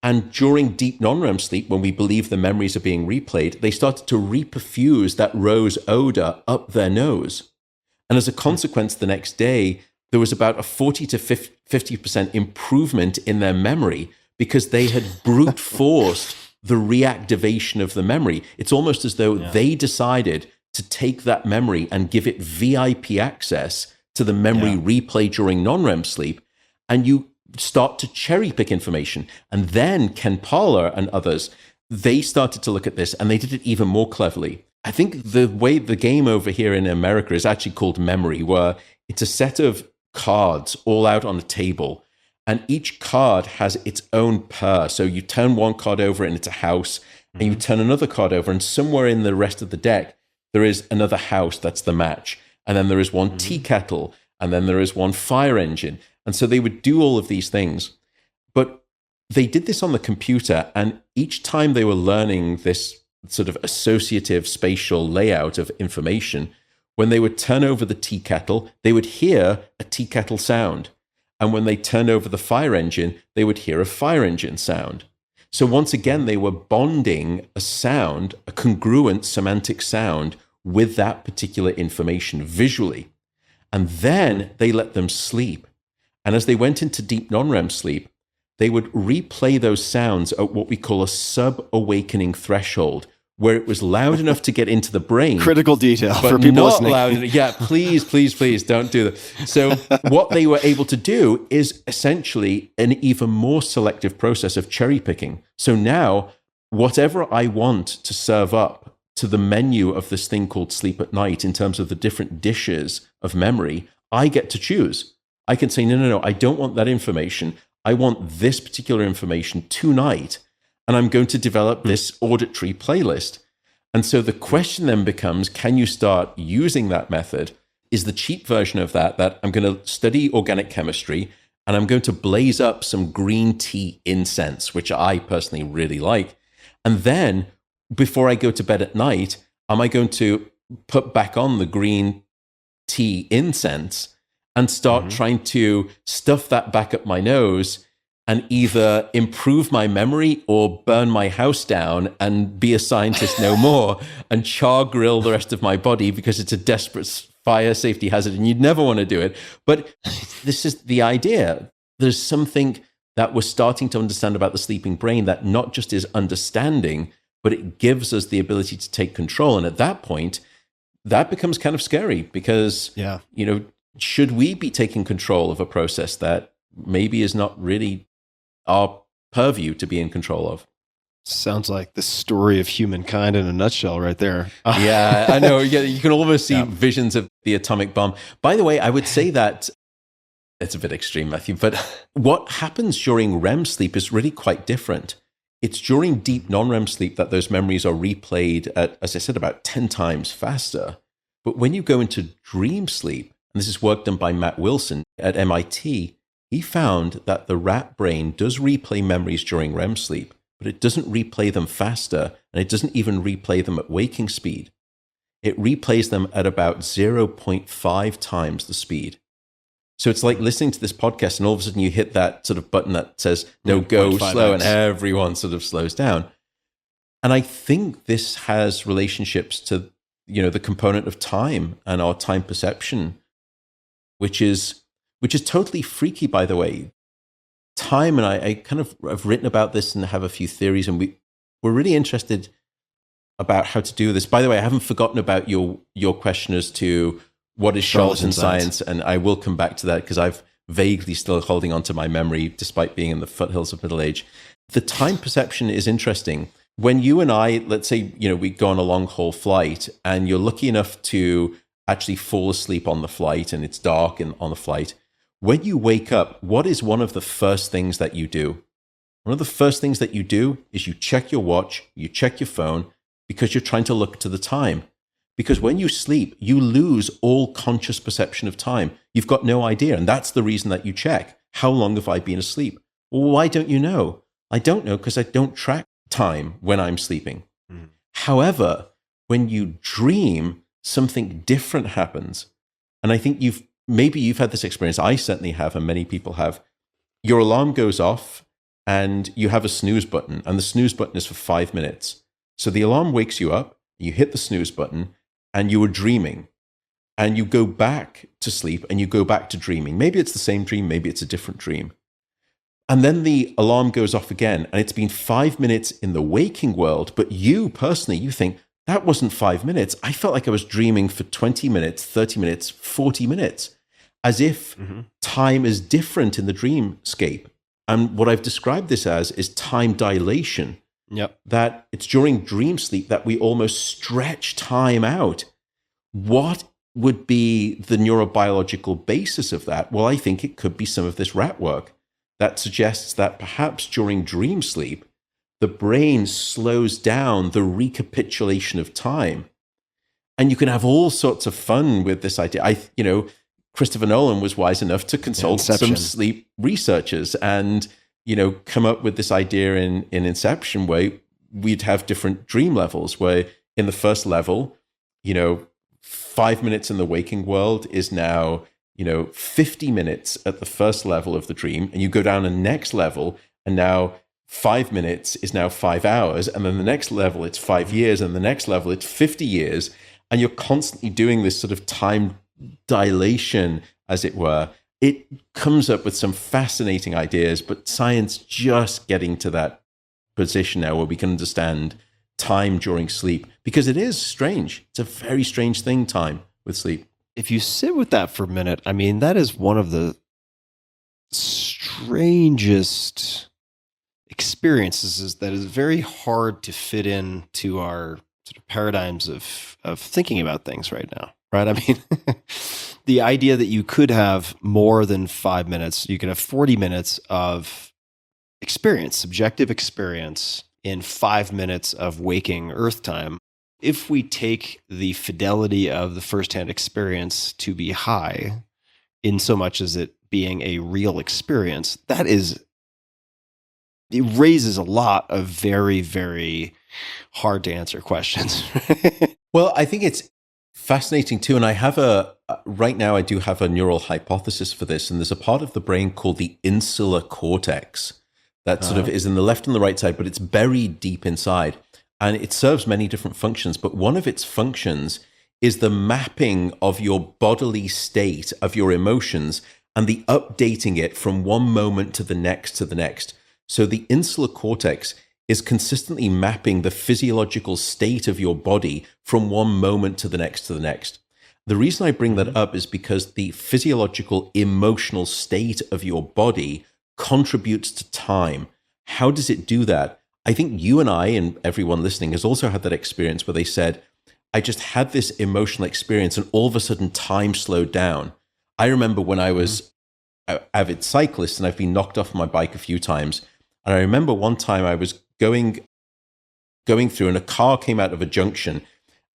And during deep non-REM sleep, when we believe the memories are being replayed, they started to reperfuse that rose odor up their nose. And as a consequence, the next day, there was about a 40 to 50% improvement in their memory because they had brute forced the reactivation of the memory. It's almost as though they decided to take that memory and give it VIP access to the memory replay during non-REM sleep. And you start to cherry pick information. And then Ken Parler and others, they started to look at this and they did it even more cleverly. I think the way the game over here in America is actually called memory, where it's a set of cards all out on a table, and each card has its own pair. So you turn one card over and it's a house, and you turn another card over, and somewhere in the rest of the deck, there is another house that's the match. And then there is one tea kettle, and then there is one fire engine. And so they would do all of these things. But they did this on the computer, and each time they were learning this sort of associative spatial layout of information, when they would turn over the tea kettle, they would hear a tea kettle sound. And when they turned over the fire engine, they would hear a fire engine sound. So once again, they were bonding a sound, a congruent semantic sound, with that particular information visually. And then they let them sleep. And as they went into deep non-REM sleep, they would replay those sounds at what we call a sub-awakening threshold, where it was loud enough to get into the brain. Critical detail but for people not listening. Loud enough. Yeah, please don't do that. So what they were able to do is essentially an even more selective process of cherry picking. So now, whatever I want to serve up to the menu of this thing called sleep at night in terms of the different dishes of memory, I get to choose. I can say, no, I don't want that information. I want this particular information tonight. And I'm going to develop this auditory playlist. And so the question then becomes, can you start using that method? Is the cheap version of that I'm going to study organic chemistry and I'm going to blaze up some green tea incense, which I personally really like. And then before I go to bed at night, am I going to put back on the green tea incense and start trying to stuff that back up my nose and either improve my memory or burn my house down and be a scientist no more and char grill the rest of my body because it's a desperate fire safety hazard and you'd never want to do it. But this is the idea. There's something that we're starting to understand about the sleeping brain that not just is understanding, but it gives us the ability to take control. And at that point, that becomes kind of scary because, should we be taking control of a process that maybe is not really our purview to be in control of. Sounds like the story of humankind in a nutshell right there. Yeah, I know. Yeah, you can almost see visions of the atomic bomb. By the way, I would say that it's a bit extreme, Matthew, but what happens during REM sleep is really quite different. It's during deep non-REM sleep that those memories are replayed at, as I said, about 10 times faster. But when you go into dream sleep, and this is work done by Matt Wilson at MIT, he found that the rat brain does replay memories during REM sleep, but it doesn't replay them faster, and it doesn't even replay them at waking speed. It replays them at about 0.5 times the speed. So it's like listening to this podcast, and all of a sudden you hit that sort of button that says, no, go slow, and everyone sort of slows down. And I think this has relationships to, the component of time and our time perception, which is totally freaky, by the way. Time, and I kind of have written about this and have a few theories, and we're really interested about how to do this. By the way, I haven't forgotten about your question as to what is charlatan science, and I will come back to that because I've vaguely still holding on to my memory despite being in the foothills of middle age. The time perception is interesting. When you and I, let's say, we go on a long haul flight and you're lucky enough to actually fall asleep on the flight and it's dark on the flight, when you wake up, what is one of the first things that you do? One of the first things that you do is you check your watch, you check your phone, because you're trying to look to the time. Because when you sleep, you lose all conscious perception of time. You've got no idea. And that's the reason that you check. How long have I been asleep? Well, why don't you know? I don't know because I don't track time when I'm sleeping. However, when you dream, something different happens. And I think maybe you've had this experience. I certainly have, and many people have. Your alarm goes off and you have a snooze button, and the snooze button is for 5 minutes. So the alarm wakes you up, you hit the snooze button, and you were dreaming. And you go back to sleep and you go back to dreaming. Maybe it's the same dream, maybe it's a different dream. And then the alarm goes off again, and it's been 5 minutes in the waking world, but you personally, you think, that wasn't 5 minutes. I felt like I was dreaming for 20 minutes, 30 minutes, 40 minutes. As if time is different in the dreamscape. And what I've described this as is time dilation. Yep. That it's during dream sleep that we almost stretch time out. What would be the neurobiological basis of that? Well, I think it could be some of this rat work that suggests that perhaps during dream sleep, the brain slows down the recapitulation of time. And you can have all sorts of fun with this idea. Christopher Nolan was wise enough to consult some sleep researchers and, come up with this idea in Inception where we'd have different dream levels, where in the first level, 5 minutes in the waking world is now, 50 minutes at the first level of the dream. And you go down a next level, and now 5 minutes is now 5 hours. And then the next level, it's 5 years. And the next level, it's 50 years. And you're constantly doing this sort of time dilation, as it were. It comes up with some fascinating ideas, but science just getting to that position now where we can understand time during sleep, because it is strange. It's a very strange thing, time with sleep. If you sit with that for a minute, I mean, that is one of the strangest experiences that is very hard to fit into our sort of paradigms of thinking about things right now. Right. I mean, the idea that you could have more than 5 minutes, you could have 40 minutes of experience, subjective experience in 5 minutes of waking Earth time. If we take the fidelity of the firsthand experience to be high, in so much as it being a real experience, it raises a lot of very, very hard to answer questions. Well, I think it's fascinating too. And I have right now I do have a neural hypothesis for this. And there's a part of the brain called the insular cortex that sort of is in the left and the right side, but it's buried deep inside. And it serves many different functions. But one of its functions is the mapping of your bodily state, of your emotions, and the updating it from one moment to the next to the next. So the insular cortex is consistently mapping the physiological state of your body from one moment to the next to the next. The reason I bring that up is because the physiological emotional state of your body contributes to time. How does it do that? I think you and I and everyone listening has also had that experience where they said, I just had this emotional experience and all of a sudden time slowed down. I remember when I was an avid cyclist and I've been knocked off my bike a few times. And I remember one time I was going through and a car came out of a junction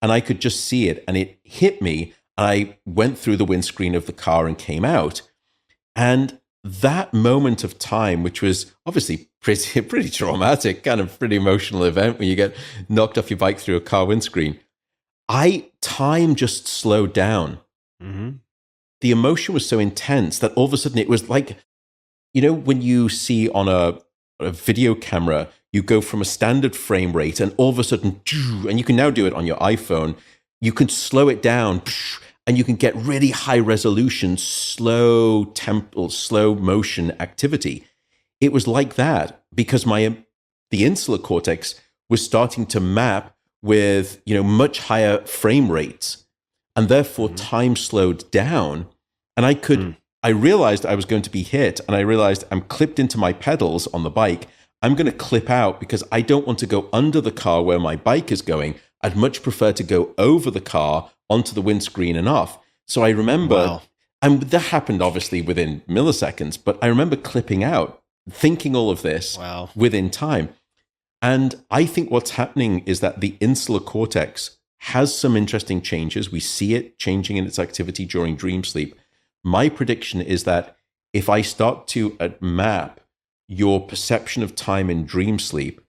and I could just see it and it hit me. And I went through the windscreen of the car and came out. And that moment of time, which was obviously pretty traumatic, kind of pretty emotional event when you get knocked off your bike through a car windscreen, time just slowed down. Mm-hmm. The emotion was so intense that all of a sudden it was like, when you see on a video camera, you go from a standard frame rate and all of a sudden, and you can now do it on your iPhone, you can slow it down and you can get really high resolution, slow motion activity. It was like that because the insular cortex was starting to map with, much higher frame rates, and therefore time slowed down. And I realized I was going to be hit, and I realized I'm clipped into my pedals on the bike. I'm going to clip out because I don't want to go under the car where my bike is going. I'd much prefer to go over the car onto the windscreen and off. So I remember, and that happened obviously within milliseconds, but I remember clipping out, thinking all of this within time. And I think what's happening is that the insular cortex has some interesting changes. We see it changing in its activity during dream sleep. My prediction is that if I start to map your perception of time in dream sleep,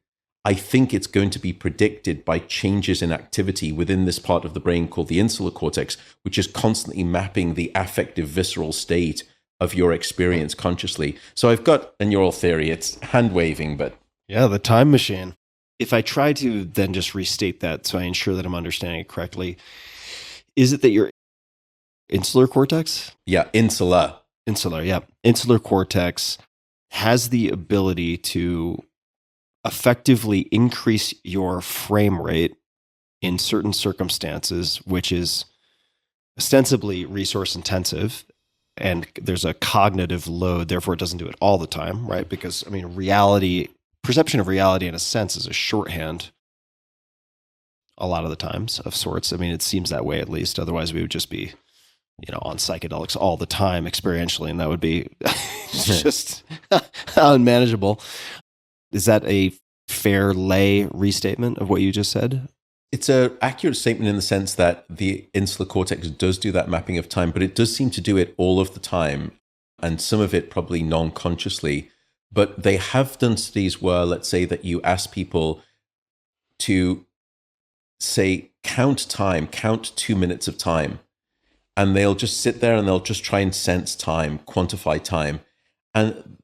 I think it's going to be predicted by changes in activity within this part of the brain called the insular cortex, which is constantly mapping the affective visceral state of your experience consciously. So I've got a neural theory. It's hand waving, but... Yeah, the time machine. If I try to then just restate that so I ensure that I'm understanding it correctly, is it that your insular cortex? Yeah, insular. Insular, yeah. Insular cortex has the ability to effectively increase your frame rate in certain circumstances, which is ostensibly resource intensive, and there's a cognitive load, therefore it doesn't do it all the time, right? Because, perception of reality in a sense is a shorthand a lot of the times of sorts. It seems that way at least. Otherwise we would just be, on psychedelics all the time experientially, and that would be just unmanageable. Is that a fair lay restatement of what you just said? It's an accurate statement in the sense that the insular cortex does do that mapping of time, but it does seem to do it all of the time, and some of it probably non-consciously. But they have done studies where, let's say that you ask people to, say, count 2 minutes of time, and they'll just sit there and they'll just try and sense time, quantify time. And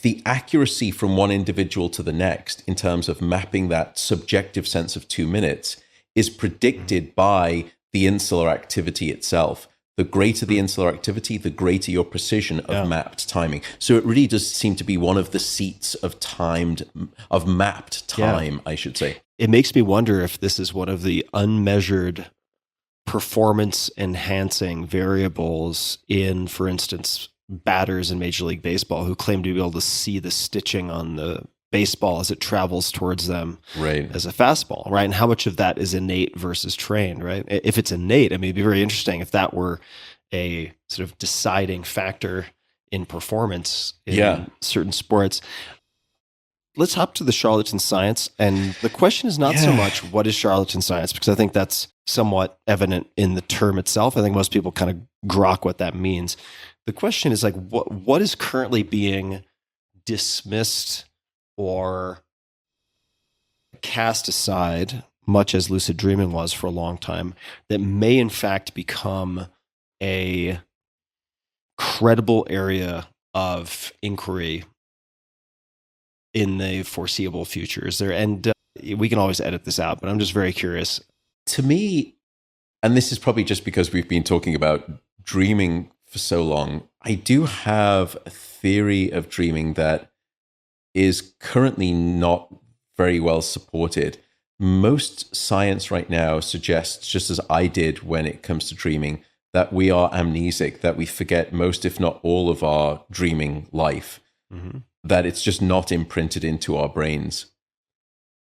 the accuracy from one individual to the next in terms of mapping that subjective sense of 2 minutes is predicted by the insular activity itself. The greater the insular activity, the greater your precision of mapped timing. So it really does seem to be one of the seats of mapped time, I should say. It makes me wonder if this is one of the unmeasured performance enhancing variables in, for instance, batters in Major League Baseball who claim to be able to see the stitching on the baseball as it travels towards them as a fastball, right? And how much of that is innate versus trained, right? If it's innate, it'd be very interesting if that were a sort of deciding factor in performance in certain sports. Let's hop to the charlatan science. And the question is not so much what is charlatan science, because I think that's somewhat evident in the term itself. I think most people kind of grok what that means. The question is what is currently being dismissed or cast aside, much as lucid dreaming was for a long time, that may in fact become a credible area of inquiry in the foreseeable future? Is there, and we can always edit this out, but I'm just very curious. To me, and this is probably just because we've been talking about dreaming for so long, I do have a theory of dreaming that is currently not very well supported. Most science right now suggests, just as I did when it comes to dreaming, that we are amnesic, that we forget most, if not all, of our dreaming life. Mm-hmm. that it's just not imprinted into our brains.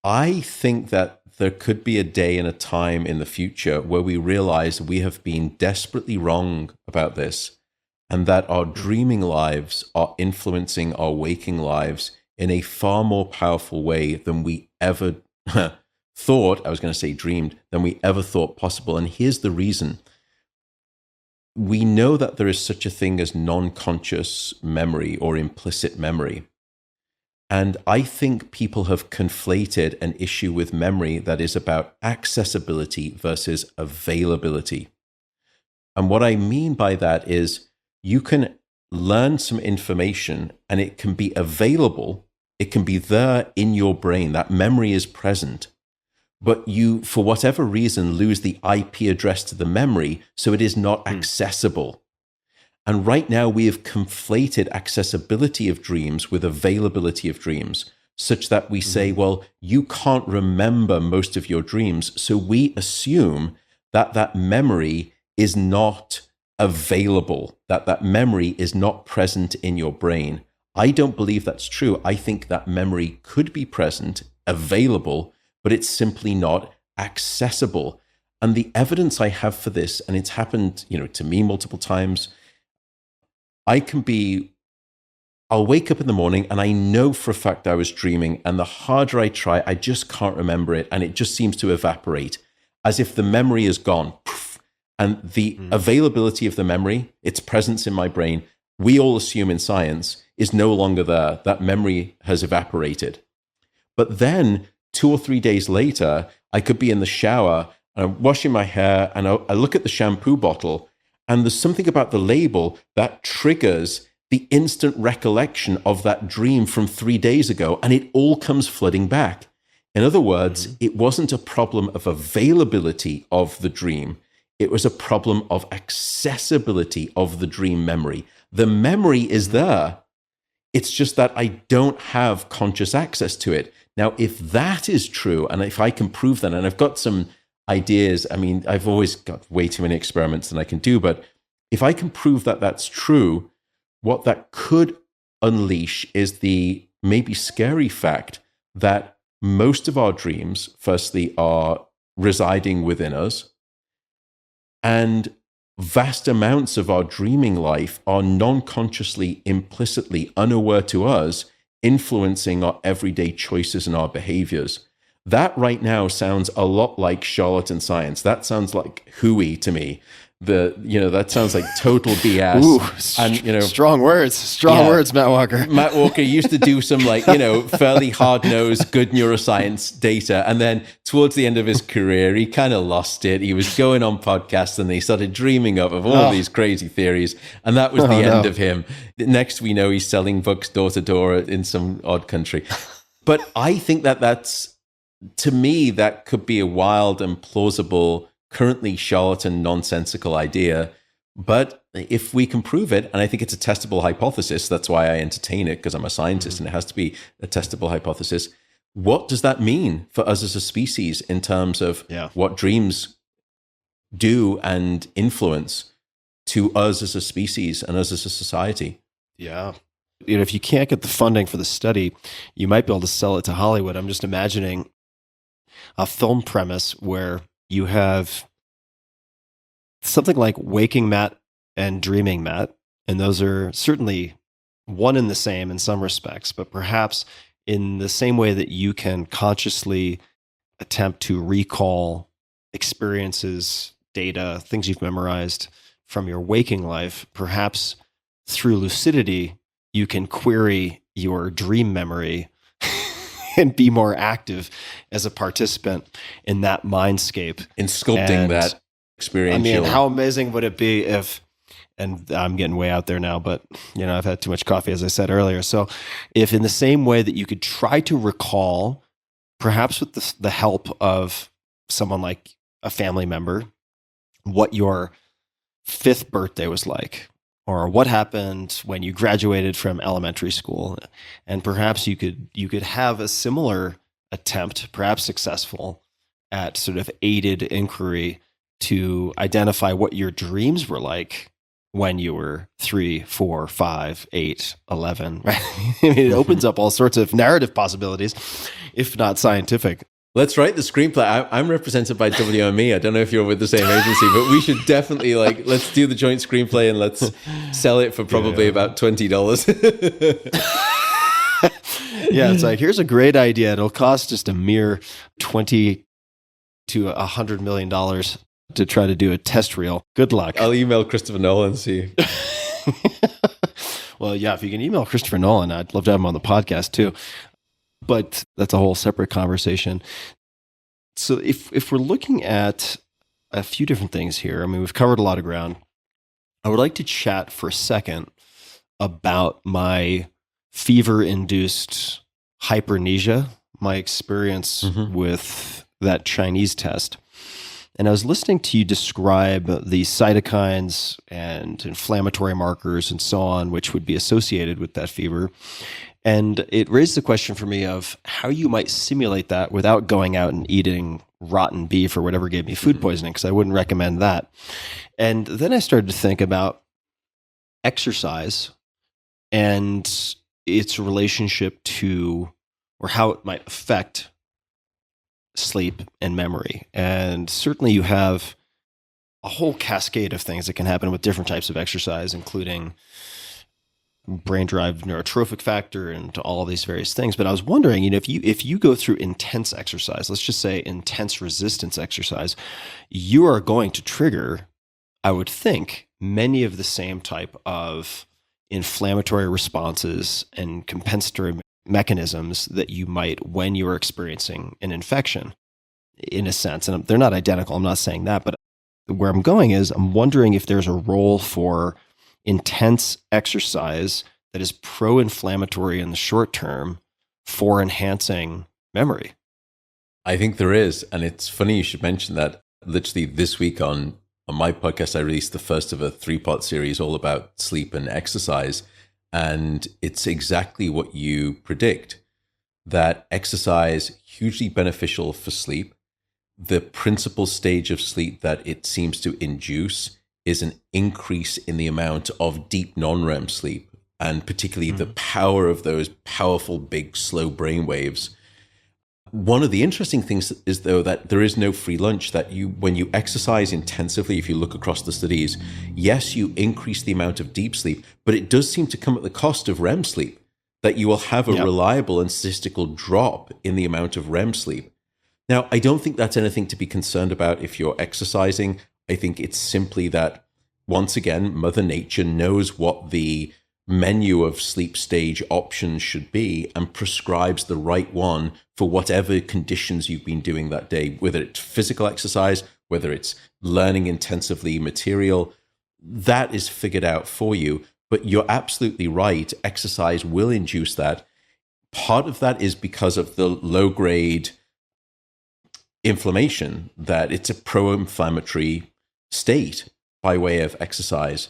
I think that there could be a day and a time in the future where we realize we have been desperately wrong about this, and that our dreaming lives are influencing our waking lives in a far more powerful way than we ever thought, I was going to say dreamed, than we ever thought possible. And here's the reason. We know that there is such a thing as non-conscious memory or implicit memory. And I think people have conflated an issue with memory that is about accessibility versus availability. And what I mean by that is you can learn some information and it can be available. It can be there in your brain. That memory is present. But you, for whatever reason, lose the IP address to the memory, so it is not accessible. And right now we have conflated accessibility of dreams with availability of dreams, such that we say, well, you can't remember most of your dreams. So we assume that that memory is not available, that that memory is not present in your brain. I don't believe that's true. I think that memory could be present, available, but it's simply not accessible. And the evidence I have for this, and it's happened, to me multiple times, I'll wake up in the morning and I know for a fact I was dreaming, and the harder I try, I just can't remember it, and it just seems to evaporate, as if the memory is gone. And the availability of the memory, its presence in my brain, we all assume in science, is no longer there. That memory has evaporated. But then 2 or 3 days later, I could be in the shower and I'm washing my hair, and I look at the shampoo bottle, and there's something about the label that triggers the instant recollection of that dream from 3 days ago, and it all comes flooding back. In other words, it wasn't a problem of availability of the dream. It was a problem of accessibility of the dream memory. The memory is there. It's just that I don't have conscious access to it. Now, if that is true, and if I can prove that, and I've got some ideas, I've always got way too many experiments than I can do, but if I can prove that that's true, what that could unleash is the maybe scary fact that most of our dreams, firstly, are residing within us, and vast amounts of our dreaming life are non-consciously, implicitly, unaware to us, influencing our everyday choices and our behaviors. That right now sounds a lot like charlatan science. That sounds like hooey to me. That sounds like total BS. Ooh, and strong words, Matt Walker. Matt Walker used to do some fairly hard-nosed, good neuroscience data, and then towards the end of his career, he kind of lost it. He was going on podcasts, and he started dreaming of all these crazy theories, and that was the end of him. Next, we know he's selling books door to door in some odd country. But I think that's, to me, that could be a wild and plausible, currently charlatan, nonsensical idea. But if we can prove it, and I think it's a testable hypothesis, that's why I entertain it, because I'm a scientist and it has to be a testable hypothesis. What does that mean for us as a species in terms of what dreams do and influence to us as a species and us as a society? Yeah. If you can't get the funding for the study, you might be able to sell it to Hollywood. I'm just imagining a film premise where you have something like Waking Matt and Dreaming Matt, and those are certainly one and the same in some respects, but perhaps in the same way that you can consciously attempt to recall experiences, data, things you've memorized from your waking life, perhaps through lucidity, you can query your dream memory and be more active as a participant in that mindscape. In sculpting that experience. How amazing would it be if, and I'm getting way out there now, but I've had too much coffee, as I said earlier. So if in the same way that you could try to recall, perhaps with the help of someone like a family member, what your 5th birthday was like, or what happened when you graduated from elementary school, and perhaps you could have a similar attempt, perhaps successful, at sort of aided inquiry to identify what your dreams were like when you were 3, 4, 5, 8, 11, right? I mean, it opens up all sorts of narrative possibilities, if not scientific. Let's write the screenplay. I'm represented by WME. I don't know if you're with the same agency, but we should definitely let's do the joint screenplay and let's sell it for probably about $20. Yeah, it's like, here's a great idea. It'll cost just a mere $20 to $100 million to try to do a test reel. Good luck. I'll email Christopher Nolan and see. Well, yeah, if you can email Christopher Nolan, I'd love to have him on the podcast too. But that's a whole separate conversation. So if we're looking at a few different things here, I mean, we've covered a lot of ground. I would like to chat for a second about my fever-induced hypermnesia, my experience with that Chinese test. And I was listening to you describe the cytokines and inflammatory markers and so on, which would be associated with that fever. And it raised the question for me of how you might simulate that without going out and eating rotten beef or whatever gave me food poisoning, because I wouldn't recommend that. And then I started to think about exercise and its relationship to, or how it might affect sleep and memory. And certainly you have a whole cascade of things that can happen with different types of exercise, including brain-derived neurotrophic factor and all of these various things. But I was wondering, if you go through intense exercise, let's just say intense resistance exercise, you are going to trigger, I would think, many of the same type of inflammatory responses and compensatory mechanisms that you might when you're experiencing an infection, in a sense. And they're not identical. I'm not saying that, but where I'm going is I'm wondering if there's a role for intense exercise that is pro-inflammatory in the short term for enhancing memory. I think there is. And it's funny you should mention that. Literally this week on my podcast, I released the first of a 3-part series all about sleep and exercise. And it's exactly what you predict, that exercise hugely beneficial for sleep. The principal stage of sleep that it seems to induce is an increase in the amount of deep non-REM sleep, and particularly the power of those powerful, big, slow brain waves. One of the interesting things is, though, that there is no free lunch, that when you exercise intensively, if you look across the studies, yes, you increase the amount of deep sleep, but it does seem to come at the cost of REM sleep, that you will have a reliable and statistical drop in the amount of REM sleep. Now, I don't think that's anything to be concerned about if you're exercising. I think it's simply that, once again, Mother Nature knows what the menu of sleep stage options should be and prescribes the right one for whatever conditions you've been doing that day, whether it's physical exercise, whether it's learning intensively material. That is figured out for you. But you're absolutely right. Exercise will induce that. Part of that is because of the low-grade inflammation, that it's a pro-inflammatory state by way of exercise.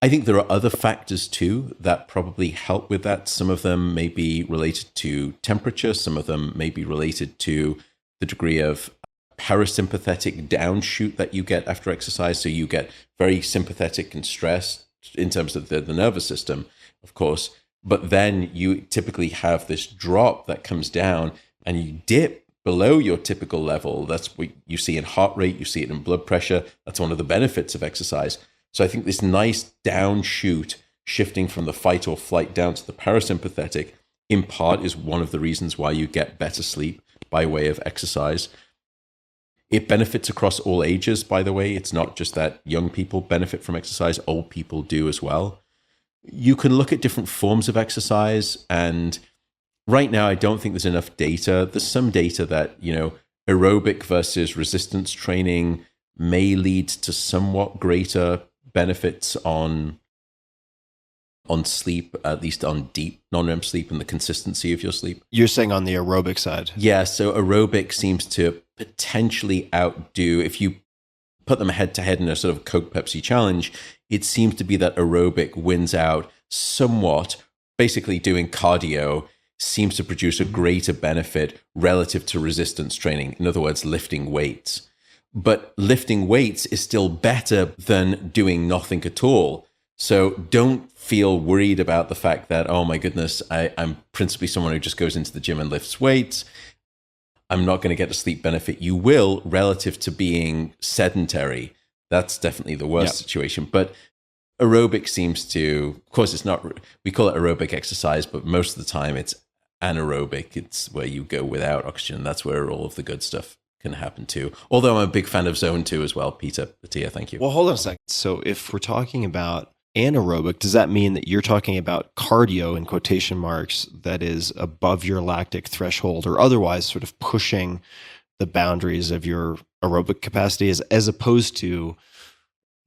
I think there are other factors too that probably help with that. Some of them may be related to temperature. Some of them may be related to the degree of parasympathetic downshoot that you get after exercise. So you get very sympathetic and stressed in terms of the nervous system, of course. But then you typically have this drop that comes down and you dip below your typical level. That's what you see in heart rate, you see it in blood pressure. That's one of the benefits of exercise. So I think this nice downshoot, shifting from the fight or flight down to the parasympathetic, in part is one of the reasons why you get better sleep by way of exercise. It benefits across all ages, by the way. It's not just that young people benefit from exercise, old people do as well. You can look at different forms of exercise, and right now, I don't think there's enough data. There's some data that, aerobic versus resistance training may lead to somewhat greater benefits on sleep, at least on deep non-REM sleep and the consistency of your sleep. You're saying on the aerobic side? Yeah, so aerobic seems to potentially outdo, if you put them head-to-head in a sort of Coke Pepsi challenge, it seems to be that aerobic wins out somewhat. Basically doing cardio seems to produce a greater benefit relative to resistance training. In other words, lifting weights. But lifting weights is still better than doing nothing at all. So don't feel worried about the fact that, oh my goodness, I'm principally someone who just goes into the gym and lifts weights. I'm not going to get a sleep benefit. You will, relative to being sedentary. That's definitely the worst situation. But aerobic seems to, of course, it's not, we call it aerobic exercise, but most of the time it's anaerobic. It's where you go without oxygen. That's where all of the good stuff can happen too. Although I'm a big fan of zone 2 as well, Peter. Attia, thank you. Well, hold on a second. So if we're talking about anaerobic, does that mean that you're talking about cardio in quotation marks that is above your lactic threshold or otherwise sort of pushing the boundaries of your aerobic capacity as opposed to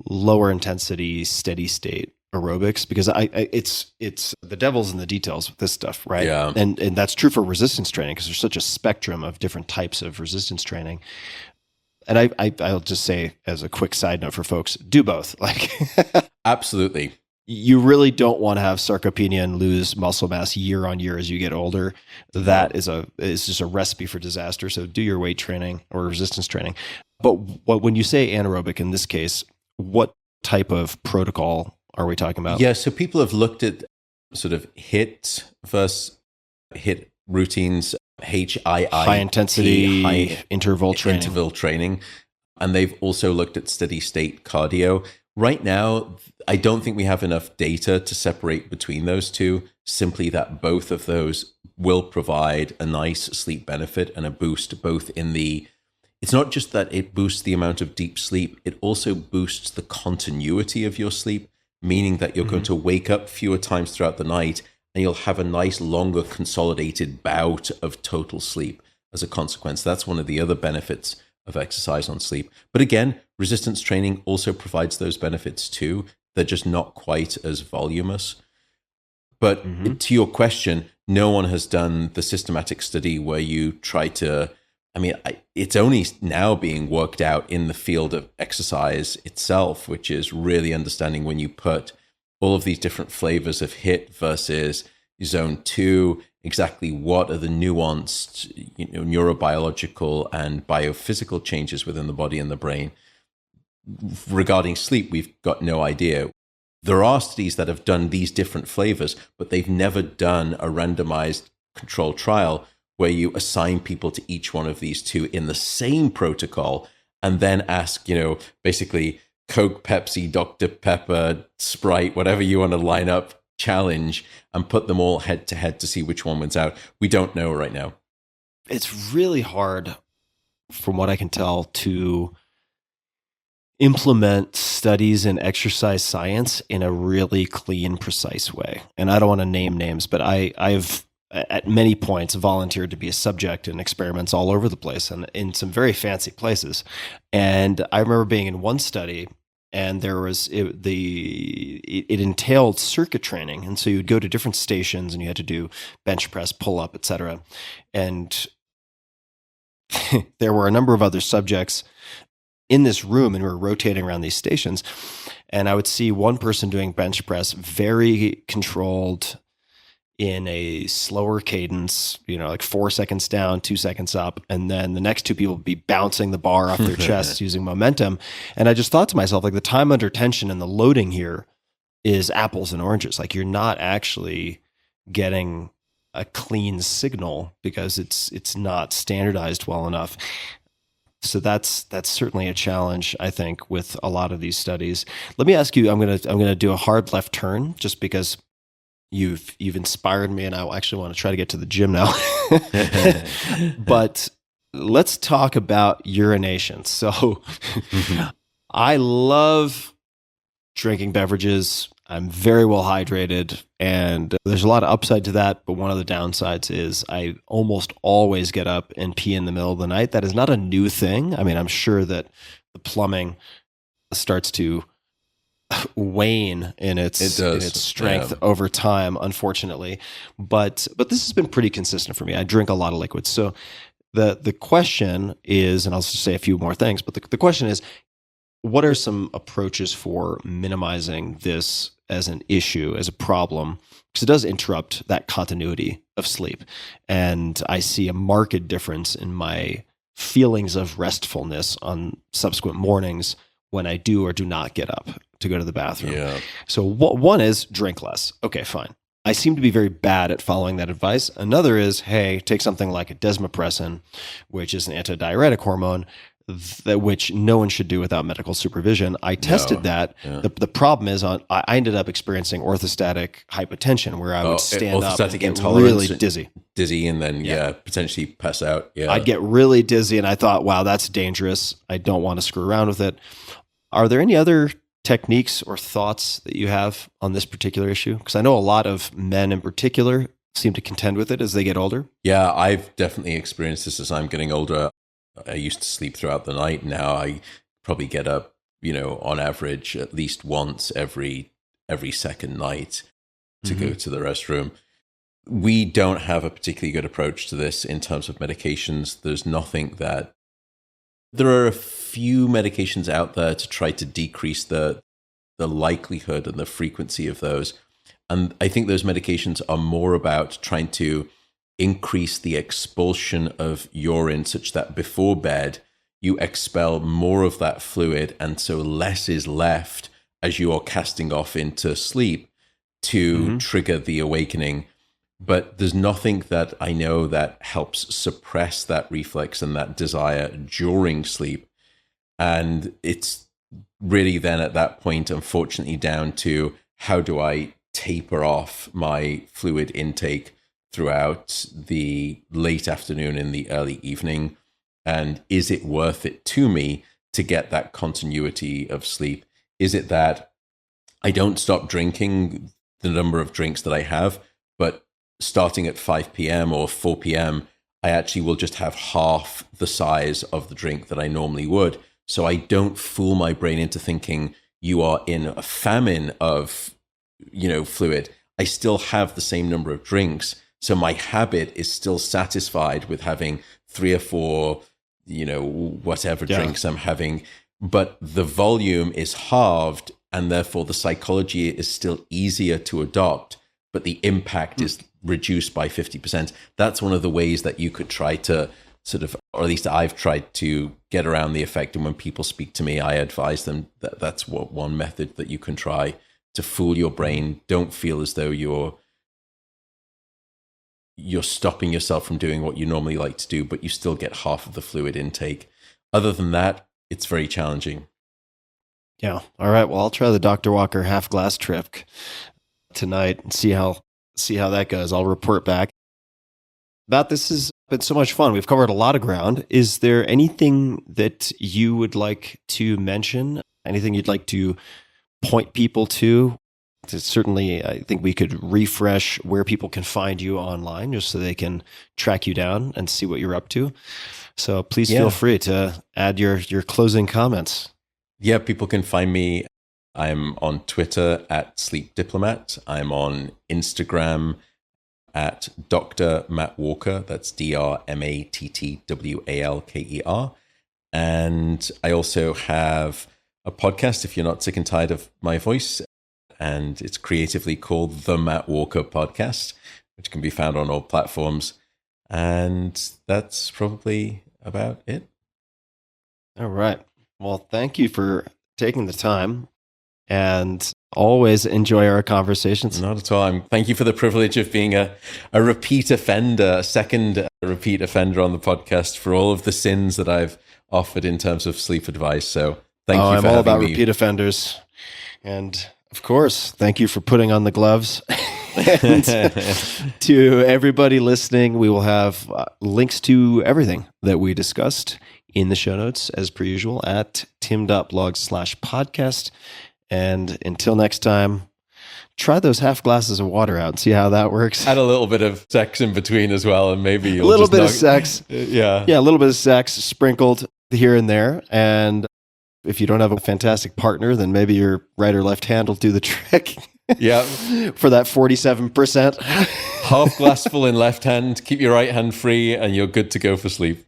lower intensity, steady state aerobics? Because it's the devil's in the details with this stuff, right? Yeah. And that's true for resistance training because there's such a spectrum of different types of resistance training. And I'll just say as a quick side note for folks, do both. Like, absolutely. You really don't want to have sarcopenia and lose muscle mass year on year as you get older. That is just a recipe for disaster. So do your weight training or resistance training. But when you say anaerobic in this case, what type of protocol are we talking about? Yeah, so people have looked at sort of HIIT versus HIIT routines, HIIT, high intensity interval training. And they've also looked at steady state cardio. Right now, I don't think we have enough data to separate between those two, simply that both of those will provide a nice sleep benefit and a boost both in the, it's not just that it boosts the amount of deep sleep, it also boosts the continuity of your sleep, meaning that you're going to wake up fewer times throughout the night and you'll have a nice longer consolidated bout of total sleep as a consequence. That's one of the other benefits of exercise on sleep. But again, resistance training also provides those benefits too. They're just not quite as voluminous. But to your question, no one has done the systematic study where you try to, it's only now being worked out in the field of exercise itself, which is really understanding when you put all of these different flavors of HIIT versus zone 2, exactly what are the nuanced, neurobiological and biophysical changes within the body and the brain. Regarding sleep, we've got no idea. There are studies that have done these different flavors, but they've never done a randomized controlled trial where you assign people to each one of these two in the same protocol and then ask, basically Coke, Pepsi, Dr. Pepper, Sprite, whatever you want to line up, challenge, and put them all head to head to see which one wins out. We don't know right now. It's really hard, from what I can tell, to implement studies in exercise science in a really clean, precise way. And I don't want to name names, but I've at many points volunteered to be a subject in experiments all over the place and in some very fancy places. And I remember being in one study and there was it entailed circuit training. And so you would go to different stations and you had to do bench press, pull up, etc. And there were a number of other subjects in this room and we were rotating around these stations. And I would see one person doing bench press, very controlled, in a slower cadence, like 4 seconds down, 2 seconds up. And then the next two people would be bouncing the bar off their chests using momentum. And I just thought to myself, like, the time under tension and the loading here is apples and oranges. Like, you're not actually getting a clean signal because it's not standardized well enough. So that's certainly a challenge, I think, with a lot of these studies. Let me ask you, I'm gonna do a hard left turn just because you've inspired me and I actually want to try to get to the gym now. But let's talk about urination. So I love drinking beverages. I'm very well hydrated and there's a lot of upside to that. But one of the downsides is I almost always get up and pee in the middle of the night. That is not a new thing. I mean, I'm sure that the plumbing starts to wane in its strength over time, unfortunately. But this has been pretty consistent for me. I drink a lot of liquids. So the question is, and I'll just say a few more things, but the question is, what are some approaches for minimizing this as an issue, as a problem? Because it does interrupt that continuity of sleep. And I see a marked difference in my feelings of restfulness on subsequent mornings when I do or do not get up. to go to the bathroom. Yeah. So one is drink less. Okay, fine. I seem to be very bad at following that advice. Another is, hey, take something like a desmopressin, which is an antidiuretic hormone, which no one should do without medical supervision. I tested that. Yeah. The problem is I ended up experiencing orthostatic hypotension, where I would stand up and get really dizzy, and then potentially pass out. Yeah, I'd get really dizzy, and I thought, wow, that's dangerous. I don't want to screw around with it. Are there any other techniques or thoughts that you have on this particular issue? Because I know a lot of men in particular seem to contend with it as they get older. Yeah, I've definitely experienced this as I'm getting older. I used to sleep throughout the night. Now I probably get up, on average, at least once every second night to go to the restroom. We don't have a particularly good approach to this in terms of medications. There are a few medications out there to try to decrease the likelihood and the frequency of those. And I think those medications are more about trying to increase the expulsion of urine such that before bed you expel more of that fluid, and so less is left as you are casting off into sleep to trigger the awakening. But there's nothing that I know that helps suppress that reflex and that desire during sleep. And it's really then at that point, unfortunately, down to how do I taper off my fluid intake throughout the late afternoon and the early evening, and is it worth it to me to get that continuity of sleep? Is it that I don't stop drinking the number of drinks that I have, but starting at 5 p.m. or 4 p.m., I actually will just have half the size of the drink that I normally would, so I don't fool my brain into thinking you are in a famine of fluid. I still have the same number of drinks. So my habit is still satisfied with having 3 or 4, whatever drinks I'm having, but the volume is halved, and therefore the psychology is still easier to adopt, but the impact is reduced by 50%. That's one of the ways that you could try to sort of, or at least I've tried to get around the effect. And when people speak to me, I advise them that that's one method that you can try to fool your brain. Don't feel as though you're stopping yourself from doing what you normally like to do, but you still get half of the fluid intake. Other than that, it's very challenging. Yeah. All right. Well, I'll try the Dr. Walker half glass trip tonight and see how that goes. I'll report back. This has been so much fun. We've covered a lot of ground. Is there anything that you would like to mention? Anything you'd like to point people to? Certainly, I think we could refresh where people can find you online just so they can track you down and see what you're up to. So please feel free to add your closing comments. Yeah, people can find me. I'm on Twitter at Sleep Diplomat. I'm on Instagram at Dr. Matt Walker. That's DrMattWalker. And I also have a podcast, if you're not sick and tired of my voice, and it's creatively called The Matt Walker Podcast, which can be found on all platforms. And that's probably about it. All right. Well, thank you for taking the time, and always enjoy our conversations. Not at all. Thank you for the privilege of being a repeat offender, a second repeat offender on the podcast for all of the sins that I've offered in terms of sleep advice. So thank you for having me. I'm all about repeat offenders. And of course, thank you for putting on the gloves. And to everybody listening, we will have links to everything that we discussed in the show notes, as per usual, at tim.blog/podcast. And until next time, try those half glasses of water out and see how that works. Add a little bit of sex in between as well, and maybe you'll a little bit of sex. Yeah, a little bit of sex sprinkled here and there. And if you don't have a fantastic partner, then maybe your right or left hand will do the trick. Yeah, for that 47%. Half glass full in left hand. Keep your right hand free, and you're good to go for sleep.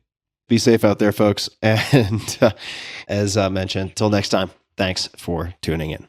Be safe out there, folks. And as mentioned, till next time, thanks for tuning in.